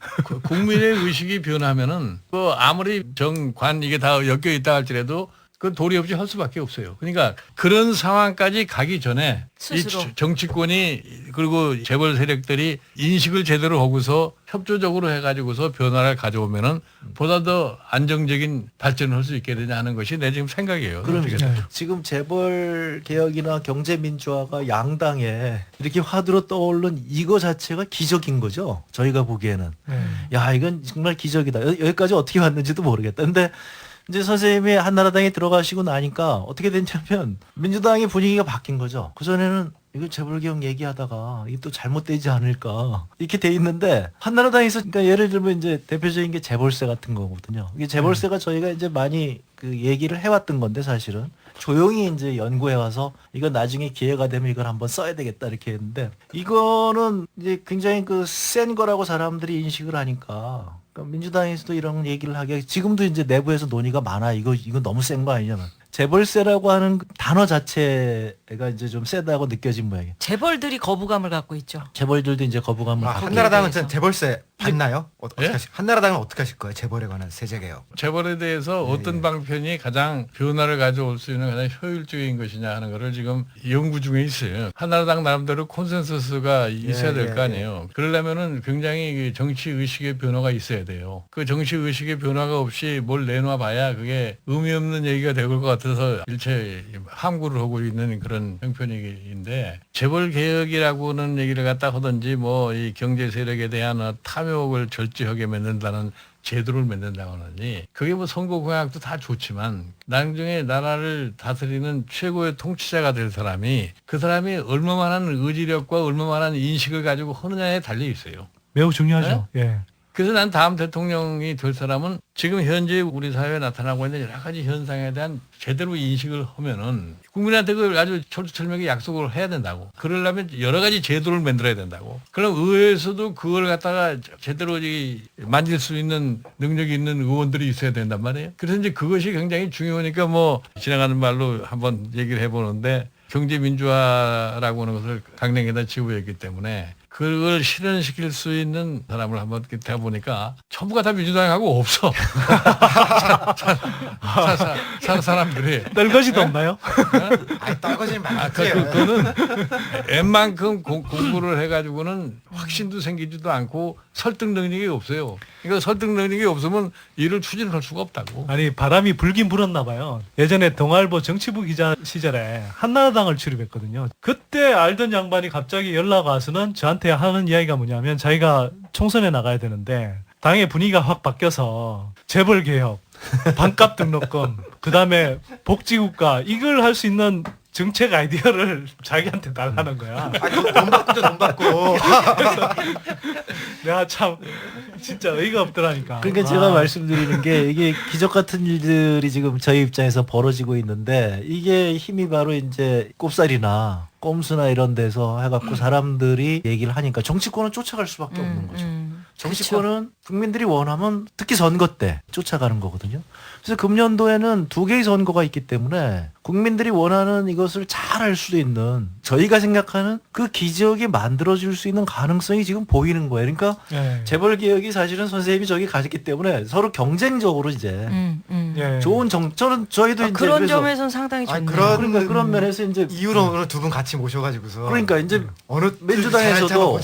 Speaker 2: 국민의 의식이 변하면은 아무리 정관 이게 다 엮여 있다 할지라도 그 도리 없이 할 수밖에 없어요. 그러니까 그런 상황까지 가기 전에
Speaker 1: 스스로.
Speaker 2: 이 정치권이 그리고 재벌 세력들이 인식을 제대로 하고서 협조적으로 해가지고서 변화를 가져오면은 보다 더 안정적인 발전을 할 수 있게 되냐 하는 것이 내 지금 생각이에요.
Speaker 3: 지금 재벌 개혁이나 경제 민주화가 양당에 이렇게 화두로 떠오른 이거 자체가 기적인 거죠. 저희가 보기에는. 야, 이건 정말 기적이다. 여기까지 어떻게 왔는지도 모르겠다. 근데 이제 선생님이 한나라당에 들어가시고 나니까 어떻게 됐냐면 민주당의 분위기가 바뀐 거죠. 그전에는 이거 재벌개혁 얘기하다가 이게 또 잘못되지 않을까 이렇게 돼 있는데 한나라당에서 그러니까 예를 들면 이제 대표적인 게 재벌세 같은 거거든요. 이게 재벌세가 저희가 이제 많이 그 얘기를 해왔던 건데 사실은 조용히 이제 연구해 와서 이거 나중에 기회가 되면 이걸 한번 써야 되겠다 이렇게 했는데 이거는 이제 굉장히 그 센 거라고 사람들이 인식을 하니까 민주당에서도 이런 얘기를 하게 지금도 이제 내부에서 논의가 많아. 이거 너무 센 거 아니냐면 재벌세라고 하는 단어 자체가 이제 좀 세다고 느껴진 모양이에요.
Speaker 1: 재벌들이 거부감을 갖고 있죠.
Speaker 3: 재벌들도 이제 거부감을 갖고
Speaker 4: 한나라당은 재벌세 받나요? 한나라당은 어떻게 하실 거예요? 재벌에 관한 세제 개혁.
Speaker 2: 재벌에 대해서 어떤 방편이 가장 변화를 가져올 수 있는 가장 효율적인 것이냐 하는 거를 지금 연구 중에 있어요. 한나라당 나름대로 콘센서스가 있어야 될 거 아니에요. 그러려면은 굉장히 정치 의식의 변화가 있어야 돼요. 그 정치 의식의 변화가 없이 뭘 내놔 봐야 그게 의미 없는 얘기가 될 것 같아서 일체 함구를 하고 있는 그런 형편인데 재벌 개혁이라고는 얘기를 갖다 하든지 뭐 이 경제 세력에 대한 탐욕을 절제하게 만든다는 제도를 만든다고 하니 그게 뭐 선거 공약도 다 좋지만 나중에 나라를 다스리는 최고의 통치자가 될 사람이 그 사람이 얼마만한 의지력과 얼마만한 인식을 가지고 하느냐에 달려 있어요.
Speaker 5: 매우 중요하죠. 예.
Speaker 2: 그래서 난 다음 대통령이 될 사람은 지금 현재 우리 사회에 나타나고 있는 여러 가지 현상에 대한 제대로 인식을 하면은 국민한테 그걸 아주 철두철미하게 약속을 해야 된다고. 그러려면 여러 가지 제도를 만들어야 된다고. 그럼 의회에서도 그걸 갖다가 제대로 만질 수 있는 능력이 있는 의원들이 있어야 된단 말이에요. 그래서 이제 그것이 굉장히 중요하니까 뭐 지나가는 말로 한번 얘기를 해보는데 경제 민주화라고 하는 것을 강냉에다 집어였기 때문에 그걸 실현시킬 수 있는 사람을 한번 대보니까 전부가 다 민주당하고 없어. 사람들이.
Speaker 5: 떨거지도 없나요?
Speaker 4: 아니, 떨거지는 많지.
Speaker 2: 그거는 웬만큼 공부를 해가지고는 확신도 생기지도 않고 설득 능력이 없어요. 그러니까 설득 능력이 없으면 일을 추진할 수가 없다고.
Speaker 5: 아니 바람이 불긴 불었나 봐요. 예전에 동아일보 정치부 기자 시절에 한나라당을 출입했거든요. 그때 알던 양반이 갑자기 연락 와서는 저한테 하는 이야기가 뭐냐면 자기가 총선에 나가야 되는데 당의 분위기가 확 바뀌어서 재벌개혁, 반값 등록금, 그다음에 복지국가 이걸 할 수 있는 정책 아이디어를 자기한테 달라는 거야.
Speaker 4: 아니, 돈 받고죠, 돈 받고.
Speaker 5: 내가 참 진짜 의의가 없더라니까.
Speaker 3: 그러니까 제가 말씀드리는 게 이게 기적 같은 일들이 지금 저희 입장에서 벌어지고 있는데 이게 힘이 바로 이제 꼽살이나 꼼수나 이런 데서 해갖고 사람들이 얘기를 하니까 정치권은 쫓아갈 수밖에 없는 거죠. 정치권은 국민들이 원하면 특히 선거 때 쫓아가는 거거든요. 그래서 금년도에는 2개의 선거가 있기 때문에 국민들이 원하는 이것을 잘 할 수 있는 저희가 생각하는 그 기적이 만들어질 수 있는 가능성이 지금 보이는 거예요. 그러니까 재벌개혁이 사실은 선생님이 저기 가셨기 때문에 서로 경쟁적으로 이제 좋은 저희도 이제
Speaker 1: 그런
Speaker 3: 그래서
Speaker 1: 점에서는 상당히 좋네요.
Speaker 3: 그러니까 그런 면에서 이제
Speaker 4: 이유로 두 분 같이 모셔가지고서
Speaker 3: 그러니까 이제
Speaker 4: 어느
Speaker 3: 민주당에서도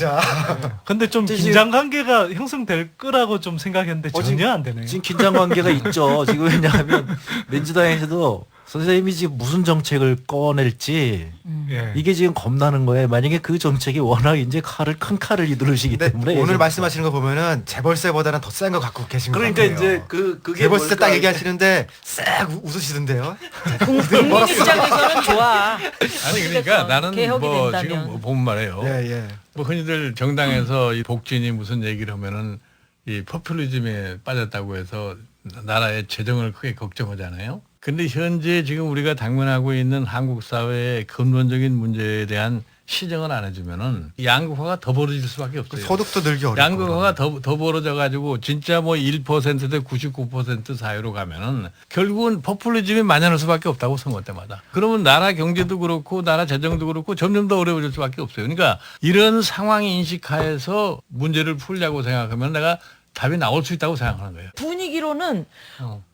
Speaker 5: 근데 좀 긴장 관계가 형성될 거라고 좀 생각했는데 전혀 안 되네요.
Speaker 3: 지금 긴장 관계가 있죠. 지금 왜냐하면 민주당에서도 선생님이 지금 무슨 정책을 꺼낼지 이게 지금 겁나는 거예요. 만약에 그 정책이 워낙 이제 큰 칼을 휘두르시기 때문에
Speaker 4: 오늘
Speaker 3: 예전부터.
Speaker 4: 말씀하시는 거 보면은 재벌세보다는 더 싼 거 갖고 계신 거 같아요.
Speaker 3: 그러니까 이제 그게
Speaker 4: 재벌세
Speaker 3: 뭘까?
Speaker 4: 딱 얘기하시는데 싹 웃으시던데요.
Speaker 1: 국민 입장에서는 좋아.
Speaker 2: 아니 그러니까 나는
Speaker 1: 개혁이
Speaker 2: 뭐
Speaker 1: 된다면.
Speaker 2: 지금 보면 말이에요. 뭐 흔히들 정당에서 이 복진이 무슨 얘기를 하면은 이 포퓰리즘에 빠졌다고 해서 나라의 재정을 크게 걱정하잖아요. 근데 현재 지금 우리가 당면하고 있는 한국 사회의 근본적인 문제에 대한 시정을 안 해주면은 양극화가 더 벌어질 수밖에 없어요.
Speaker 4: 소득도 늘기 어렵고.
Speaker 2: 양극화가 더 벌어져가지고 진짜 뭐 1%대 99% 사회로 가면은 결국은 포퓰리즘이 만연할 수밖에 없다고 선거 때마다. 그러면 나라 경제도 그렇고 나라 재정도 그렇고 점점 더 어려워질 수밖에 없어요. 그러니까 이런 상황 인식하에서 문제를 풀려고 생각하면 내가 답이 나올 수 있다고 생각하는 거예요.
Speaker 1: 분위기로는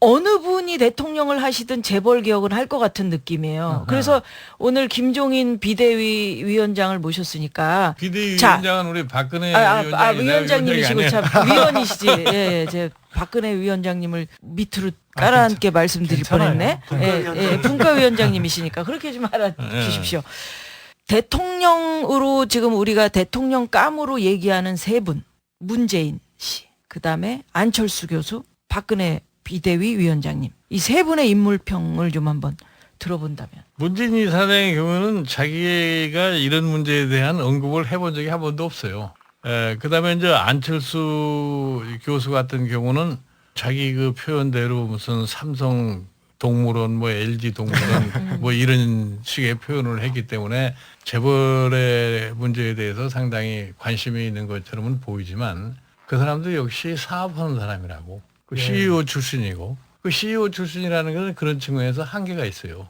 Speaker 1: 어느 분이 대통령을 하시든 재벌 개혁은 할 것 같은 느낌이에요. 그래서 오늘 김종인 비대위 위원장을 모셨으니까
Speaker 2: 비대위 위원장은 우리 박근혜
Speaker 1: 위원장님이시고 참 위원이시지. 예, 제 박근혜 위원장님을 밑으로 깔아앉게 말씀드릴 뻔했네. 예, 분과위원장님이시니까 그렇게 좀 알아주십시오. 대통령으로 지금 우리가 대통령감으로 얘기하는 세 분, 문재인 씨, 그 다음에 안철수 교수, 박근혜 비대위 위원장님. 이 세 분의 인물평을 좀 한번 들어본다면.
Speaker 2: 문재인 이사장의 경우는 자기가 이런 문제에 대한 언급을 해본 적이 한 번도 없어요. 그 다음에 이제 안철수 교수 같은 경우는 자기 그 표현대로 무슨 삼성 동물원, 뭐 LG 동물원, 뭐 이런 식의 표현을 했기 때문에 재벌의 문제에 대해서 상당히 관심이 있는 것처럼은 보이지만 그 사람도 역시 사업하는 사람이라고. 그 CEO 출신이고. 그 CEO 출신이라는 것은 그런 측면에서 한계가 있어요.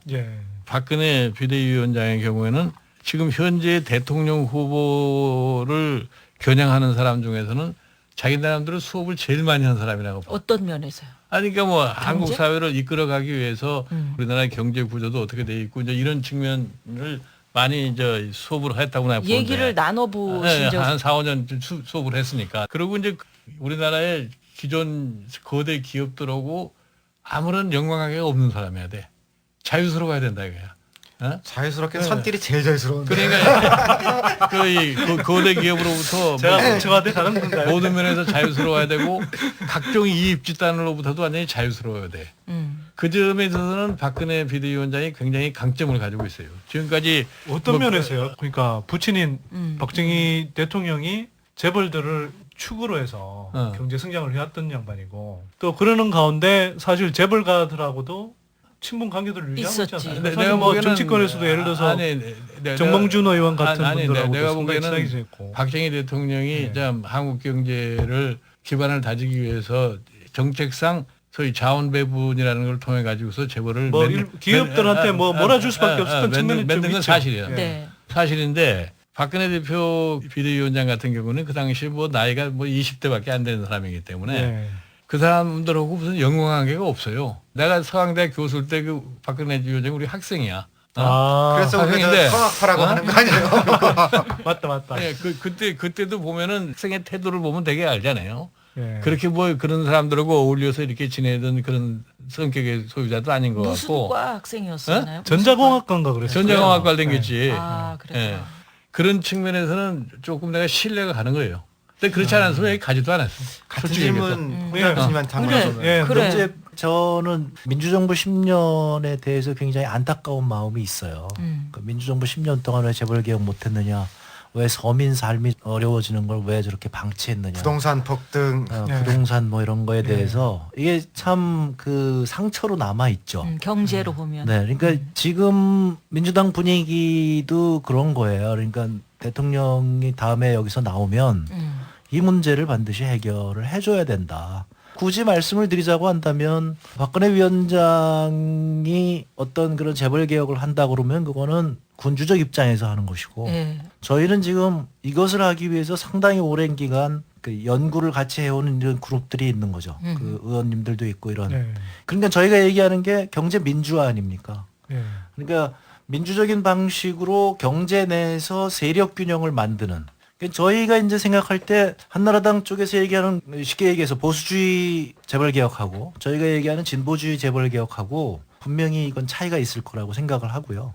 Speaker 2: 박근혜 비대위원장의 경우에는 지금 현재 대통령 후보를 겨냥하는 사람 중에서는 자기 나름대로 수업을 제일 많이 한 사람이라고 봐요.
Speaker 1: 어떤 면에서요?
Speaker 2: 아니, 그러니까 뭐 한국 사회를 이끌어가기 위해서 우리나라의 경제 구조도 어떻게 돼 있고 이제 이런 측면을 많이 이제 수업을 했다고 나 보는데.
Speaker 1: 얘기를 나눠보신 적.
Speaker 2: 한 4, 5년 수업을 했으니까. 그리고 이제 우리나라의 기존 거대 기업들하고 아무런 연관관계가 없는 사람이어야 돼. 자유스러워야 된다 이거야. 어?
Speaker 4: 자유스럽게 선딜이 제일 자유스러운데.
Speaker 2: 그러니까 그 거대 기업으로부터
Speaker 5: 제가 저한테 다른 건가요?
Speaker 2: 모든 면에서 자유스러워야 되고 각종 이익 집단으로부터도 완전히 자유스러워야 돼. 그 점에 있어서는 박근혜 비대위원장이 굉장히 강점을 가지고 있어요. 지금까지
Speaker 5: 어떤 면에서요? 그러니까 부친인 박정희 대통령이 재벌들을 축으로 해서 경제 성장을 해왔던 양반이고 또 그러는 가운데 사실 재벌가들하고도 친분 관계들을 유지하고 있잖아요.
Speaker 2: 내가
Speaker 5: 뭐 정치권에서도 예를 들어서 정몽준 의원 같은 분들하고
Speaker 2: 내가
Speaker 5: 상당히 친하게
Speaker 2: 보기에는
Speaker 5: 지냈고.
Speaker 2: 박정희 대통령이 참 한국 경제를 기반을 다지기 위해서 정책상 소위 자원 배분이라는 걸 통해 가지고서 재벌을
Speaker 5: 기업들한테 몰아줄 수밖에 없었던 측면이 좀
Speaker 2: 만든 건
Speaker 5: 있죠.
Speaker 2: 사실이에요. 사실인데 박근혜 대표 비대위원장 같은 경우는 그 당시 뭐 나이가 뭐 20대밖에 안 되는 사람이기 때문에
Speaker 5: 네.
Speaker 2: 그 사람들하고 무슨 연관관계가 없어요. 내가 서강대 교수일 때 그 박근혜 위원장 우리 학생이야.
Speaker 4: 그래서 우리가 성악파라고 하는 거 아니에요?
Speaker 5: 맞다.
Speaker 2: 네, 그때도 보면은 학생의 태도를 보면 되게 알잖아요.
Speaker 5: 예.
Speaker 2: 그렇게 뭐 그런 사람들하고 어울려서 이렇게 지내던 그런 성격의 소유자도 아닌 것
Speaker 1: 무슨
Speaker 2: 같고.
Speaker 1: 과 학생이었었나요?
Speaker 5: 전자공학과인가 그랬어요.
Speaker 2: 전자공학과를 댕겼지.
Speaker 1: 아, 그랬구나.
Speaker 2: 예. 그런 측면에서는 조금 내가 신뢰가 가는 거예요. 근데 그렇지 않았으면 여기 가지도 않았어.
Speaker 4: 같은
Speaker 2: 솔직히 얘기해서.
Speaker 4: 질문 교수님한테 한 거죠.
Speaker 5: 예,
Speaker 3: 그래. 이제 저는 민주정부 10년에 대해서 굉장히 안타까운 마음이 있어요. 그 민주정부 10년 동안 왜 재벌개혁 못했느냐, 왜 서민 삶이 어려워지는 걸 왜 저렇게 방치했느냐,
Speaker 4: 부동산 폭등,
Speaker 3: 부동산 뭐 이런 거에 대해서 이게 참 그 상처로 남아 있죠.
Speaker 1: 경제로 보면.
Speaker 3: 네, 그러니까 지금 민주당 분위기도 그런 거예요. 그러니까 대통령이 다음에 여기서 나오면 이 문제를 반드시 해결을 해줘야 된다. 굳이 말씀을 드리자고 한다면 박근혜 위원장이 어떤 그런 재벌 개혁을 한다 그러면 그거는 군주적 입장에서 하는 것이고 저희는 지금 이것을 하기 위해서 상당히 오랜 기간 그 연구를 같이 해오는 이런 그룹들이 있는 거죠. 그 의원님들도 있고 이런. 그러니까 저희가 얘기하는 게 경제 민주화 아닙니까? 그러니까 민주적인 방식으로 경제 내에서 세력 균형을 만드는. 저희가 이제 생각할 때 한나라당 쪽에서 얘기하는 쉽게 얘기해서 보수주의 재벌 개혁하고 저희가 얘기하는 진보주의 재벌 개혁하고 분명히 이건 차이가 있을 거라고 생각을 하고요.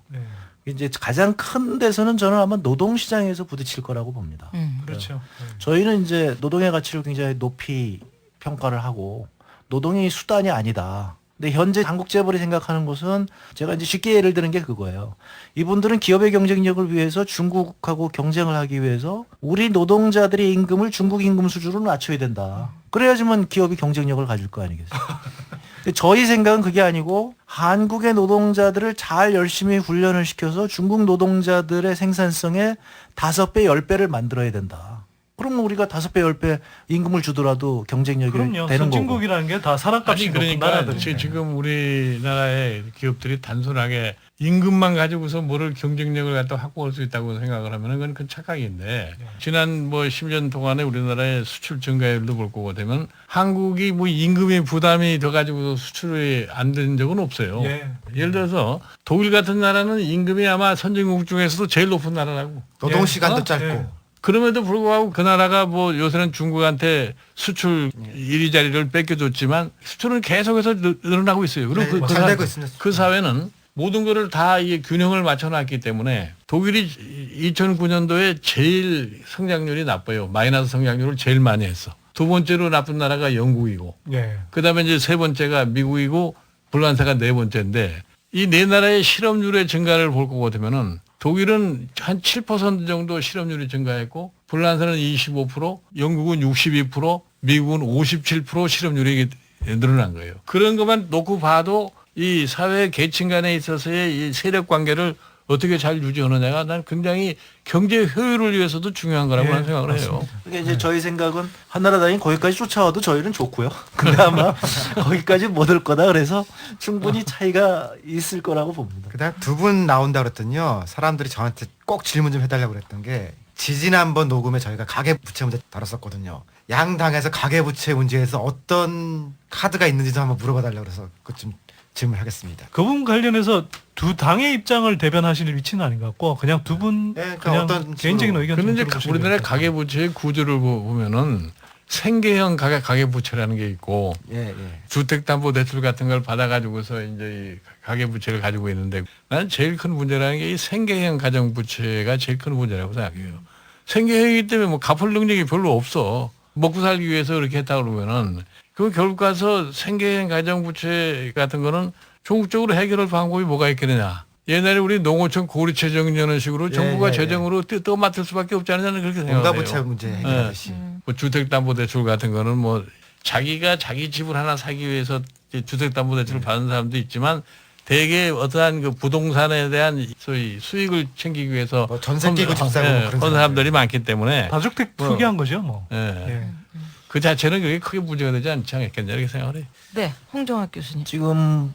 Speaker 3: 이제 가장 큰 데서는 저는 아마 노동시장에서 부딪힐 거라고 봅니다.
Speaker 5: 그렇죠.
Speaker 3: 저희는 이제 노동의 가치를 굉장히 높이 평가를 하고 노동이 수단이 아니다. 근데 현재 한국 재벌이 생각하는 것은 제가 이제 쉽게 예를 드는 게 그거예요. 이분들은 기업의 경쟁력을 위해서 중국하고 경쟁을 하기 위해서 우리 노동자들의 임금을 중국 임금 수준으로 낮춰야 된다. 그래야지만 기업이 경쟁력을 가질 거 아니겠어요. 근데 저희 생각은 그게 아니고 한국의 노동자들을 잘 열심히 훈련을 시켜서 중국 노동자들의 생산성의 5배, 10배를 만들어야 된다. 그러면 우리가 5배, 10배 임금을 주더라도 경쟁력이 되는 거고.
Speaker 5: 선진국이라는 게 다 사람값이 높은 나라들이죠.
Speaker 2: 지금 우리나라의 기업들이 단순하게 임금만 가지고서 뭐를 경쟁력을 갖다 확보할 수 있다고 생각을 하면은 그건 큰 착각인데 지난 뭐 10년 동안에 우리나라의 수출 증가율도 볼 거고 되면 한국이 뭐 임금의 부담이 더 가지고 수출이 안 된 적은 없어요. 예를 들어서 독일 같은 나라는 임금이 아마 선진국 중에서도 제일 높은 나라라고.
Speaker 4: 노동 시간도 짧고.
Speaker 2: 그럼에도 불구하고 그 나라가 뭐 요새는 중국한테 수출 1위 자리를 뺏겨줬지만 수출은 계속해서 늘어나고 있어요. 그리고
Speaker 4: 잘 되고 있습니다.
Speaker 2: 그 사회는 모든 거를 다 이 균형을 맞춰놨기 때문에 독일이 2009년도에 제일 성장률이 나빠요. 마이너스 성장률을 제일 많이 했어. 두 번째로 나쁜 나라가 영국이고 그다음에 이제 세 번째가 미국이고 불란서가 네 번째인데 이 네 나라의 실업률의 증가를 볼 거고 되면은 독일은 한 7% 정도 실업률이 증가했고 불란서는 25%, 영국은 62%, 미국은 57% 실업률이 늘어난 거예요. 그런 것만 놓고 봐도 이 사회 계층 간에 있어서의 이 세력 관계를 어떻게 잘 유지하느냐가 난 굉장히 경제 효율을 위해서도 중요한 거라고 하는 생각을 해요.
Speaker 3: 그러니까 이제 저희 생각은 한나라당이 거기까지 쫓아와도 저희는 좋고요. 근데 아마 거기까지 못 올 거다 그래서 충분히 차이가 있을 거라고 봅니다.
Speaker 4: 그다음 두 분 나온다 그랬더니요. 사람들이 저한테 꼭 질문 좀 해달라고 그랬던 게 지지난번 녹음에 저희가 가계부채 문제 다뤘었거든요. 양당에서 가계부채 문제에서 어떤 카드가 있는지도 한번 물어봐 달라고 그래서 그것 좀 질문하겠습니다.
Speaker 5: 그 부분 관련해서 두 당의 입장을 대변하시는 위치는 아닌 것 같고 그냥 두 분 그냥
Speaker 4: 어떤
Speaker 5: 개인적인 의견 좀
Speaker 2: 그런데
Speaker 5: 들어보시면
Speaker 2: 우리나라
Speaker 5: 됩니다.
Speaker 2: 가계부채의 구조를 보면은 생계형 가계부채라는 게 있고 주택담보대출 같은 걸 받아가지고서 이제 가계부채를 가지고 있는데 나는 제일 큰 문제라는 게 이 생계형 가정부채가 제일 큰 문제라고 생각해요. 생계형이기 때문에 뭐 갚을 능력이 별로 없어. 먹고 살기 위해서 그렇게 했다 그러면은 그 결국 가서 생계형 가정부채 같은 거는 종국적으로 해결할 방법이 뭐가 있겠느냐. 옛날에 우리 농어촌 고리채 정리하는 식으로 정부가 재정으로 떠맡을 수밖에 없지 않느냐는 그렇게 생각해요.
Speaker 4: 농가부채 문제 해결하듯이.
Speaker 2: 뭐 주택담보대출 같은 거는 뭐 자기가 자기 집을 하나 사기 위해서 주택담보대출을 받은 사람도 있지만 대개 어떠한 그 부동산에 대한 소위 수익을 챙기기 위해서
Speaker 4: 전세 끼고 집 사고
Speaker 2: 그런 사람들이 많기 때문에
Speaker 5: 다주택 투기한 거죠, 뭐.
Speaker 2: 그 자체는 그게 크게 문제가 되지 않지 않겠냐 이렇게 생각을 해요.
Speaker 1: 네, 홍정학 교수님.
Speaker 3: 지금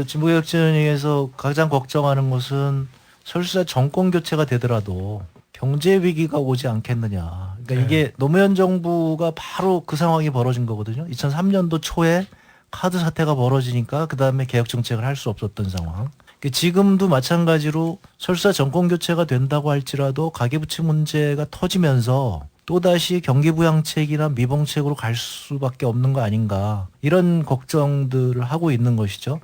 Speaker 3: 진보개혁전에서 가장 걱정하는 것은 설사 정권 교체가 되더라도 경제 위기가 오지 않겠느냐. 그러니까
Speaker 5: 네.
Speaker 3: 이게 노무현 정부가 바로 그 상황이 벌어진 거거든요. 2003년도 초에 카드 사태가 벌어지니까 그 다음에 개혁 정책을 할 수 없었던 상황. 지금도 마찬가지로 설사 정권 교체가 된다고 할지라도 가계부채 문제가 터지면서 또다시 경기부양책이나 미봉책으로 갈 수밖에 없는 거 아닌가 이런 걱정들을 하고 있는 것이죠.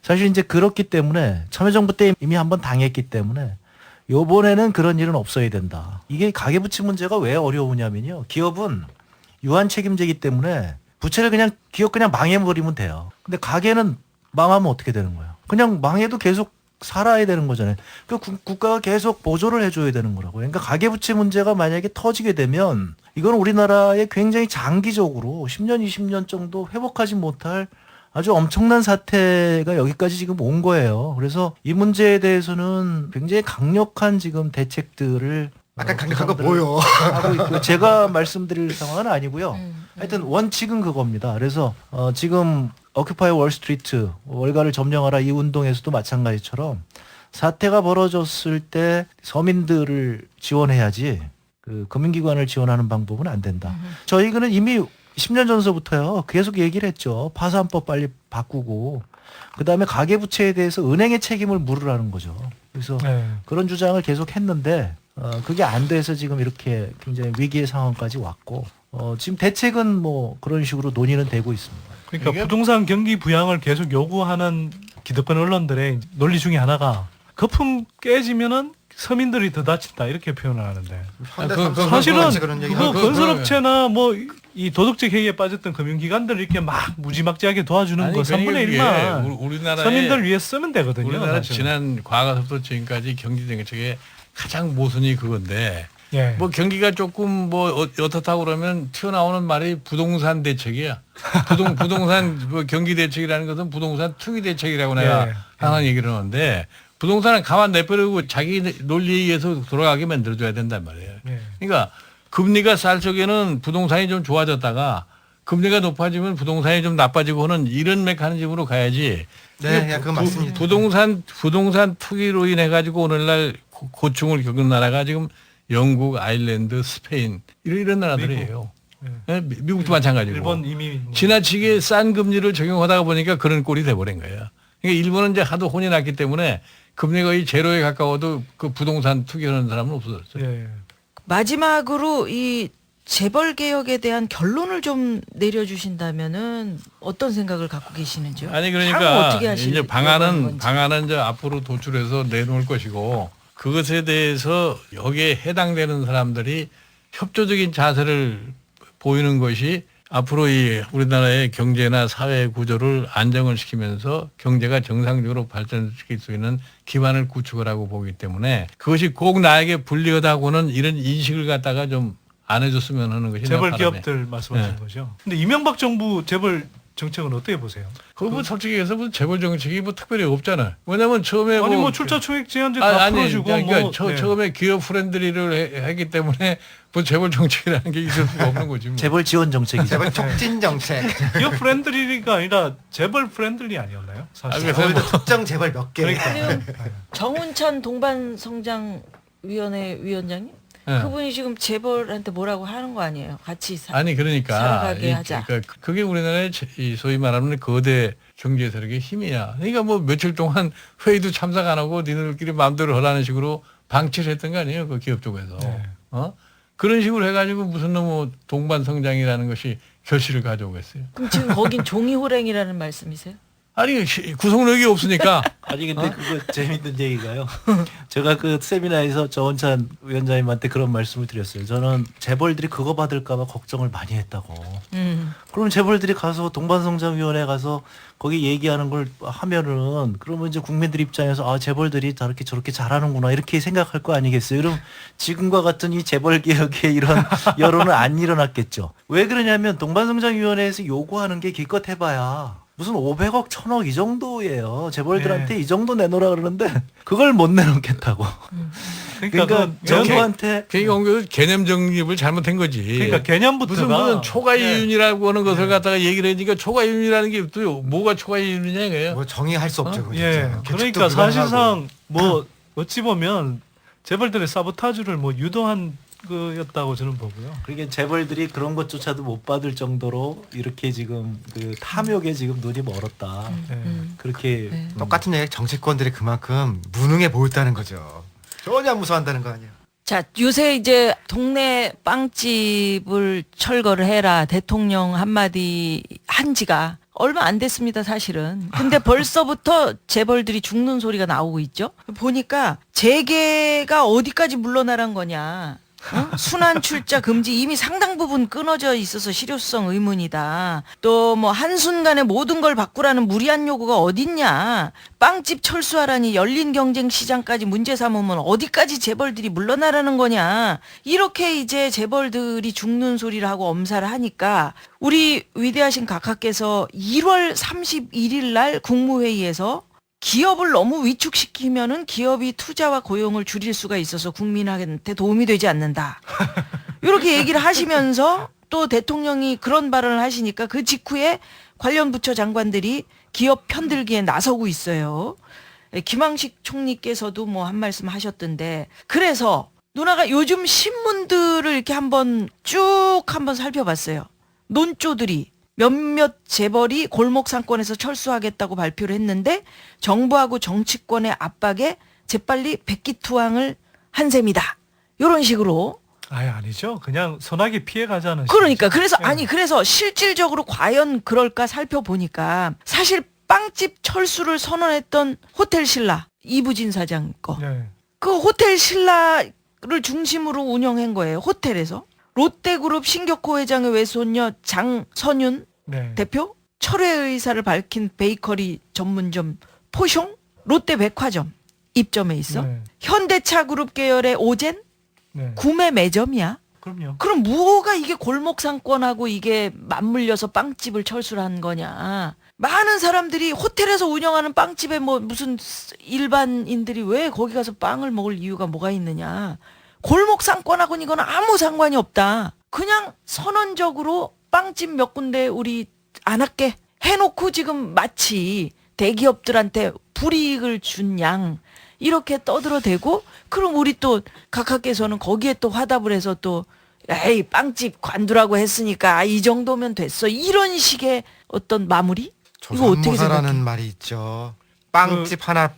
Speaker 3: 사실 이제 그렇기 때문에 참여정부 때 이미 한번 당했기 때문에 요번에는 그런 일은 없어야 된다. 이게 가계부채 문제가 왜 어려우냐면요. 기업은 유한 책임제이기 때문에 부채를 그냥 기업 그냥 망해버리면 돼요. 근데 가계는 망하면 어떻게 되는 거예요? 그냥 망해도 계속 살아야 되는 거잖아요. 그 국가가 계속 보조를 해줘야 되는 거라고요. 그러니까 가계부채 문제가 만약에 터지게 되면 이건 우리나라에 굉장히 장기적으로 10년, 20년 정도 회복하지 못할 아주 엄청난 사태가 여기까지 지금 온 거예요. 그래서 이 문제에 대해서는 굉장히 강력한 지금 대책들을
Speaker 4: 약간 강력한 거 뭐요?
Speaker 3: 하고 있고 제가 말씀드릴 상황은 아니고요. 하여튼 원칙은 그겁니다. 그래서 지금 오큐파이 월스트리트 월가를 점령하라 이 운동에서도 마찬가지처럼 사태가 벌어졌을 때 서민들을 지원해야지 그 금융기관을 지원하는 방법은 안 된다. 저희는 이미 10년 전서부터요 계속 얘기를 했죠. 파산법 빨리 바꾸고 그 다음에 가계부채에 대해서 은행의 책임을 물으라는 거죠. 그래서 그런 주장을 계속 했는데 그게 안 돼서 지금 이렇게 굉장히 위기의 상황까지 왔고 지금 대책은 뭐 그런 식으로 논의는 되고 있습니다.
Speaker 5: 그러니까 부동산 경기 부양을 계속 요구하는 기득권 언론들의 논리 중에 하나가 거품 깨지면은 서민들이 더 다친다 이렇게 표현을 하는데 사실은 그거 건설업체나 뭐 이 도덕적 해이에 빠졌던 금융기관들을 이렇게 막 무지막지하게 도와주는 거 3분의 1만
Speaker 2: 우리나라의
Speaker 5: 서민들 위해 쓰면 되거든요.
Speaker 2: 우리나라
Speaker 5: 사실은.
Speaker 2: 지난 과거부터 지금까지 경제 정책의 가장 모순이 그건데
Speaker 5: 예.
Speaker 2: 뭐 경기가 조금 뭐 어떻다고 그러면 튀어나오는 말이 부동산 대책이야. 부동산 뭐 경기 대책이라는 것은 부동산 투기 대책이라고 내가 항상 얘기를 하는데 부동산은 가만 내버리고 자기 논리에 의해서 돌아가게 만들어줘야 된단 말이에요. 그러니까 금리가 쌀 적에는 부동산이 좀 좋아졌다가 금리가 높아지면 부동산이 좀 나빠지고 하는 이런 메커니즘으로 가야지.
Speaker 4: 네, 그건 맞습니다.
Speaker 2: 부동산 투기로 인해 가지고 오늘날 고충을 겪은 나라가 지금 영국, 아일랜드, 스페인 이런 나라들이에요. 미국도 마찬가지고.
Speaker 5: 일본 이미
Speaker 2: 지나치게 싼 금리를 적용하다가 보니까 그런 꼴이 돼버린 거예요. 그러니까 일본은 이제 하도 혼이 났기 때문에 금리가 거의 제로에 가까워도 그 부동산 투기하는 사람은 없어졌어요.
Speaker 1: 마지막으로 이 재벌 개혁에 대한 결론을 좀 내려주신다면은 어떤 생각을 갖고 계시는지요?
Speaker 2: 아니
Speaker 1: 향후
Speaker 2: 그러니까
Speaker 1: 어떻게 하실
Speaker 2: 이제 방안은 이제 앞으로 도출해서 내놓을 것이고 그것에 대해서 여기에 해당되는 사람들이 협조적인 자세를 보이는 것이 앞으로 이 우리나라의 경제나 사회 구조를 안정을 시키면서 경제가 정상적으로 발전시킬 수 있는 기반을 구축을 하고 보기 때문에 그것이 꼭 나에게 불리하다고는 이런 인식을 갖다가 좀 안 해줬으면 하는 것이
Speaker 5: 재벌
Speaker 2: 내 바람에.
Speaker 5: 기업들 말씀하시는 거죠. 근데 이명박 정부 재벌 정책은 어떻게 보세요?
Speaker 2: 그거 뭐 솔직히 해서 뭐 재벌 정책이 뭐 특별히 없잖아요. 왜냐면 처음에
Speaker 5: 아니 뭐 출자 총액 제한제 다 풀어주고
Speaker 2: 그러니까
Speaker 5: 뭐
Speaker 2: 처음에 기업 프렌들리를 했기 때문에 뭐 재벌 정책이라는 게 있을 수가 없는 거지. 뭐.
Speaker 3: 재벌 지원 정책이죠.
Speaker 4: 재벌 촉진 정책.
Speaker 5: 기업 프렌들리가 아니라 재벌 프렌들리 아니었나요? 사실.
Speaker 4: 그래서 특정 재벌 몇 개.
Speaker 5: 그러니까.
Speaker 1: 정운찬 동반성장위원회 위원장님? 그분이 지금 재벌한테 뭐라고 하는 거 아니에요? 같이
Speaker 2: 아니 그러니까
Speaker 1: 살아가게 하자.
Speaker 2: 그러니까 그게 우리나라의 이 소위 말하는 거대 경제 세력의 힘이야. 그러니까 뭐 며칠 동안 회의도 참석 안 하고 니들끼리 마음대로 하라는 식으로 방치를 했던 거 아니에요? 그 기업 쪽에서. 그런 식으로 해가지고 무슨 너무 동반성장이라는 것이 결실을 가져오겠어요.
Speaker 1: 그럼 지금 거긴 종이호랭이라는 말씀이세요?
Speaker 2: 아니 구속력이 없으니까.
Speaker 3: 아니 근데 그거 재밌는 얘기가요. 제가 그 세미나에서 정운찬 위원장님한테 그런 말씀을 드렸어요. 저는 재벌들이 그거 받을까봐 걱정을 많이 했다고. 그러면 재벌들이 가서 동반성장위원회 가서 거기 얘기하는 걸 하면은 그러면 이제 국민들 입장에서 아 재벌들이 저렇게 잘하는구나 이렇게 생각할 거 아니겠어요. 그럼 지금과 같은 이 재벌 개혁의 이런 여론은 안 일어났겠죠. 왜 그러냐면 동반성장위원회에서 요구하는 게 기껏 해봐야 무슨 500억, 1000억 이 정도예요. 재벌들한테 이 정도 내놓으라 그러는데 그걸 못 내놓겠다고. 그러니까 정부한테
Speaker 2: 그러니까 개념 정립을 잘못한 거지.
Speaker 5: 그러니까 개념부터가
Speaker 2: 무슨 초과이윤이라고 하는 것을 갖다가 얘기를 하니까 초과이윤이라는 게 또 뭐가 초과이윤이냐 이거예요.
Speaker 4: 뭐 정의할 수 없죠.
Speaker 5: 그러니까 사실상 뭐 어찌 보면 재벌들의 사보타주를 뭐 유도한 거였다고 저는 보고요.
Speaker 3: 그러니까 재벌들이 그런 것조차도 못 받을 정도로 이렇게 지금 그 탐욕에 지금 눈이 멀었다. 그렇게
Speaker 4: 똑같은 얘기 정치권들이 그만큼 무능해 보였다는 거죠. 전혀 안 무서워한다는 거 아니에요.
Speaker 1: 자, 요새 이제 동네 빵집을 철거를 해라 대통령 한마디 한 지가 얼마 안 됐습니다, 사실은. 근데 벌써부터 재벌들이 죽는 소리가 나오고 있죠. 보니까 재계가 어디까지 물러나란 거냐. 어? 순환 출자 금지 이미 상당 부분 끊어져 있어서 실효성 의문이다. 또 뭐 한순간에 모든 걸 바꾸라는 무리한 요구가 어딨냐. 빵집 철수하라니 열린 경쟁 시장까지 문제 삼으면 어디까지 재벌들이 물러나라는 거냐. 이렇게 이제 재벌들이 죽는 소리를 하고 엄살을 하니까 우리 위대하신 각하께서 1월 31일 날 국무회의에서 기업을 너무 위축시키면은 기업이 투자와 고용을 줄일 수가 있어서 국민한테 도움이 되지 않는다. 이렇게 얘기를 하시면서 또 대통령이 그런 발언을 하시니까 그 직후에 관련 부처 장관들이 기업 편들기에 나서고 있어요. 김황식 총리께서도 뭐 한 말씀 하셨던데 그래서 누나가 요즘 신문들을 이렇게 한번 살펴봤어요. 논조들이 몇몇 재벌이 골목 상권에서 철수하겠다고 발표를 했는데 정부하고 정치권의 압박에 재빨리 백기투항을 한 셈이다. 이런 식으로.
Speaker 5: 아니죠. 그냥 선하게 피해가자는.
Speaker 1: 그러니까 그래서 실질적으로 과연 그럴까 살펴보니까 사실 빵집 철수를 선언했던 호텔 신라 이부진 사장 거. 그 호텔 신라를 중심으로 운영한 거예요. 호텔에서. 롯데그룹 신격호 회장의 외손녀 장선윤 대표, 철회 의사를 밝힌 베이커리 전문점 포숑, 롯데백화점 입점해 있어. 현대차그룹 계열의 오젠 구매 매점이야.
Speaker 5: 그럼요.
Speaker 1: 그럼 뭐가 이게 골목 상권하고 이게 맞물려서 빵집을 철수한 거냐. 많은 사람들이 호텔에서 운영하는 빵집에 뭐 무슨 일반인들이 왜 거기 가서 빵을 먹을 이유가 뭐가 있느냐. 골목 상권하고는 이건 아무 상관이 없다. 그냥 선언적으로 빵집 몇 군데 우리 안 할게 해놓고 지금 마치 대기업들한테 불이익을 준 양 이렇게 떠들어대고 그럼 우리 또 각하께서는 거기에 또 화답을 해서 또 에이 빵집 관두라고 했으니까 이 정도면 됐어. 이런 식의 어떤 마무리? 이거 어떻게 생각해?
Speaker 4: 조선모사라는 말이 있죠. 빵집 하나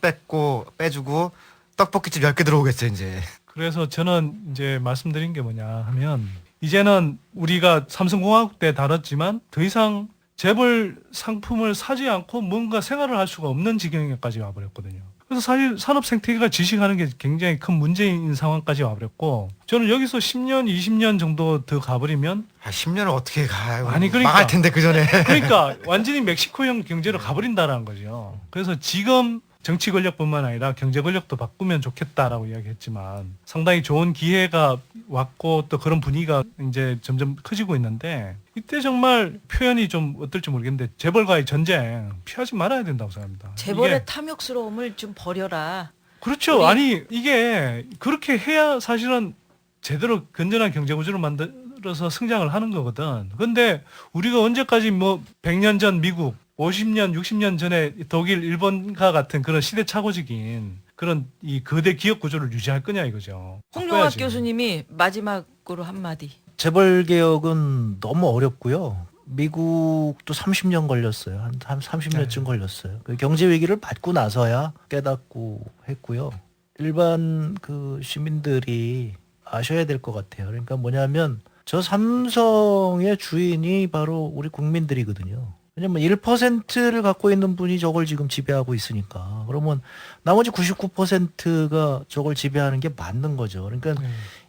Speaker 4: 빼주고 떡볶이집 10개 들어오겠죠 이제.
Speaker 5: 그래서 저는 이제 말씀드린 게 뭐냐 하면 이제는 우리가 삼성공화국 때 다뤘지만 더 이상 재벌 상품을 사지 않고 뭔가 생활을 할 수가 없는 지경까지 와버렸거든요. 그래서 사실 산업 생태계가 지식하는 게 굉장히 큰 문제인 상황까지 와버렸고 저는 여기서 10년, 20년 정도 더 가버리면
Speaker 4: 10년을 어떻게 가요?
Speaker 5: 아니 그러니까
Speaker 4: 망할 텐데 그 전에.
Speaker 5: 그러니까 완전히 멕시코형 경제로 가버린다라는 거죠. 그래서 지금 정치 권력뿐만 아니라 경제 권력도 바꾸면 좋겠다라고 이야기했지만 상당히 좋은 기회가 왔고 또 그런 분위기가 이제 점점 커지고 있는데 이때 정말 표현이 좀 어떨지 모르겠는데 재벌과의 전쟁 피하지 말아야 된다고 생각합니다.
Speaker 1: 재벌의 탐욕스러움을 좀 버려라.
Speaker 5: 그렇죠. 아니 이게 그렇게 해야 사실은 제대로 건전한 경제 구조를 만들어서 성장을 하는 거거든. 근데 우리가 언제까지 뭐 100년 전 미국 50년, 60년 전에 독일, 일본과 같은 그런 시대착오적인 그런 이 거대 기업 구조를 유지할 거냐 이거죠.
Speaker 1: 홍용학 교수님이 마지막으로 한마디.
Speaker 3: 재벌 개혁은 너무 어렵고요. 미국도 30년 걸렸어요. 한 30년쯤 걸렸어요. 그 경제 위기를 맞고 나서야 깨닫고 했고요. 일반 그 시민들이 아셔야 될 것 같아요. 그러니까 뭐냐면 저 삼성의 주인이 바로 우리 국민들이거든요. 왜냐면 1%를 갖고 있는 분이 저걸 지금 지배하고 있으니까. 그러면 나머지 99%가 저걸 지배하는 게 맞는 거죠. 그러니까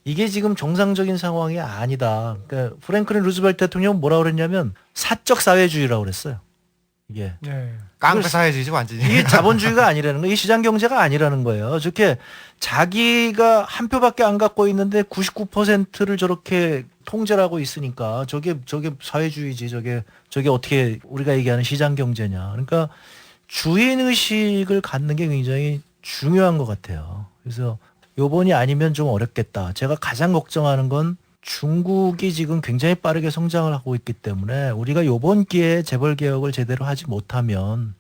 Speaker 3: 이게 지금 정상적인 상황이 아니다. 그러니까 프랭클린 루즈벨트 대통령은 뭐라고 그랬냐면 사적 사회주의라고 그랬어요. 이게.
Speaker 4: 깡패 사회주의지 완전히.
Speaker 3: 이게 자본주의가 아니라는 거예요. 이게 시장 경제가 아니라는 거예요. 저렇게 자기가 한 표밖에 안 갖고 있는데 99%를 저렇게 통제를 하고 있으니까 저게 사회주의지. 저게 어떻게 우리가 얘기하는 시장 경제냐. 그러니까 주인 의식을 갖는 게 굉장히 중요한 것 같아요. 그래서 요번이 아니면 좀 어렵겠다. 제가 가장 걱정하는 건 중국이 지금 굉장히 빠르게 성장을 하고 있기 때문에 우리가 요번 기회에 재벌 개혁을 제대로 하지 못하면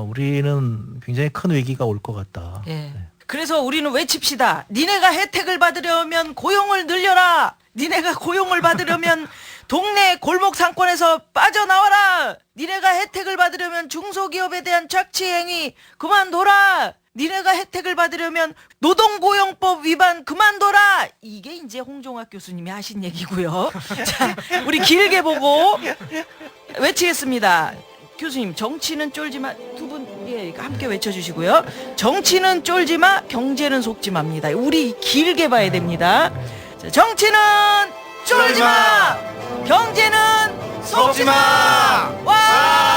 Speaker 3: 우리는 굉장히 큰 위기가 올 것 같다.
Speaker 1: 예. 그래서 우리는 외칩시다. 니네가 혜택을 받으려면 고용을 늘려라. 니네가 고용을 받으려면 동네 골목 상권에서 빠져나와라. 니네가 혜택을 받으려면 중소기업에 대한 착취행위 그만둬라. 니네가 혜택을 받으려면 노동고용법 위반 그만둬라. 이게 이제 홍종학 교수님이 하신 얘기고요. 자, 우리 길게 보고 외치겠습니다. 교수님, 정치는 쫄지마. 두 분 함께 외쳐주시고요. 정치는 쫄지마, 경제는 속지마입니다. 우리 길게 봐야 됩니다. 자, 정치는 쫄지마, 경제는 속지마. 와!